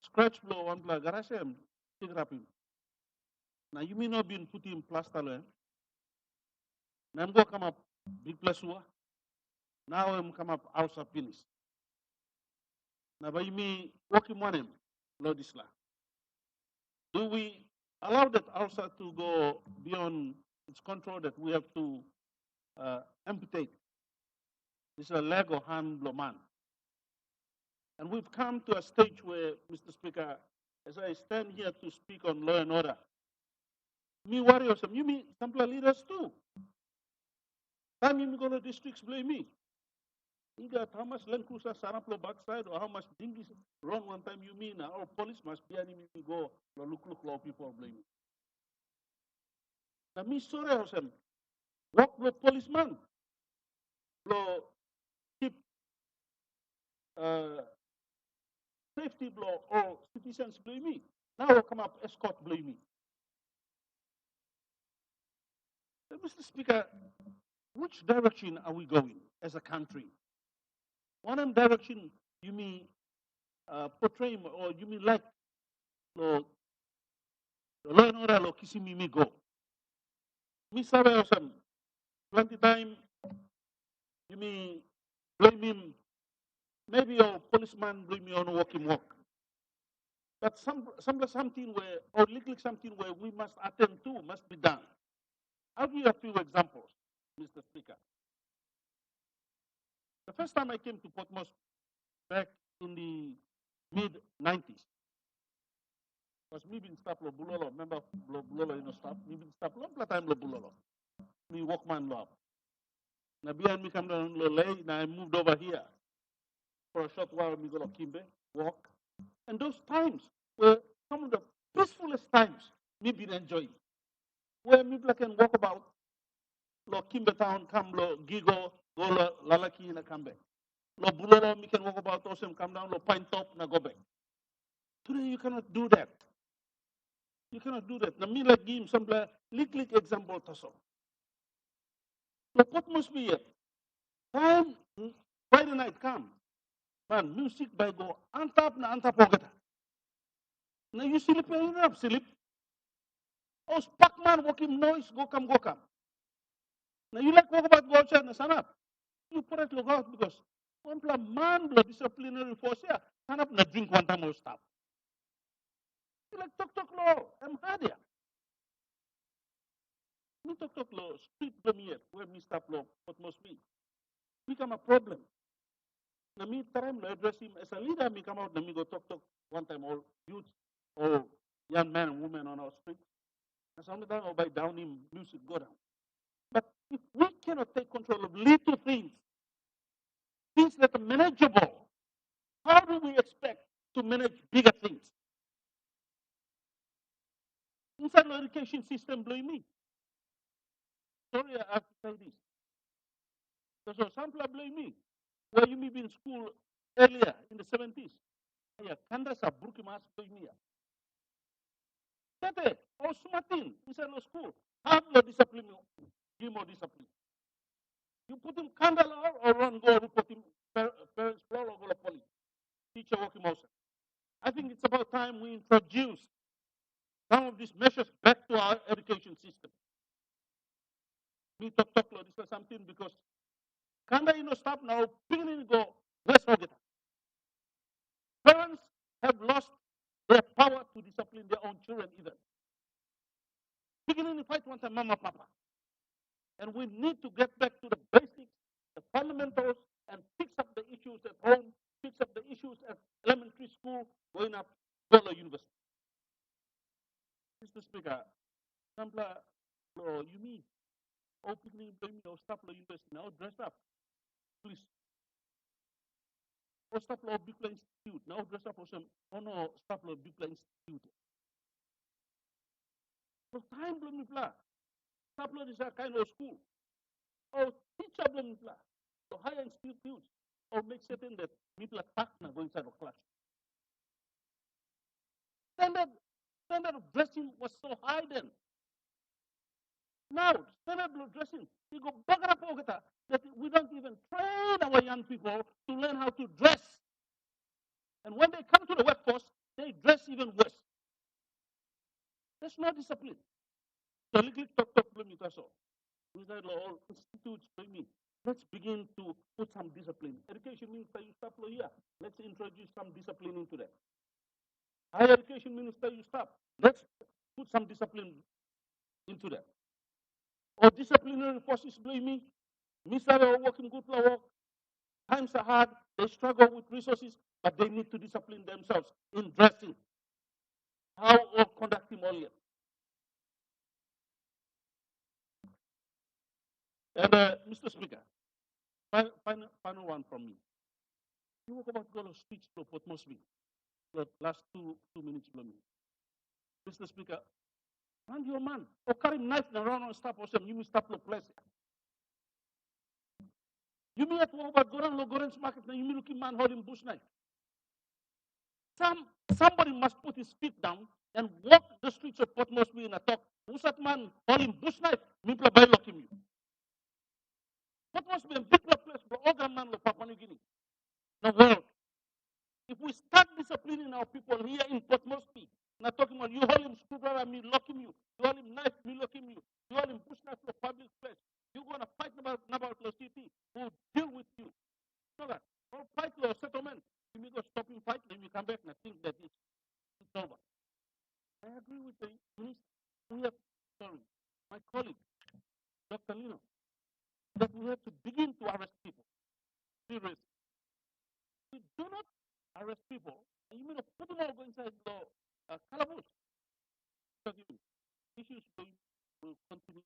Scratch blow one blood garage take up him. Now you may not be putting plaster land. Now I'm going to come up big plus sewer. Now I'm come up house of finish. Now by me working on him, Lord Islam. Do we allow that house to go beyond its control that we have to amputate? This is a leg or hand blow man. And we've come to a stage where, Mr. Speaker, as I stand here to speak on law and order, me warriors, you mean some leaders too. Time you go to districts blame me. You got how much land cruiser Saraplo backside or how much dinghies wrong one time you mean our police must be enemy go look law people blame me. Now me sorry awesome. What the policeman? Blow keep safety blow or citizens blame me. Now I come up escort blame me. Mr. Speaker, which direction are we going as a country? One direction, you mean portray him, or you mean like lo law and order lo kisi me go. Me sabe osam plenty time you mean blame him. Maybe your policeman blame me on working work. But something where, or little something where we must attend to, must be done. I'll give you a few examples, Mr. Speaker. The first time I came to Port Moresby back in the mid-90s, was me being staff lo bulolo, member lo bulolo, staff, me being staff long time lo bulolo. Me workman law. Now behind me come down lo lay, now I moved over here. For a short while, me go to Kimbe, walk. And those times were some of the peacefulest times me been enjoying. Where me can walk about, lo Kimbe town, come lo Gigo, go lo Lalaki na come back. Lo Bulolo, me can walk about, also come down, lo Pine Top, na go back. Today you cannot do that. You cannot do that. Now me like give him some little example to so. The pot must be here. Time Friday night come. Man, music by go antap na antap pogata. Now you sleep, you have sleep. Oh, Spackman walking noise, go come. Now you like walk about go outside na sanap. You put it look out because one man blood disciplinary force here, sanap na drink one time or stop. You like talk law, I'm hard here. Me talk law, street premier, where me stop law, what must be. Become a problem. Now me time to address him as a leader, me come out, now me go talk one time all youth or young men and women on our street. And sometimes I'll buy down him music go down. But if we cannot take control of little things that are manageable, how do we expect to manage bigger things? Inside the education system, blame me. Sorry, I have to say this. So some people blame me. Where you may be in school earlier in the 70s. Yeah, Candace Brukimas blame me. Tete, or Sumatin, inside the school. Have no discipline, give more discipline. You put him candle or run, go report him, parents, floor, or go to police. Teacher working mouse. I think it's about time we introduce some of these measures back to our education system. Me talk this is something because Kanda stop now, beginning to go, let's forget it. Parents have lost their power to discipline their own children either. Beginning to fight one time, mama, papa. And we need to get back to the basics, the fundamentals, and fix up the issues at home, fix up the issues at elementary school, going up to the university. Mr. Speaker, Sampla, you mean, opening the staff law university now, dress up. Please. Or staff law big institute, now dress up for some, no, staff law big institute. So time blow me blah. Staff law is a kind of school. Or teacher blow me blah. So higher institutes, or make certain that people are partner go inside of class. Standard of dressing was so high then. Now, standard of dressing, we go back up that we don't even train our young people to learn how to dress. And when they come to the workforce, they dress even worse. There's no discipline. So talk with us all. All institutes bring me. Let's begin to put some discipline. Education minister, you stop here. Let's introduce some discipline into that. Higher education minister, you stop. Let's put some discipline into that. Or disciplinary forces blame me. Minister are working good work. Times are hard. They struggle with resources, but they need to discipline themselves in dressing. How or conducting all yet. And Mr. Speaker, final one from me. You walk about go to speech to Port Moresby. The last two minutes from me. Mr. Speaker, and your man, or carry knife around and stop or some you may stop the place. You may have to walk about Goran Logorens market now you may looking man holding bush knife. Somebody must put his feet down and walk the streets of Port Moresby in a talk. Who's that man holding bush knife? Mipla by locking you. Port Moresby a big place for all man of Papua New Guinea. The world. If we start disciplining our people here in Port Moresby, not talking about you hold him screwdriver, me locking you. You hold him knife, me locking you. You hold him push knife to a public place. You're going to fight about the city. We'll deal with you. So that, or fight your settlement. You may go stop him fight, then you come back and think that it's over. I agree with the minister. We have, sorry, my colleague, Dr. Lino, that we have to begin to arrest people. Seriously. We do not arrest people, and you may not put them all inside the calaboose. Issues will continue.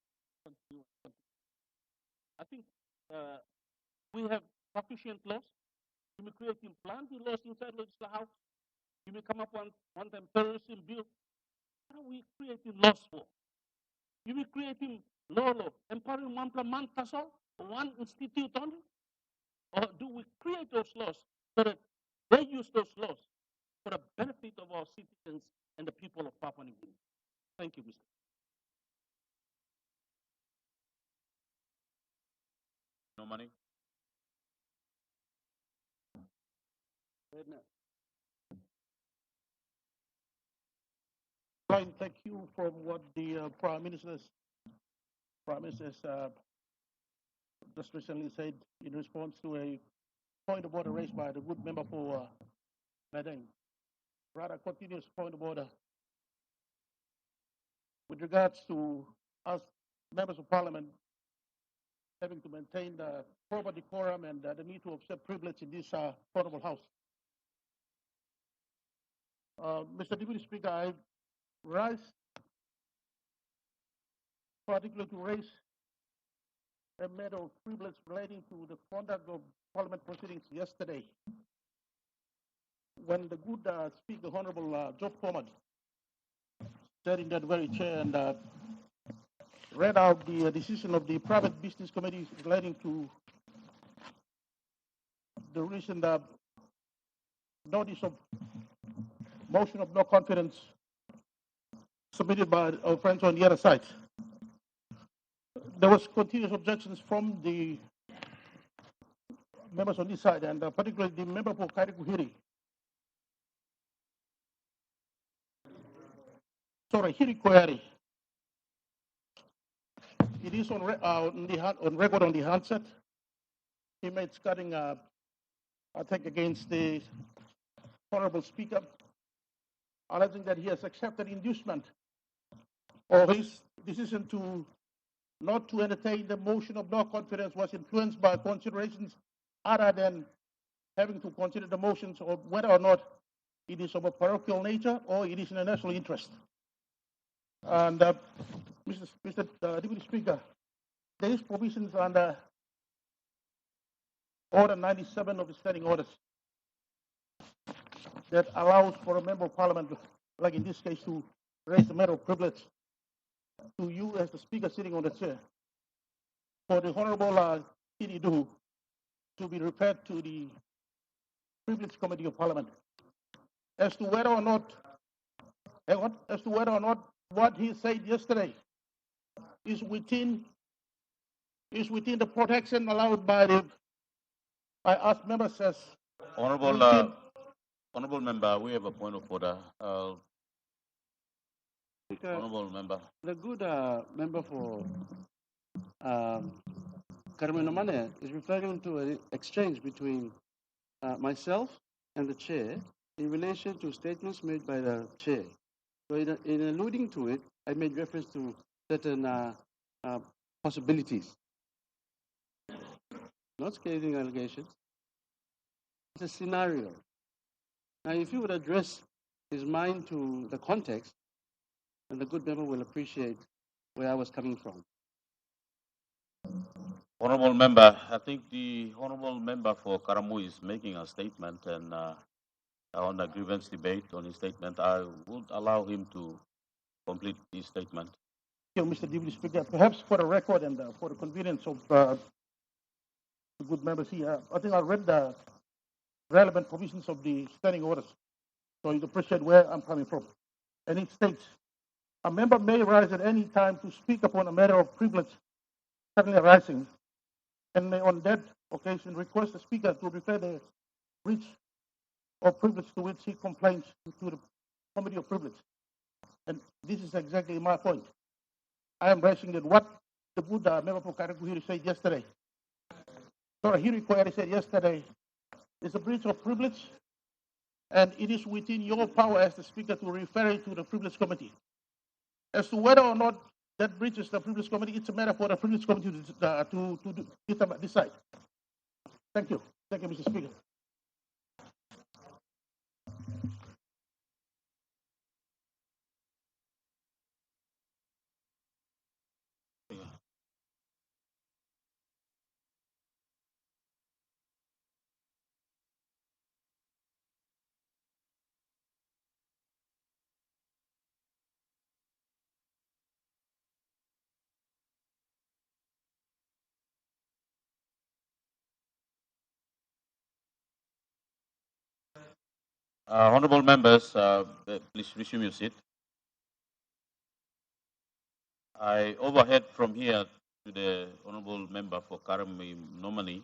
I think we have sufficient laws. You may create plenty laws inside the house. You may come up one time terrorism bill. What are we creating laws for? You may creating law, empowering one month that's all, one institute only? Or do we create those laws so that they use those laws for the benefit of our citizens and the people of Papua New Guinea? Thank you, Mr. No money? I take you from what the Prime Minister just recently said in response to a point of order raised by the good member for Madang. Rather, continuous point of order with regards to us members of Parliament having to maintain the proper decorum and the need to observe privilege in this honorable house. Mr. Deputy Speaker, I rise particularly to raise a matter of privilege relating to the conduct of Parliament proceedings yesterday, when the good Speaker, Honorable Job Pomad, sat in that very chair and read out the decision of the Private Business Committee relating to the recent notice of motion of no confidence submitted by our friends on the other side. There was continuous objections from the members on this side, and particularly the member for Kairikuhiri. Sorry, Hirikoyari. It is on record on the handset. He made scattering attack against the Honorable Speaker, alleging that he has accepted inducement or his decision to not to entertain the motion of no confidence was influenced by considerations other than having to consider the motions of whether or not it is of a parochial nature or it is in a national interest. And Mr. Deputy Speaker, there is provisions under Order 97 of the Standing Orders that allows for a member of Parliament, like in this case, to raise the matter of privilege to you as the Speaker sitting on the chair, for the Honorable Kiridu to be referred to the Privilege Committee of Parliament as to whether or not what he said yesterday is within the protection allowed by us members as Honorable member, we have a point of order. Honorable member. The good member for Karamenomane is referring to an exchange between myself and the chair in relation to statements made by the chair. So in alluding to it, I made reference to certain possibilities. Not scathing allegations. It's a scenario. Now, if you would address his mind to the context, then the good member will appreciate where I was coming from. Honorable member, I think the honorable member for Karamu is making a statement, and on the grievance debate on his statement, I would allow him to complete his statement. Thank you, Mr. Deputy Speaker. Perhaps for the record and for the convenience of the good members here, I think I read the relevant provisions of the standing orders, so you appreciate where I'm coming from. And it states, a member may rise at any time to speak upon a matter of privilege suddenly arising, and may on that occasion request the Speaker to refer the breach of privilege to which he complains to the Committee of Privilege. And this is exactly my point. I am raising that what the Buddha member for Karakuhiri said yesterday, said yesterday, is a breach of privilege, and it is within your power as the Speaker to refer it to the Privilege Committee. As to whether or not that breaches the Privilege Committee, it's a matter for the Privilege Committee to decide. Thank you. Thank you, Mr. Speaker. Honorable members, please resume your seat. I overheard from here to the honorable member for Karami Nomani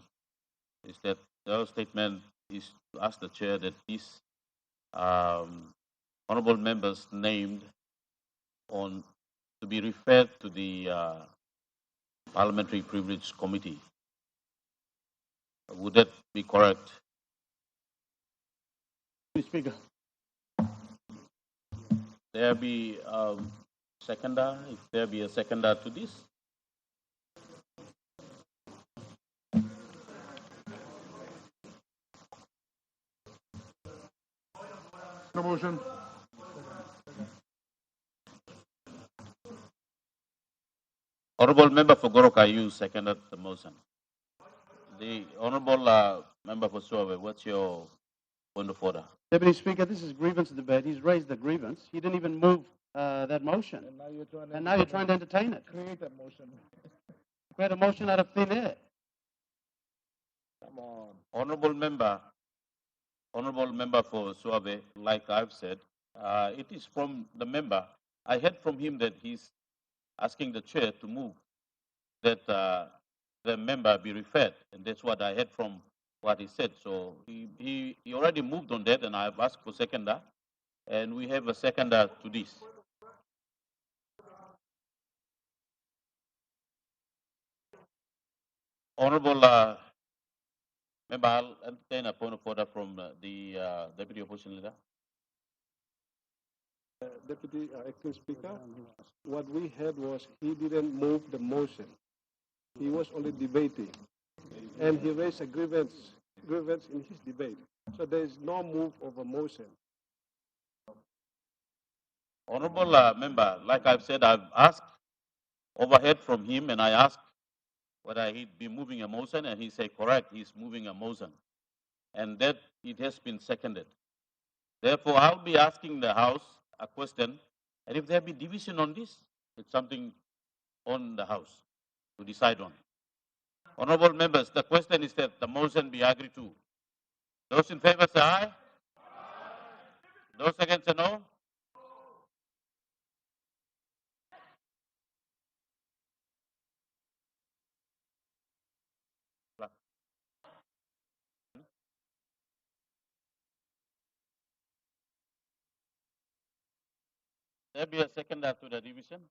is that the statement is to ask the chair that these honorable members named on to be referred to the Parliamentary Privilege Committee. Would that be correct? Mr. Speaker. There be seconder, if there be a seconder to this? No motion. Honorable member for Goroka, you seconded the motion. The honorable member for Suave, what's your point of order? Deputy Speaker, this is grievance debate. He's raised the grievance. He didn't even move that motion. And now you're trying to entertain it. Create a motion. Create a motion out of thin air. Come on. Honorable member for Suave, like I've said, it is from the member. I heard from him that he's asking the chair to move that the member be referred, and that's what I heard from what he said. So he already moved on that, and I've asked for seconder, and we have a seconder to this. Honorable member, I'll entertain a point of order from the Deputy Opposition Leader. Deputy Acting Speaker, what we heard was he didn't move the motion. He was only debating, and he raised a grievance in his debate. So there is no move of a motion. Honorable member, like I've said, I've asked, overheard from him, and I asked whether he'd be moving a motion, and he said, correct, he's moving a motion. And that it has been seconded. Therefore, I'll be asking the House a question, and if there be division on this, it's something on the House to decide on. Honorable members, the question is that the motion be agreed to. Those in favor say aye. Those against say no. There be a seconder to the division.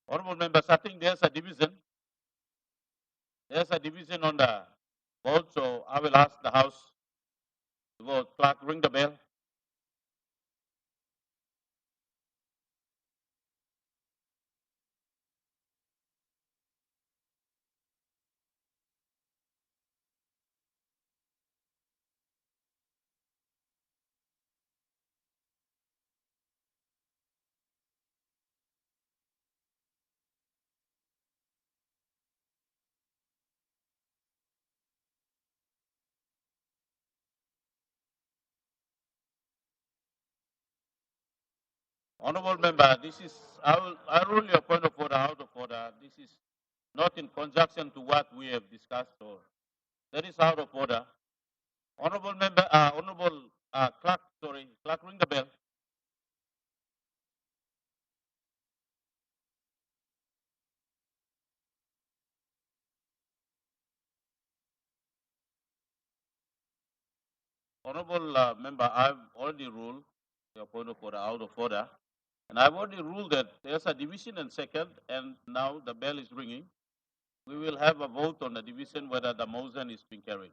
Honorable members, I think there's a division. There's a division on the vote, so I will ask the House to vote. Clerk, ring the bell. Honorable member, this is, I rule your point of order out of order. This is not in conjunction to what we have discussed. So that is out of order. Honorable member, clerk, clerk, ring the bell. member, I've already ruled your point of order out of order. And I've already ruled that there's a division and second, and now the bell is ringing. We will have a vote on the division whether the motion is being carried.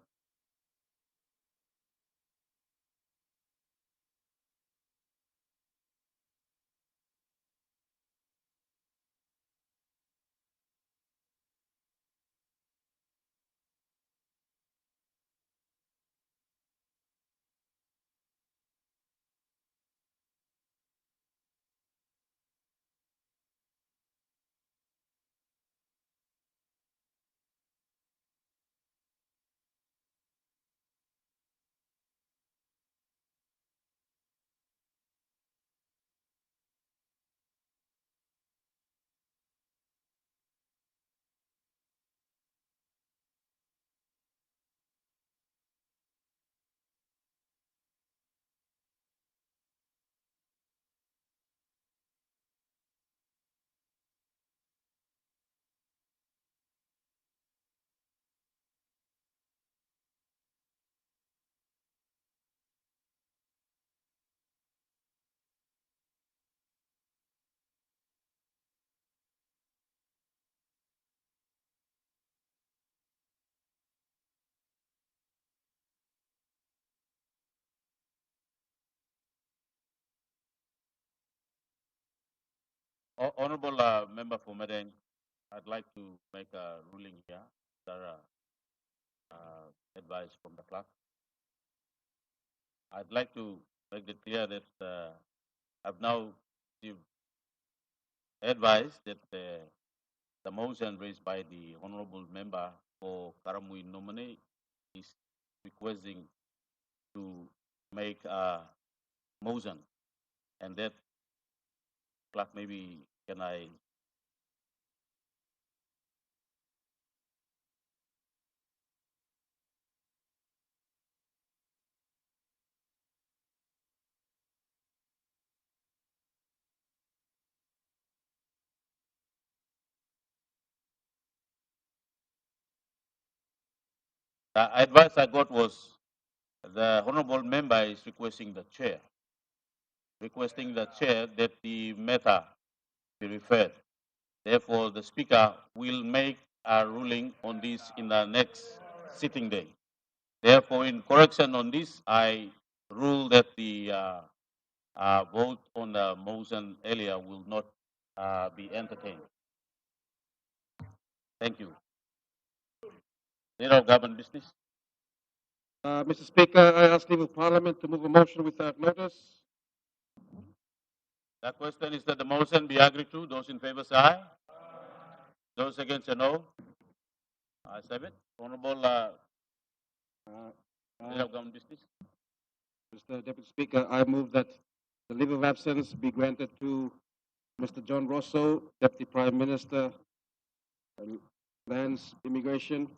Honorable member for Medeng, I'd like to make a ruling here. There are advice from the clerk. I'd like to make it clear that I've now received advice that the motion raised by the honorable member for Karamui nominee is requesting to make a motion, and that clerk, maybe can I the advice I got was the honorable member is requesting the chair that the matter be referred. Therefore, the speaker will make a ruling on this in the next sitting day. Therefore, in correction on this, I rule that the vote on the motion earlier will not be entertained. Thank you. Leader of Government Business. Mr. Speaker, I ask leave of Parliament to move a motion without notice. The question is that the motion be agreed to. Those in favor say aye. Those against say no. I have it. Honorable Leader of Government Business. Mr. Deputy Speaker, I move that the leave of absence be granted to Mr. John Rosso, Deputy Prime Minister, Lands, Immigration,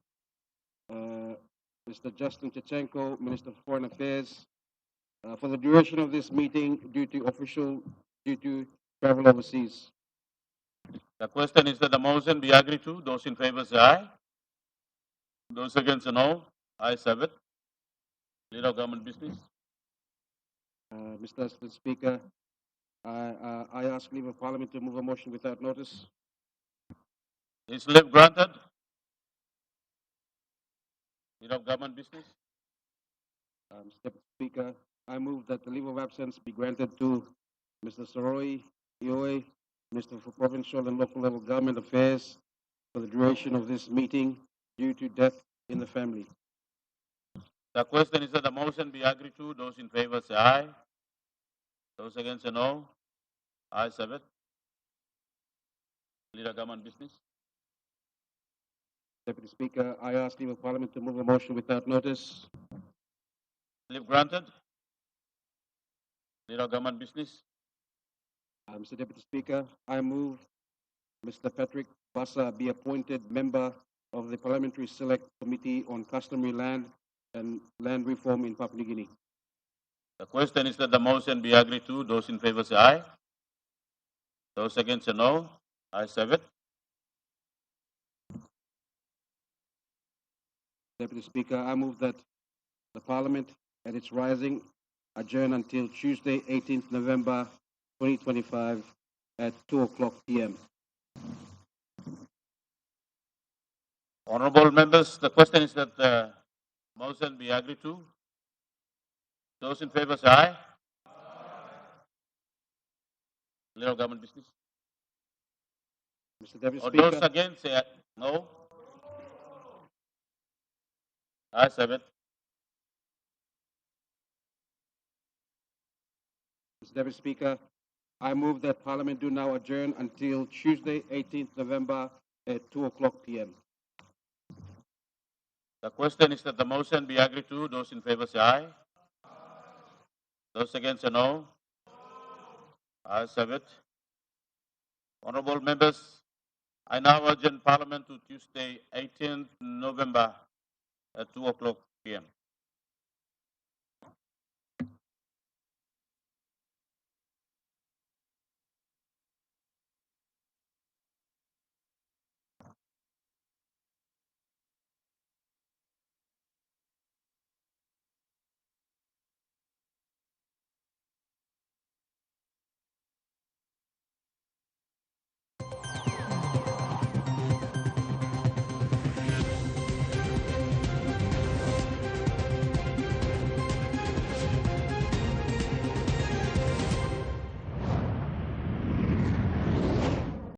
Mr. Justin Chechenko, Minister for Foreign Affairs, for the duration of this meeting due to travel overseas. The question is that the motion be agreed to. Those in favor say aye. Those against say no. Ayes have it. Leader of Government Business. Mr. Speaker, I ask leave of Parliament to move a motion without notice. Is leave granted? Leader of Government Business. Mr. Deputy Speaker, I move that the leave of absence be granted to Mr. Soroi Ioe, Minister for Provincial and Local Level Government Affairs, for the duration of this meeting due to death in the family. The question is that the motion be agreed to. Those in favor say aye. Those against say no. Ayes have it. Leader of Government Business. Deputy Speaker, I ask leave of Parliament to move a motion without notice. Leave granted. Leader of Government Business. Mr. Deputy Speaker, I move Mr. Patrick Bassa be appointed member of the Parliamentary Select Committee on Customary Land and Land Reform in Papua New Guinea. The question is that the motion be agreed to. Those in favor say aye. Those against say no. Ayes have it. Deputy Speaker, I move that the Parliament at its rising adjourn until Tuesday, 18th November 2025 at 2:00 p.m. Honorable members, the question is that the motion be agreed to. Those in favor say aye. Little government business. Mr. Deputy Or Speaker. those against say no. Ayes have it. Mr. Deputy Speaker, I move that Parliament do now adjourn until Tuesday, 18th November at 2:00 p.m. The question is that the motion be agreed to. Those in favor say aye. Those against say no. Ayes have it. Honorable members, I now adjourn Parliament to Tuesday, 18th November at 2:00 p.m.